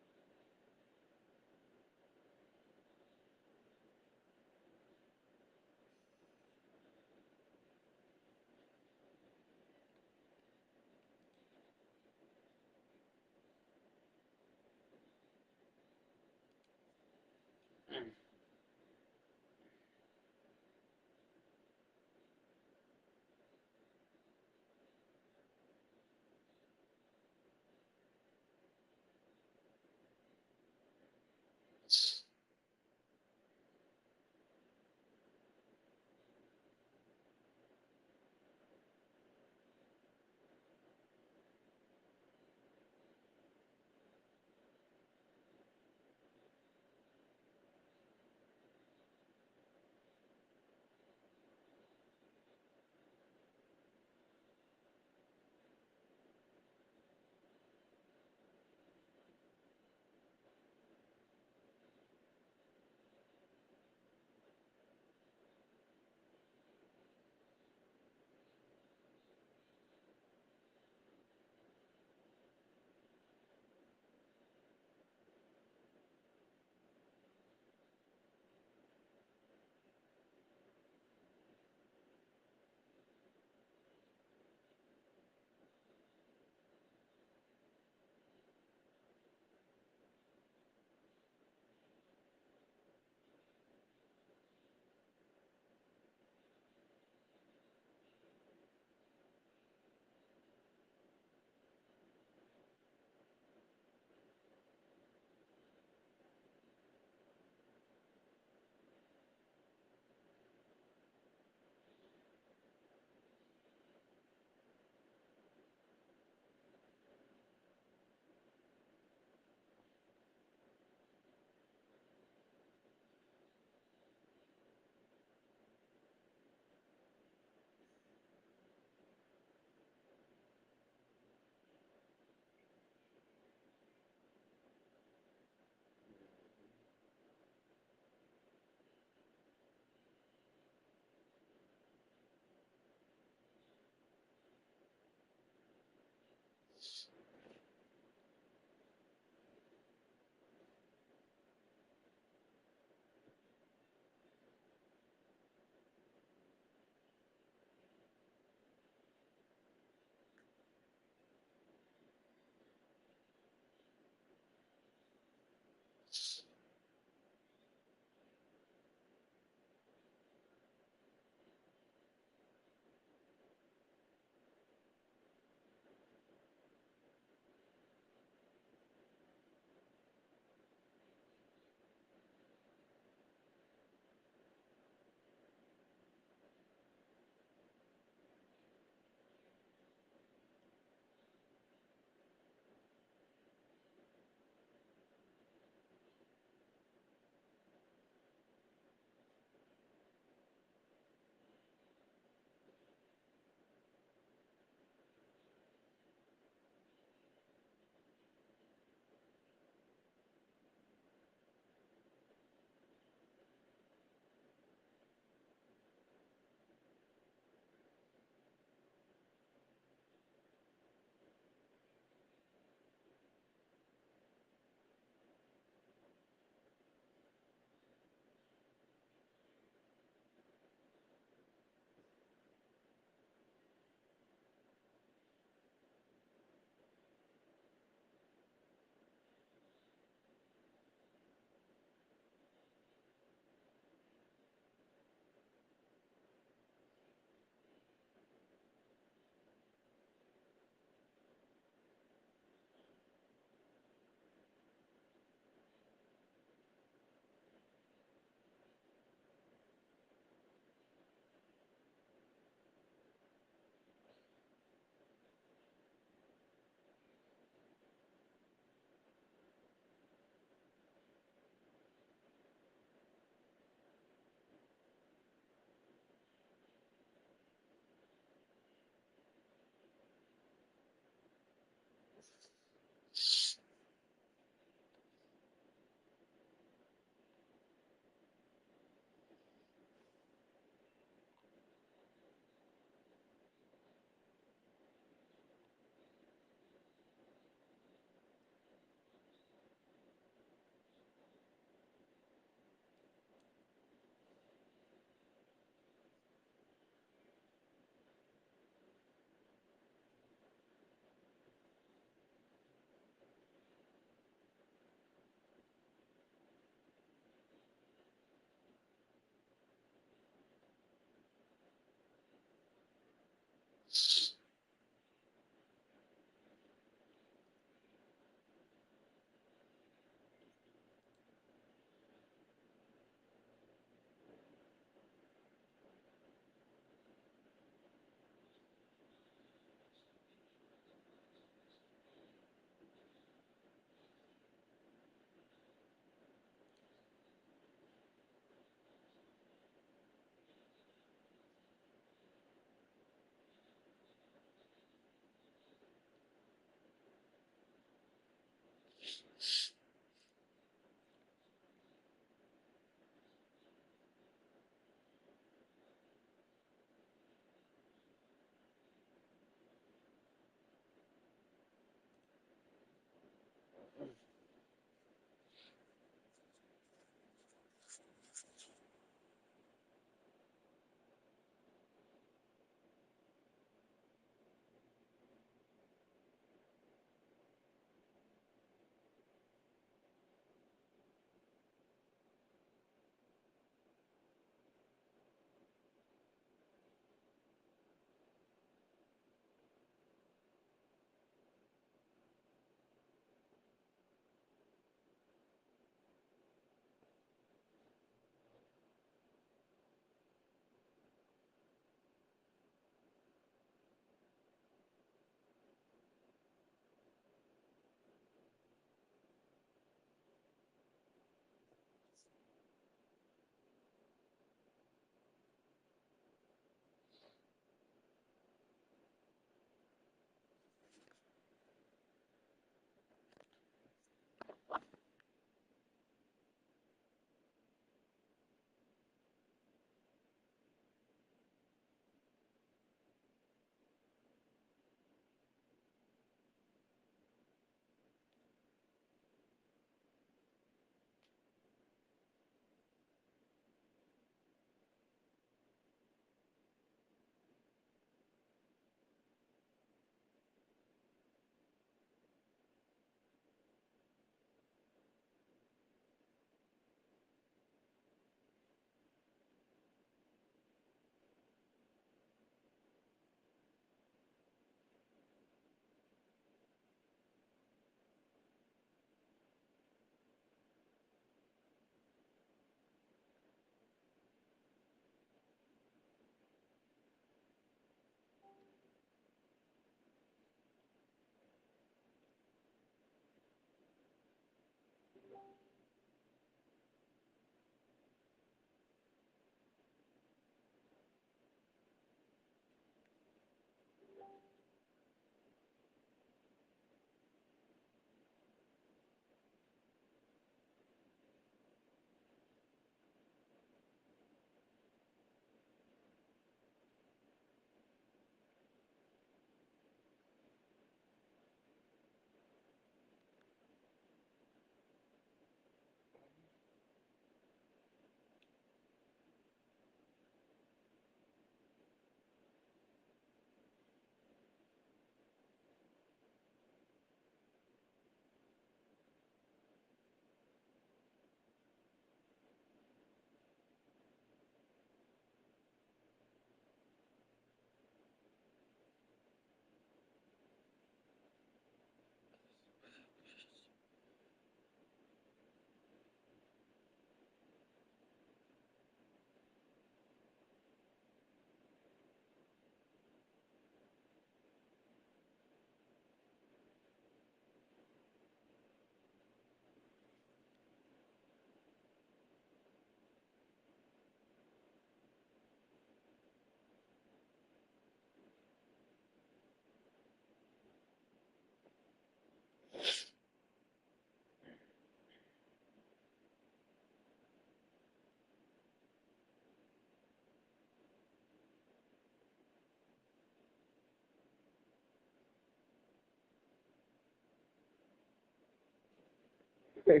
F: Talk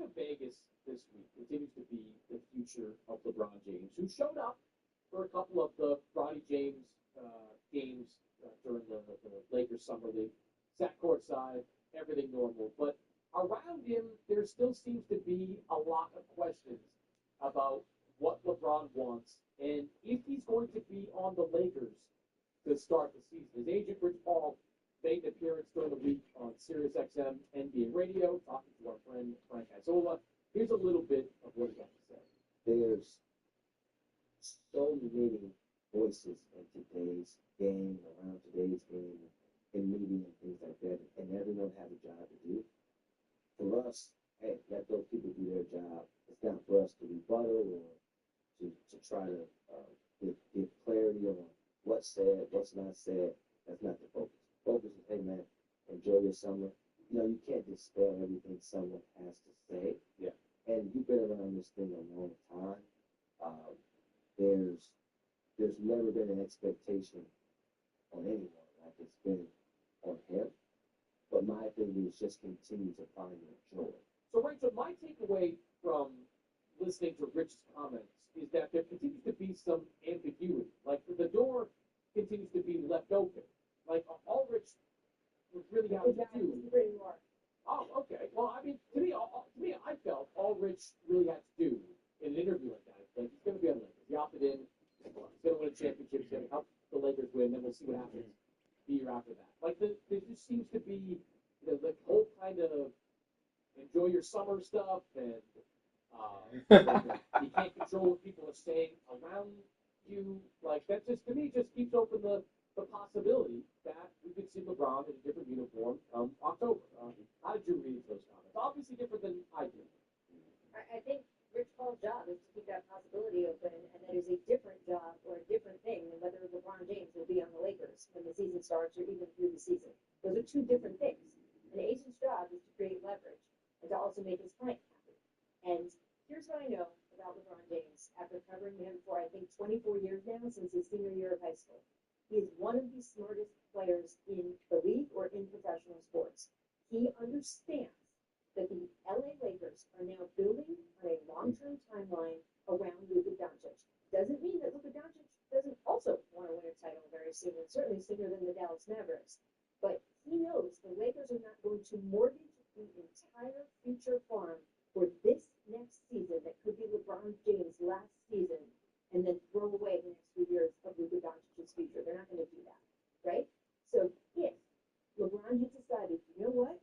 F: of Vegas this week continues to be the future of LeBron James, who showed up for a couple of the Bronny James games during the Lakers Summer League, sat courtside, everything normal. But
N: around him, there still seems to be a lot of questions about what LeBron wants and if he's going to be on the Lakers to start the season. His agent, Rich Paul, made an appearance during the week on SiriusXM NBA Radio, talking to our friend Frank Isola. Here's a little bit of what he had to say.
O: There's so many voices in today's game, around today's game, in media and things like that, and everyone has a job to do. For us, hey, let those people do their job. It's not for us to rebuttal or to try to give clarity on what's said, what's not said. That's not the focus. Focus is, hey man, enjoy your summer. You know, you can't dispel everything someone has to say.
N: Yeah.
O: And you've been around this thing a long time. There's never been an expectation on anyone like it's been on him. But my thing is just continue to find your joy.
N: So, Rachel, my takeaway from listening to Rich's comments is that there continues to be some ambiguity. Like, the door continues to be left open. Like, all Rich was really having to do. Oh, okay. Well, I mean, to me, I felt all Rich really had to do in an interview like that. Like, he's going to be on the Lakers. He opted in. He's going to win a championship. He's going to help the Lakers win. Then we'll see what happens the year after that. Like, there just seems to be the whole kind of enjoy your summer stuff, and you can't control what people are saying around you. Like, that just, to me, just keeps open the possibility that we could see LeBron in a different uniform come October. How did you read those comments? Obviously different than I did.
P: I think Rich Paul's job is to keep that possibility open, and that is a different job or a different thing than whether LeBron James will be on the Lakers when the season starts or even through the season. Those are two different things. An agent's job is to create leverage and to also make his client happy. And here's what I know about LeBron James after covering him for, I think, 24 years now, since his senior year of high school. He is one of the smartest players in the league or in professional sports. He understands that the LA Lakers are now building on a long-term timeline around Luka Doncic. Doesn't mean that Luka Doncic doesn't also want to win a title very soon, and certainly sooner than the Dallas Mavericks. But he knows the Lakers are not going to mortgage the entire future farm for this next season that could be LeBron James' last season, and then throw away the next few years of Luka Doncic's future. They're not going to do that, right? So if LeBron had decided, you know what,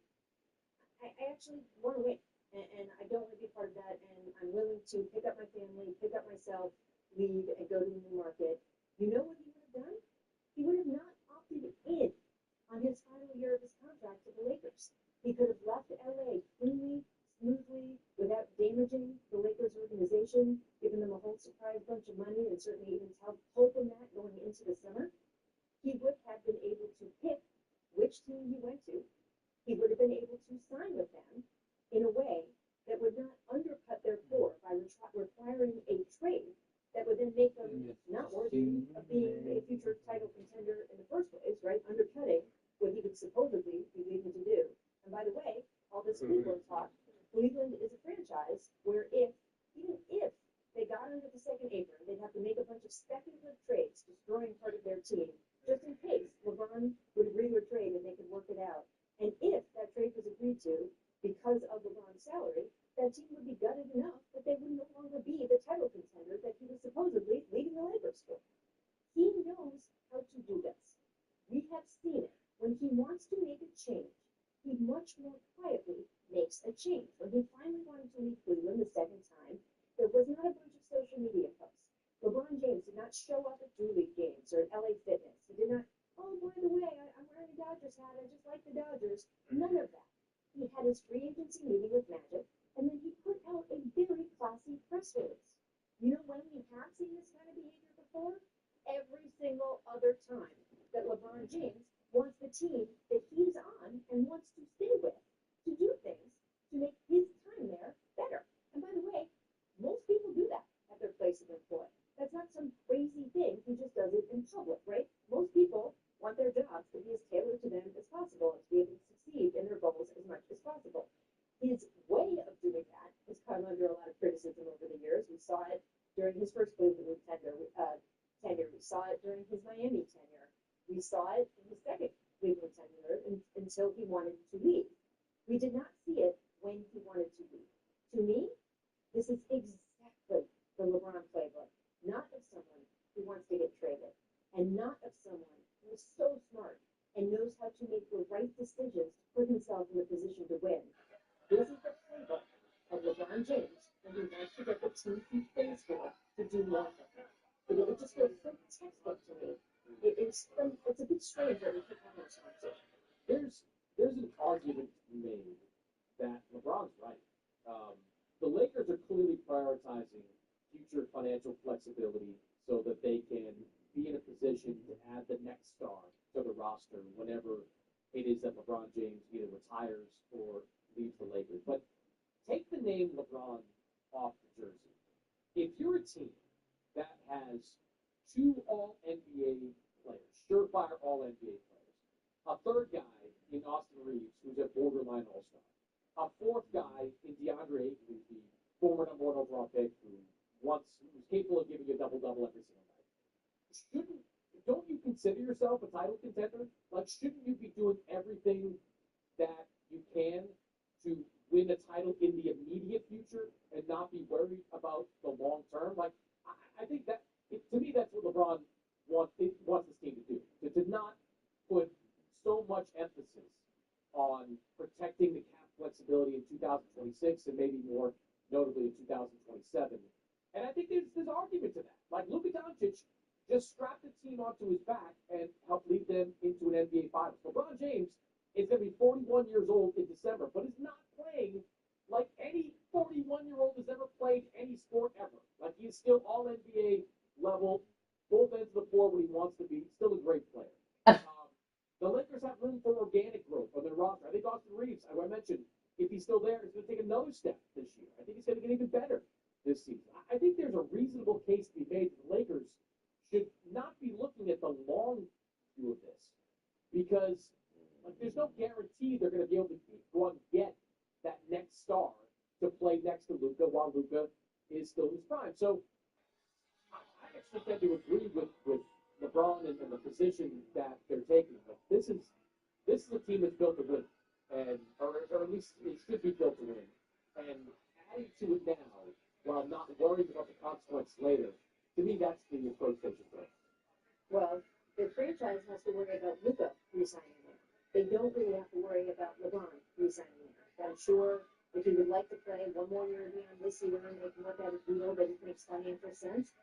P: I actually want to win, and I don't want to be a part of that, and I'm willing to pick up my family, pick up myself, leave, and go to a new market, you know what he would have done? He would have not opted in on his final year of his contract to the Lakers. He could have left LA cleanly, smoothly, without damaging the Lakers organization, giving them a whole surprise bunch of money, and certainly even told them that going into the summer. He would have been able to pick which team he went to. He would have been able to sign with them in a way that would not undercut their core by requiring a trade that would then make them not worthy of being a future title contender in the first place, right? Undercutting what he would supposedly be leaving to do. And by the way, all this Cleveland talk, Cleveland is a franchise where even if they got under the second apron, they'd have to make a bunch of speculative trades, destroying part of their team, just in case LeBron would agree to a trade and they could work it out. And if that trade was agreed to because of LeBron's salary, that team would be gutted enough that they would no longer be the title contender that he was supposedly leading the Lakers for. He knows how to do this. We have seen it. When he wants to make a change, he much more quietly makes a change. When he finally wanted to leave Cleveland the second time, there was not a bunch of social media posts. LeBron James did not show up at Drew League games or at LA Fitness. He did not, oh, by the way, I'm wearing a Dodgers hat. I just like the Dodgers. None of that. He had his free agency meeting with Magic, and then he put out a very classy press release. You know when we have seen this kind of behavior before? Every single other time that LeBron James wants the team that he's on and wants to stay with to do things to make his time there better. And by the way, most people do that at their place of employment. That's not some crazy thing. He just does it in public, right? Most people want their jobs to be as tailored to them as possible and to be able to succeed in their goals as much as possible. His way of doing that has come under a lot of criticism over the years. We saw it during his first Cleveland tenure. We saw it during his Miami tenure. We saw it in his second Cleveland tenure until he wanted to leave. We did not see it decisions to put himself in a position to win. This is the playbook of LeBron James, and he wants to get the team he plays for to do more for him. It just feels so textbook to me. It's a bit strange that we keep having this conversation.
N: There's an argument to be made that LeBron's right. The Lakers are clearly prioritizing future financial flexibility so that they can be in a position to add the next star to the roster whenever it is that LeBron James either retires or leaves the Lakers. But take the name LeBron off the jersey. If you're a team that has two All-NBA players, surefire All-NBA players, a third guy in Austin Reeves, who's a borderline All-Star, a fourth guy in DeAndre Ayton, who's the former number one overall pick, who's capable of giving you a double-double every single night. Don't you consider yourself a title contender? Like, shouldn't you be doing everything that you can to win a title in the immediate future and not be worried about the long term? Like, I think that, to me, that's what LeBron wants this team to do. To not put so much emphasis on protecting the cap flexibility in 2026 and maybe more notably in 2027. And I think there's argument to that. Like, Luka Doncic just strapped the team onto his back and helped lead them into an NBA Finals. LeBron James is going to be 41 years old in December, but is not playing like any 41-year-old has ever played any sport ever. Like, he's still All-NBA level, both ends of the floor when he wants to be, still a great player. The Lakers have room for organic growth on their roster. I think Austin Reeves, I mentioned, if he's still there, he's going to take another step this year. I think he's going to get even better this season. I think there's a reasonable case to be made that the Lakers should not be looking at the long view of this, because there's no guarantee they're going to be able to go out and get that next star to play next to Luka while Luka is still in his prime. So I actually tend to agree with LeBron and the position that they're taking. But this is a team that's built to win, or at least it should be built to win. And adding to it now while not worrying about the consequences later, to me, that's the approach they should take.
P: Well, the franchise has to worry about Luka resigning there. They don't really have to worry about LeBron resigning there. I'm sure if he would like to play one more year beyond this year and they can work out a deal that makes financial sense,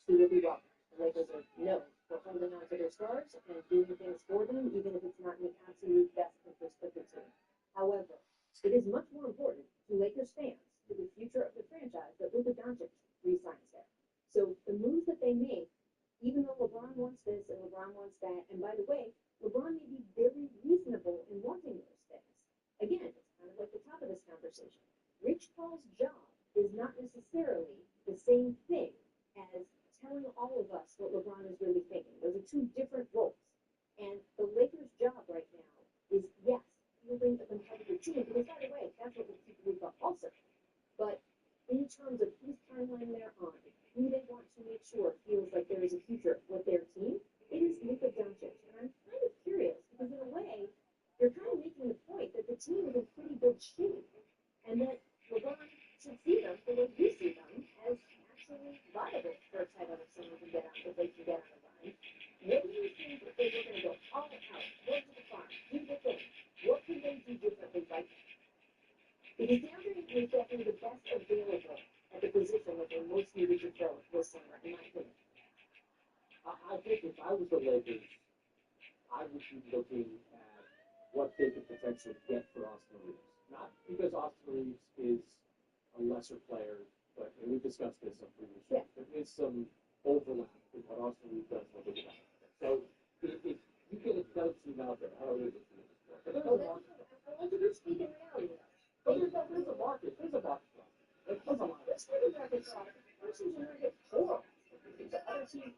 P: he will be welcome. The Lakers are known for holding on to their stars and doing things for them, even if it's not in the absolute best interest of the team. However, it is much more important to Lakers fans, to the future of the franchise, that Luka Doncic resigns there. So the moves that they make, even though LeBron wants this and LeBron wants that, and by the way, LeBron may be very reasonable in wanting those things. Again, it's kind of like the top of this conversation. Rich Paul's job is not necessarily the same thing as telling all of us what LeBron is really thinking. Those are two different roles. And the Lakers' job right now is, yes, fielding a competitive team, because by the way, that's what the people about also. But in terms of whose timeline they're on, who they want to make sure feels like there is a future with their team, it is Luka Doncic. And I'm kind of curious, because in a way, you're kind of making the point that the team is in pretty good shape, and that LeBron should see them the way you see them as actually viable for a title if someone can get on, if they can get on a run. What do you think if they were going to go all out, go to the farm, do the thing? What can they do differently right now? Because DeAndre Ayton is definitely the best available at the position that they most needed to fill this summer, in my opinion.
N: I think if I was the Lakers, I would be looking at what they could potentially get for Austin Reeves. Not because Austin Reeves is a lesser player, but we've discussed this on previous shows. There is some overlap with what Austin Reeves does. So if you get another team out there, I don't know if it's but there's a market.
P: I want you to speak in reality.
N: But there's a market. There's a market. There's a market.
P: Let's take a market for first season, we're going to get 4. The other team.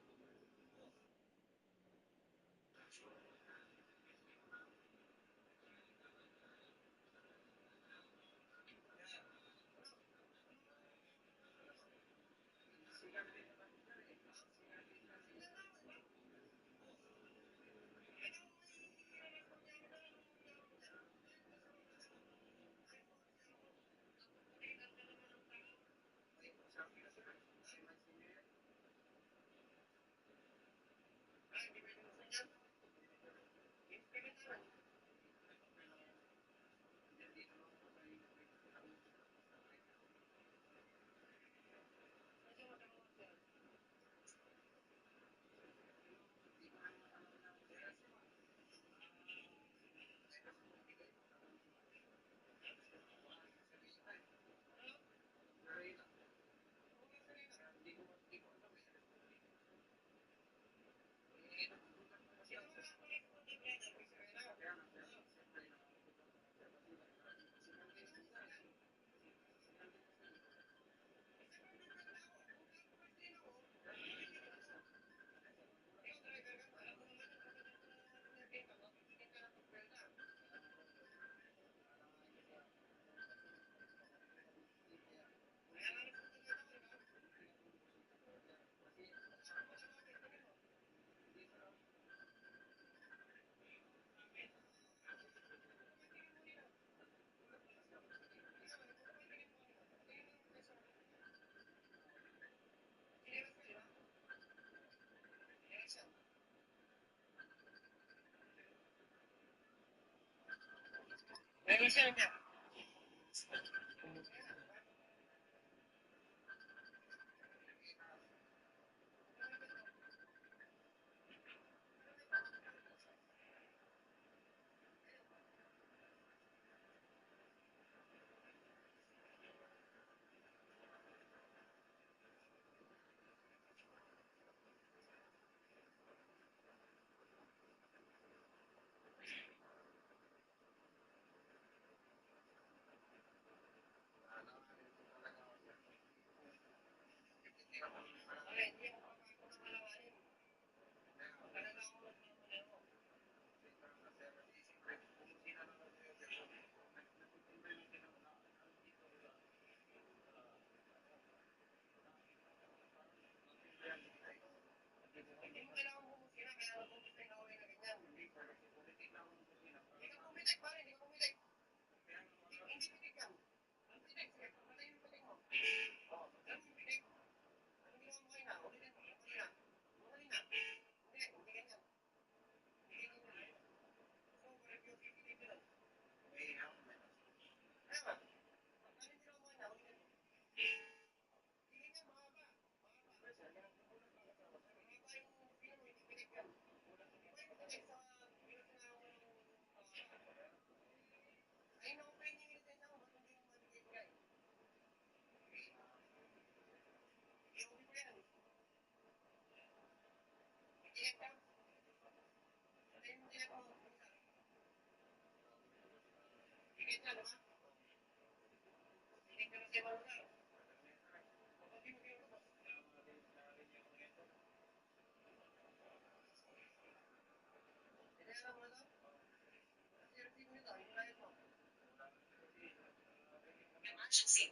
A: Emergency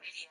A: radio.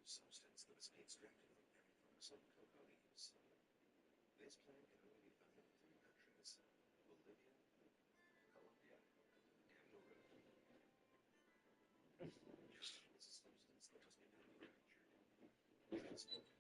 J: Substance that is extracted from some cocoa leaves. This plant can only be found in three countries: Bolivia, Colombia, and Peru. This is a substance that has been manufactured, transported,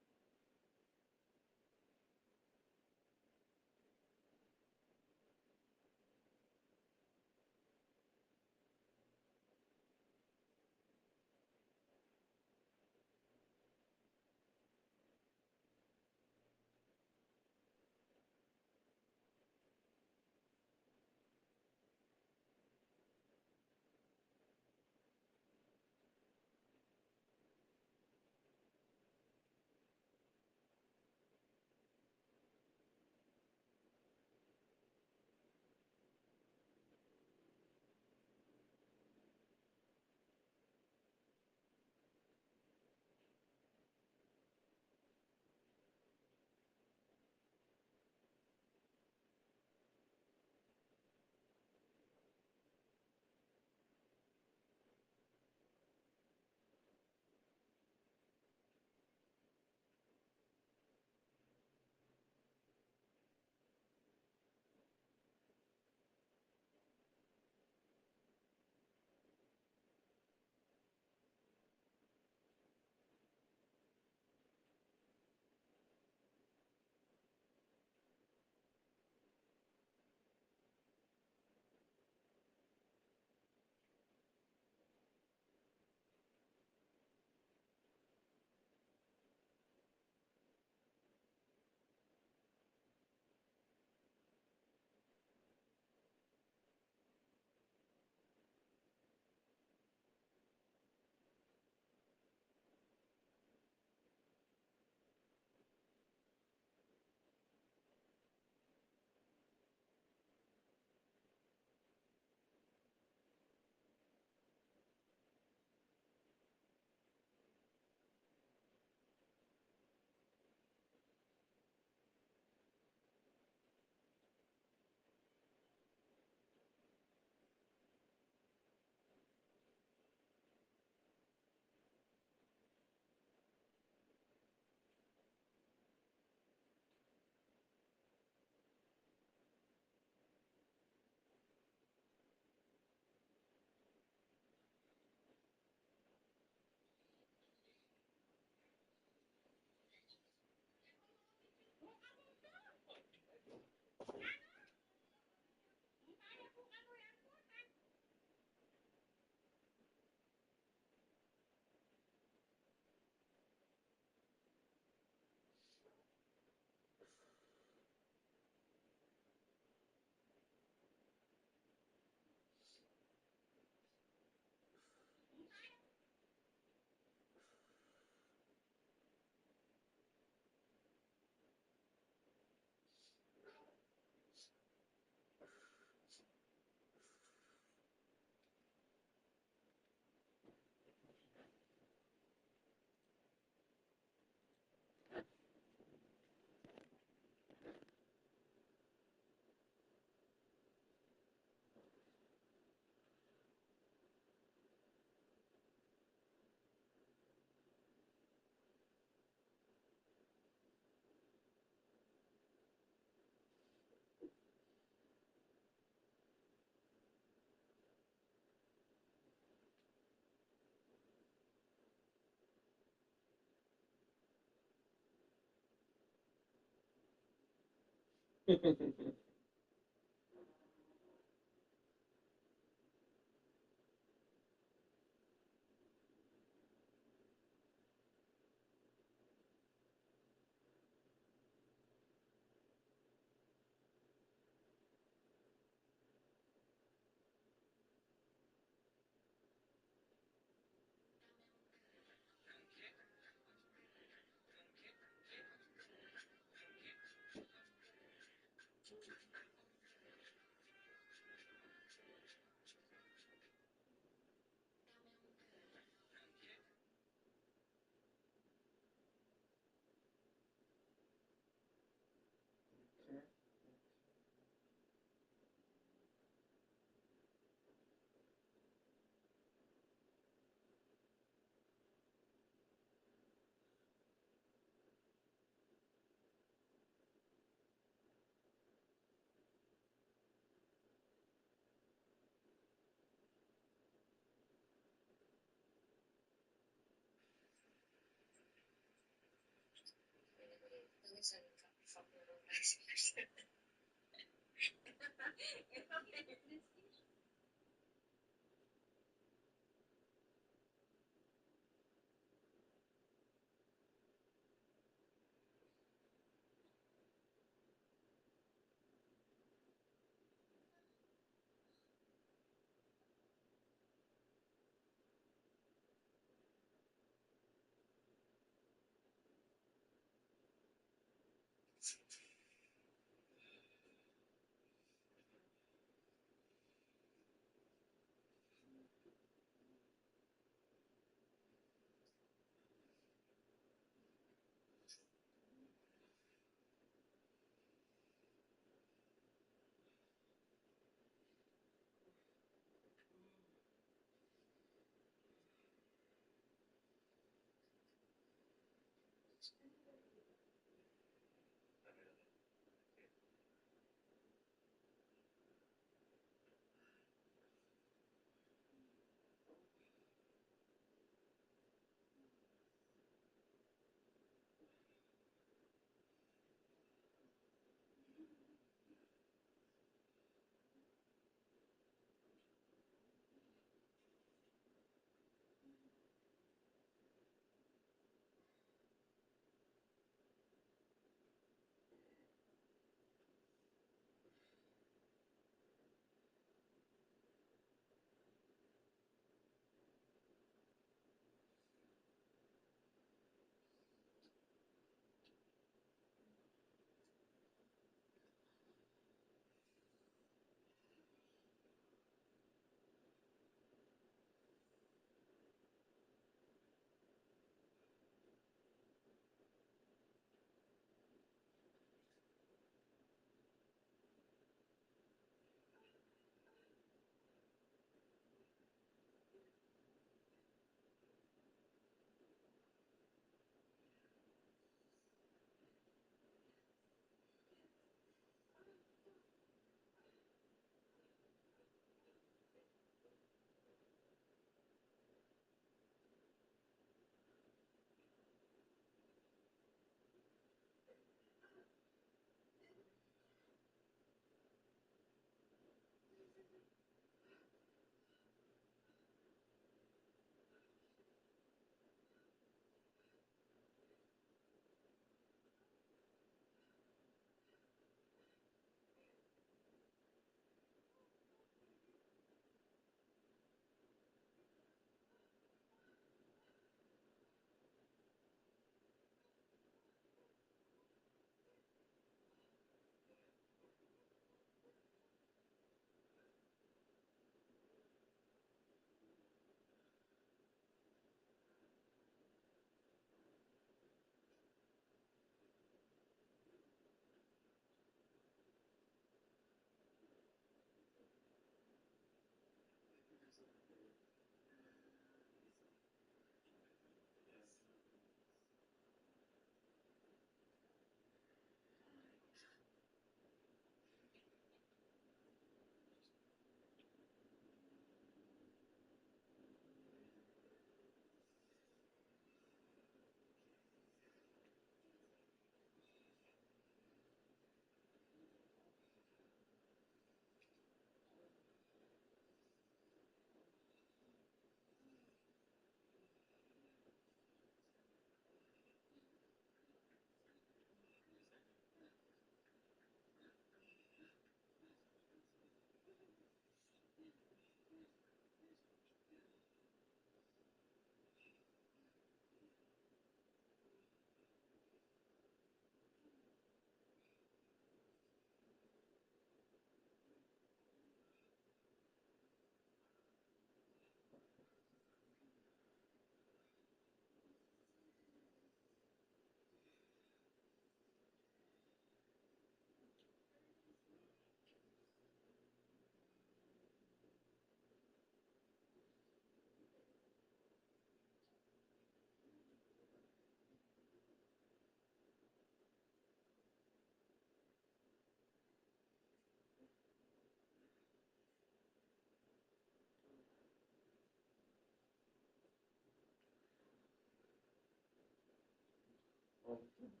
N: all the time.